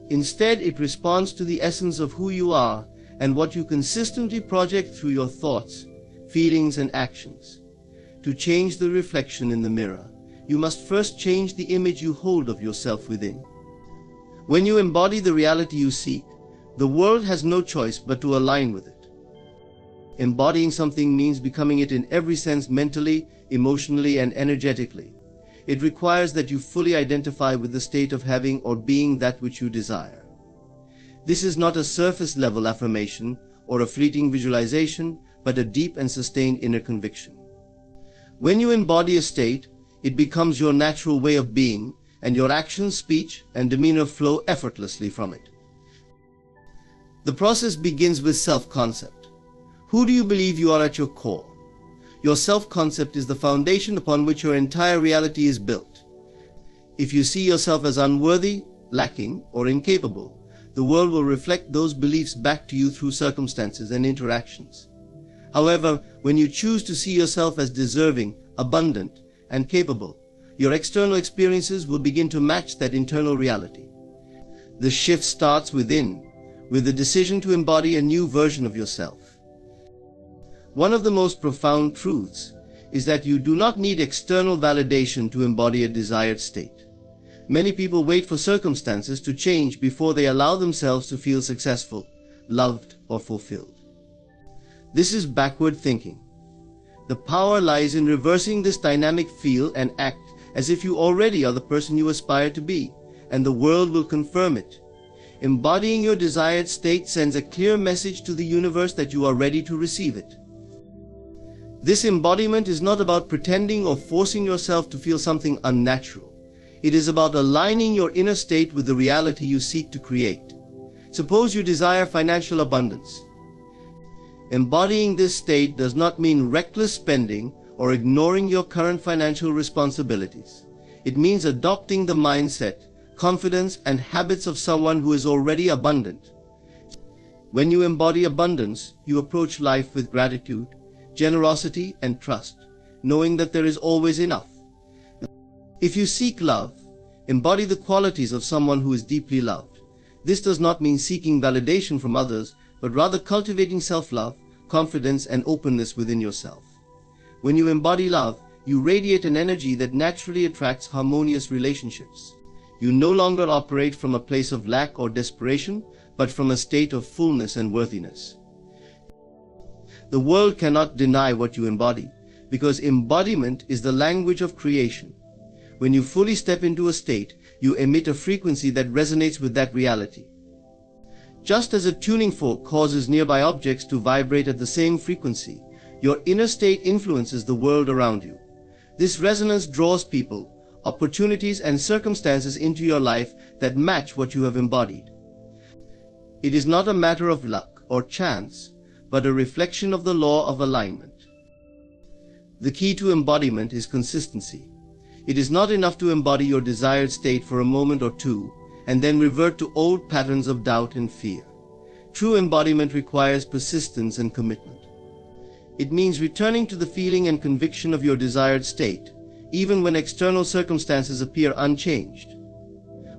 Instead, it responds to the essence of who you are and what you consistently project through your thoughts, feelings, and actions. To change the reflection in the mirror, you must first change the image you hold of yourself within. When you embody the reality you seek, the world has no choice but to align with it. Embodying something means becoming it in every sense, mentally, emotionally, and energetically. It requires that you fully identify with the state of having or being that which you desire. This is not a surface-level affirmation or a fleeting visualization, but a deep and sustained inner conviction. When you embody a state, it becomes your natural way of being, and your actions, speech, and demeanor flow effortlessly from it. The process begins with self-concept. Who do you believe you are at your core? Your self-concept is the foundation upon which your entire reality is built. If you see yourself as unworthy, lacking, or incapable, the world will reflect those beliefs back to you through circumstances and interactions. However, when you choose to see yourself as deserving, abundant, and capable, your external experiences will begin to match that internal reality. The shift starts within, with the decision to embody a new version of yourself. One of the most profound truths is that you do not need external validation to embody a desired state. Many people wait for circumstances to change before they allow themselves to feel successful, loved, or fulfilled. This is backward thinking. The power lies in reversing this dynamic. Feel and act as if you already are the person you aspire to be, and the world will confirm it. Embodying your desired state sends a clear message to the universe that you are ready to receive it. This embodiment is not about pretending or forcing yourself to feel something unnatural. It is about aligning your inner state with the reality you seek to create. Suppose you desire financial abundance. Embodying this state does not mean reckless spending or ignoring your current financial responsibilities. It means adopting the mindset, confidence, and habits of someone who is already abundant. When you embody abundance, you approach life with gratitude, generosity, and trust, knowing that there is always enough. If you seek love, embody the qualities of someone who is deeply loved. This does not mean seeking validation from others, but rather cultivating self-love, confidence, and openness within yourself. When you embody love, you radiate an energy that naturally attracts harmonious relationships. You no longer operate from a place of lack or desperation, but from a state of fullness and worthiness. The world cannot deny what you embody, because embodiment is the language of creation. When you fully step into a state, you emit a frequency that resonates with that reality. Just as a tuning fork causes nearby objects to vibrate at the same frequency, your inner state influences the world around you. This resonance draws people, opportunities, and circumstances into your life that match what you have embodied. It is not a matter of luck or chance, but a reflection of the law of alignment. The key to embodiment is consistency. It is not enough to embody your desired state for a moment or two, and then revert to old patterns of doubt and fear. True embodiment requires persistence and commitment. It means returning to the feeling and conviction of your desired state, even when external circumstances appear unchanged.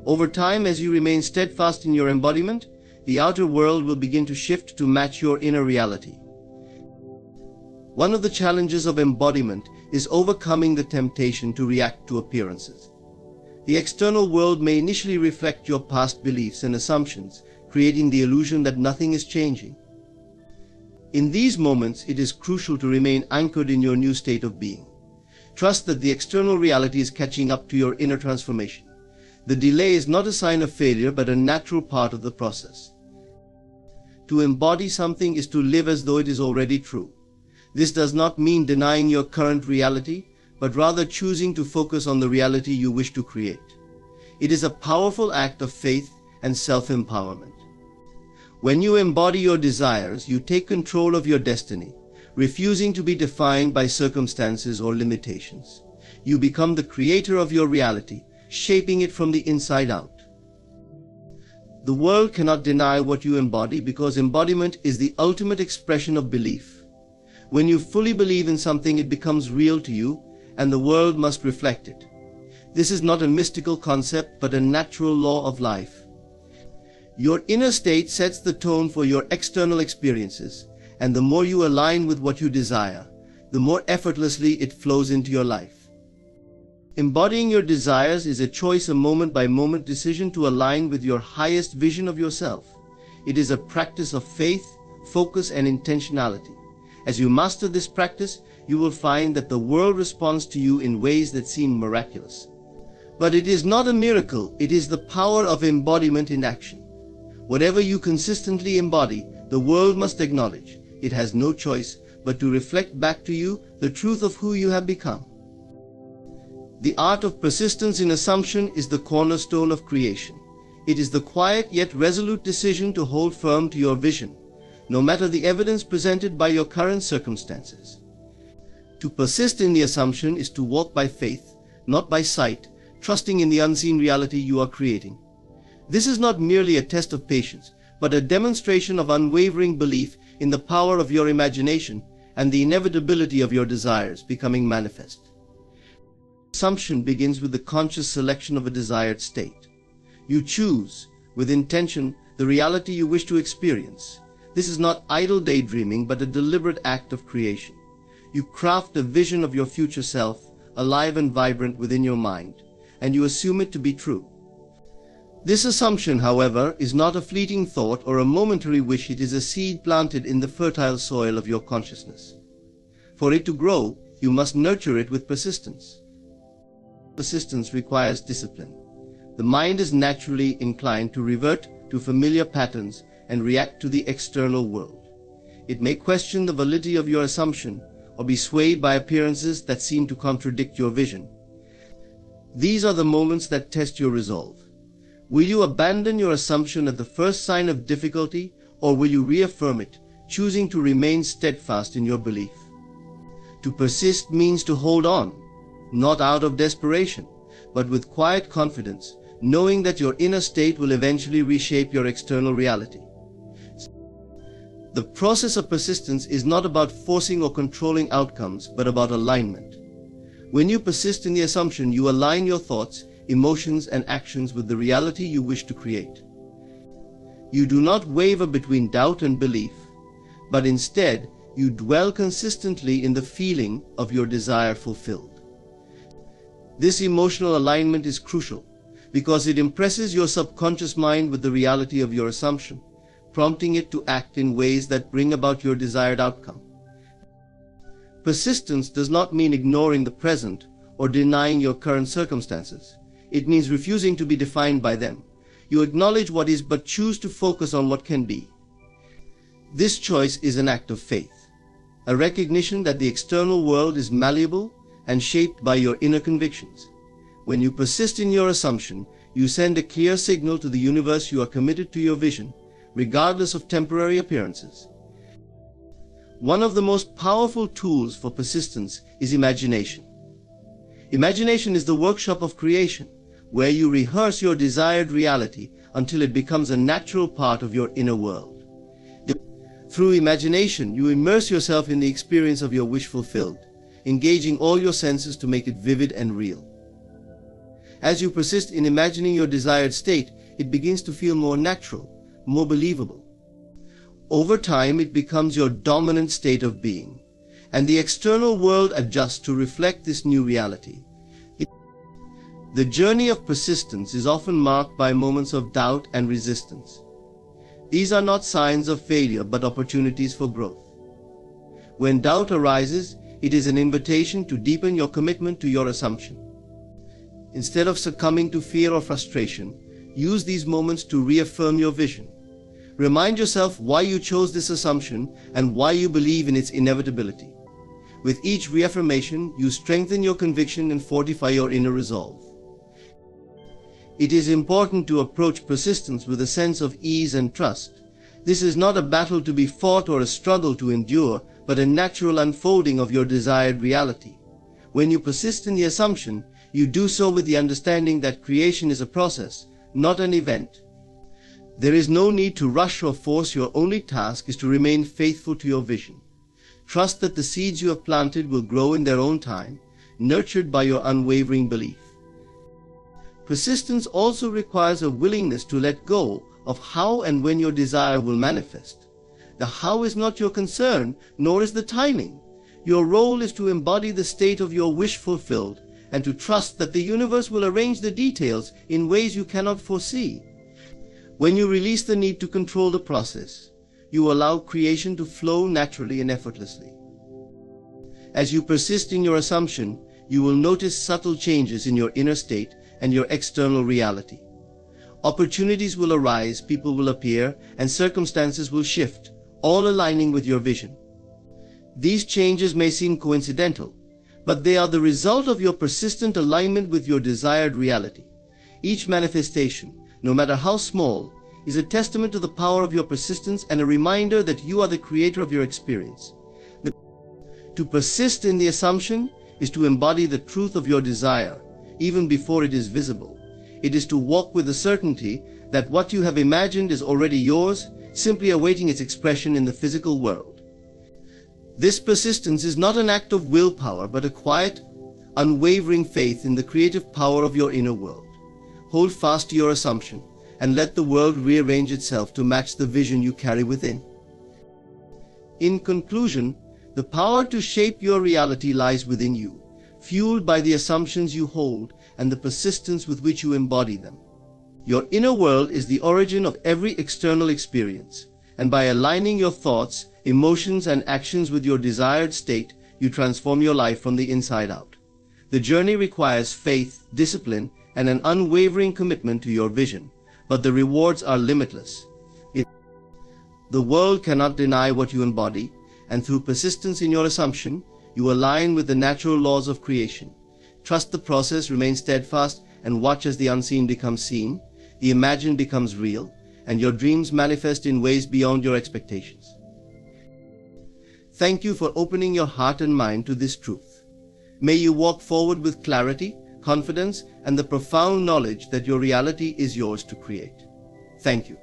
Over time, as you remain steadfast in your embodiment, the outer world will begin to shift to match your inner reality. One of the challenges of embodiment is overcoming the temptation to react to appearances. The external world may initially reflect your past beliefs and assumptions, creating the illusion that nothing is changing. In these moments, it is crucial to remain anchored in your new state of being. Trust that the external reality is catching up to your inner transformation. The delay is not a sign of failure, but a natural part of the process. To embody something is to live as though it is already true. This does not mean denying your current reality, but rather choosing to focus on the reality you wish to create. It is a powerful act of faith and self-empowerment. When you embody your desires, you take control of your destiny, refusing to be defined by circumstances or limitations. You become the creator of your reality, shaping it from the inside out. The world cannot deny what you embody, because embodiment is the ultimate expression of belief. When you fully believe in something, it becomes real to you, and the world must reflect it. This is not a mystical concept, but a natural law of life. Your inner state sets the tone for your external experiences, and the more you align with what you desire, the more effortlessly it flows into your life. Embodying your desires is a choice, a moment-by-moment decision to align with your highest vision of yourself. It is a practice of faith, focus, and intentionality. As you master this practice, you will find that the world responds to you in ways that seem miraculous. But it is not a miracle, it is the power of embodiment in action. Whatever you consistently embody, the world must acknowledge. It has no choice but to reflect back to you the truth of who you have become. The art of persistence in assumption is the cornerstone of creation. It is the quiet yet resolute decision to hold firm to your vision, no matter the evidence presented by your current circumstances. To persist in the assumption is to walk by faith, not by sight, trusting in the unseen reality you are creating. This is not merely a test of patience, but a demonstration of unwavering belief in the power of your imagination and the inevitability of your desires becoming manifest. Assumption begins with the conscious selection of a desired state. You choose, with intention, the reality you wish to experience. This is not idle daydreaming, but a deliberate act of creation. You craft a vision of your future self, alive and vibrant within your mind, and you assume it to be true. This assumption, however, is not a fleeting thought or a momentary wish. It is a seed planted in the fertile soil of your consciousness. For it to grow, you must nurture it with persistence. Persistence requires discipline. The mind is naturally inclined to revert to familiar patterns and react to the external world. It may question the validity of your assumption or be swayed by appearances that seem to contradict your vision. These are the moments that test your resolve. Will you abandon your assumption at the first sign of difficulty, or will you reaffirm it, choosing to remain steadfast in your belief? To persist means to hold on, not out of desperation, but with quiet confidence, knowing that your inner state will eventually reshape your external reality. The process of persistence is not about forcing or controlling outcomes, but about alignment. When you persist in the assumption, you align your thoughts, emotions, and actions with the reality you wish to create. You do not waver between doubt and belief, but instead you dwell consistently in the feeling of your desire fulfilled. This emotional alignment is crucial because it impresses your subconscious mind with the reality of your assumption, prompting it to act in ways that bring about your desired outcome. Persistence does not mean ignoring the present or denying your current circumstances. It means refusing to be defined by them. You acknowledge what is but choose to focus on what can be. This choice is an act of faith, a recognition that the external world is malleable and shaped by your inner convictions. When you persist in your assumption, you send a clear signal to the universe you are committed to your vision, regardless of temporary appearances. One of the most powerful tools for persistence is imagination. Imagination is the workshop of creation, where you rehearse your desired reality until it becomes a natural part of your inner world. Through imagination, you immerse yourself in the experience of your wish fulfilled, engaging all your senses to make it vivid and real. As you persist in imagining your desired state, it begins to feel more natural, more believable. Over time, it becomes your dominant state of being, and the external world adjusts to reflect this new reality. The journey of persistence is often marked by moments of doubt and resistance. These are not signs of failure, but opportunities for growth. When doubt arises, it is an invitation to deepen your commitment to your assumption. Instead of succumbing to fear or frustration, use these moments to reaffirm your vision. Remind yourself why you chose this assumption and why you believe in its inevitability. With each reaffirmation, you strengthen your conviction and fortify your inner resolve. It is important to approach persistence with a sense of ease and trust. This is not a battle to be fought or a struggle to endure, but a natural unfolding of your desired reality. When you persist in the assumption, you do so with the understanding that creation is a process, not an event. There is no need to rush or force. Your only task is to remain faithful to your vision. Trust that the seeds you have planted will grow in their own time, nurtured by your unwavering belief. Persistence also requires a willingness to let go of how and when your desire will manifest. The how is not your concern, nor is the timing. Your role is to embody the state of your wish fulfilled and to trust that the universe will arrange the details in ways you cannot foresee. When you release the need to control the process, you allow creation to flow naturally and effortlessly. As you persist in your assumption, you will notice subtle changes in your inner state and your external reality. Opportunities will arise, people will appear, and circumstances will shift, all aligning with your vision. These changes may seem coincidental, but they are the result of your persistent alignment with your desired reality. Each manifestation, no matter how small, is a testament to the power of your persistence and a reminder that you are the creator of your experience. To persist in the assumption is to embody the truth of your desire, even before it is visible. It is to walk with the certainty that what you have imagined is already yours, simply awaiting its expression in the physical world. This persistence is not an act of willpower, but a quiet, unwavering faith in the creative power of your inner world. Hold fast to your assumption, and let the world rearrange itself to match the vision you carry within. In conclusion, the power to shape your reality lies within you, fueled by the assumptions you hold and the persistence with which you embody them. Your inner world is the origin of every external experience, and by aligning your thoughts, emotions, and actions with your desired state, you transform your life from the inside out. The journey requires faith, discipline, and an unwavering commitment to your vision, but the rewards are limitless. The world cannot deny what you embody, and through persistence in your assumption, you align with the natural laws of creation. Trust the process, remain steadfast, and watch as the unseen becomes seen, the imagined becomes real, and your dreams manifest in ways beyond your expectations. Thank you for opening your heart and mind to this truth. May you walk forward with clarity, confidence, and the profound knowledge that your reality is yours to create. Thank you.